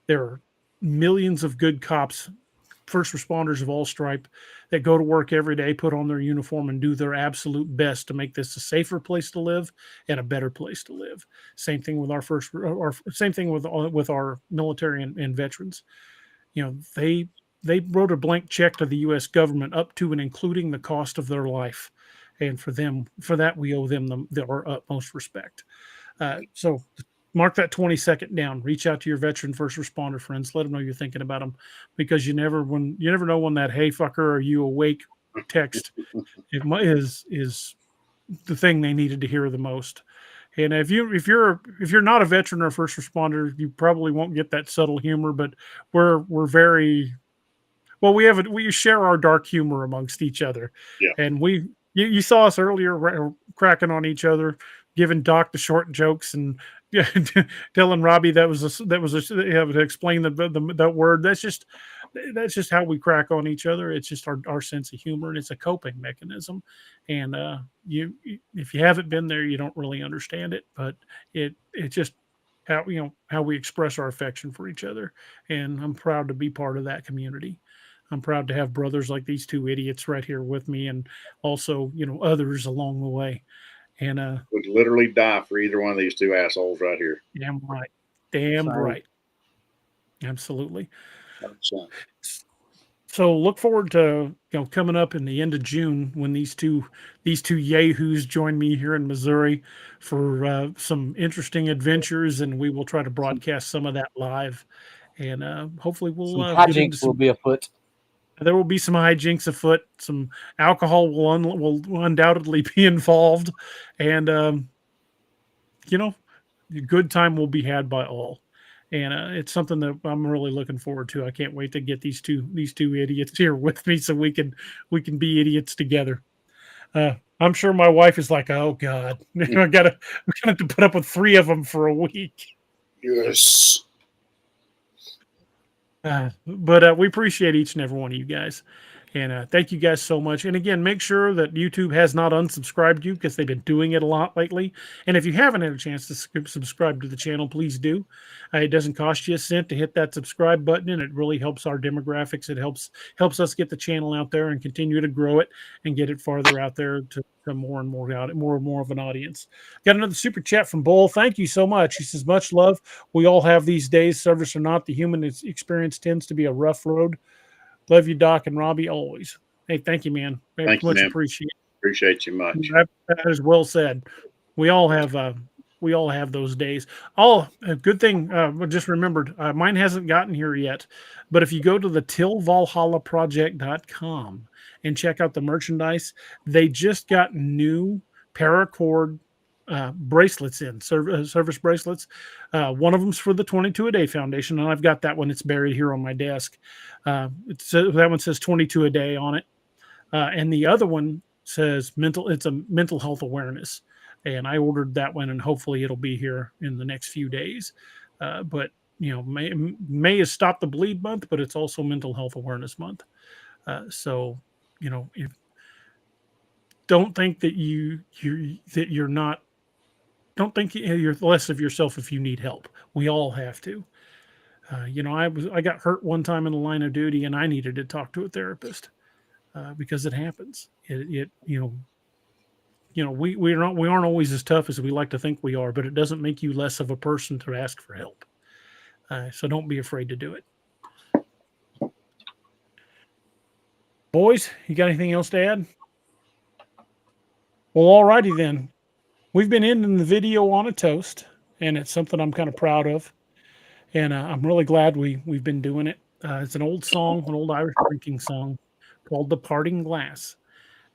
There are millions of good cops, first responders of all stripe, that go to work every day, put on their uniform, and do their absolute best to make this a safer place to live and a better place to live. Same thing with our same thing with our military and veterans. You know, they wrote a blank check to the U.S. government up to and including the cost of their life, and for that we owe them our utmost respect. So mark that 20-second down. Reach out to your veteran first responder friends. Let them know you're thinking about them, because you never know when that "Hey fucker, are you awake?" text is the thing they needed to hear the most. And if you're not a veteran or a first responder, you probably won't get that subtle humor. But we're very well. We share our dark humor amongst each other. Yeah. And you saw us earlier cracking on each other, giving Doc the short jokes, and yeah, telling Robbie that was to explain that word. That's just how we crack on each other. It's just our sense of humor, and it's a coping mechanism. And if you haven't been there, you don't really understand it. But it's just how we express our affection for each other. And I'm proud to be part of that community. I'm proud to have brothers like these two idiots right here with me, and also others along the way. And Would literally die for either one of these two assholes right here. damn right, Same. right, absolutely. 100%. So look forward to coming up in the end of June when these two yahoos join me here in Missouri for some interesting adventures, and we will try to broadcast some of that live, and hopefully we'll Some get into hijinks will be afoot. There will be some hijinks afoot. Some alcohol will undoubtedly be involved, and a good time will be had by all. And it's something that I'm really looking forward to. I can't wait to get these two idiots here with me so we can be idiots together. I'm sure my wife is like, "Oh God, we're gonna have to put up with 3 of them for a week." Yes. But we appreciate each and every one of you guys. And thank you guys so much. And again, make sure that YouTube has not unsubscribed you, because they've been doing it a lot lately. And if you haven't had a chance to subscribe to the channel, please do. It doesn't cost you a cent to hit that subscribe button, and it really helps our demographics. It helps us get the channel out there and continue to grow it and get it farther out there to more and more of an audience. Got another super chat from Bull. Thank you so much. He says, "Much love. We all have these days, service or not. The human experience tends to be a rough road. Love you, Doc and Robbie, always." Hey, thank you, man. Thank you, much man. appreciate you much. that is well said. We all have those days. Oh, a good thing. I just remembered, mine hasn't gotten here yet. But if you go to the tillvalhallaproject.com and check out the merchandise, they just got new paracord bracelets in, service bracelets. One of them's for the 22 a day foundation, and I've got that one. It's buried here on my desk. That one says 22 a day on it, and the other one says it's a mental health awareness, and I ordered that one, and hopefully it'll be here in the next few days. But May is Stop the Bleed month, but it's also Mental Health Awareness Month. So don't think that you're not. Don't think you're less of yourself if you need help. We all have to. I got hurt one time in the line of duty, and I needed to talk to a therapist because it happens. We aren't always as tough as we like to think we are, but it doesn't make you less of a person to ask for help. So don't be afraid to do it. Boys, you got anything else to add? Well, alrighty then. We've been ending the video on a toast, and it's something I'm kind of proud of. And I'm really glad we've been doing it. It's an old song, an old Irish drinking song called "The Parting Glass."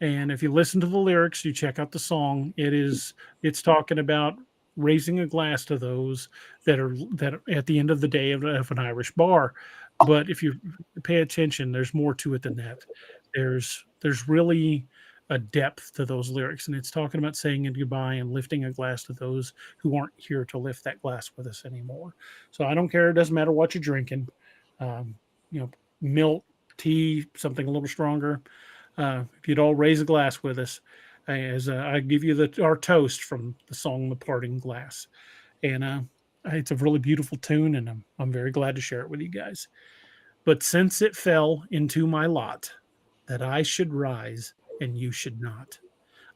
And if you listen to the lyrics, you check out the song. It's talking about raising a glass to those that are at the end of the day of an Irish bar. But if you pay attention, there's more to it than that. There's really a depth to those lyrics, and it's talking about saying goodbye and lifting a glass to those who aren't here to lift that glass with us anymore. So I don't care; it doesn't matter what you're drinking, you know, milk, tea, something a little stronger. If you'd all raise a glass with us, as I give you our toast from the song "The Parting Glass," and it's a really beautiful tune, and I'm very glad to share it with you guys. But since it fell into my lot that I should rise and you should not,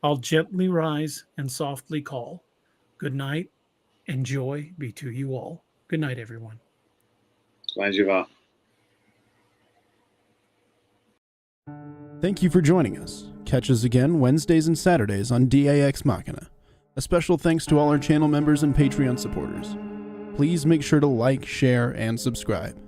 I'll gently rise and softly call. Good night, and joy be to you all. Good night, everyone. Glad you've Thank you for joining us. Catch us again Wednesdays and Saturdays on Ex Machina. A special thanks to all our channel members and Patreon supporters. Please make sure to like, share, and subscribe.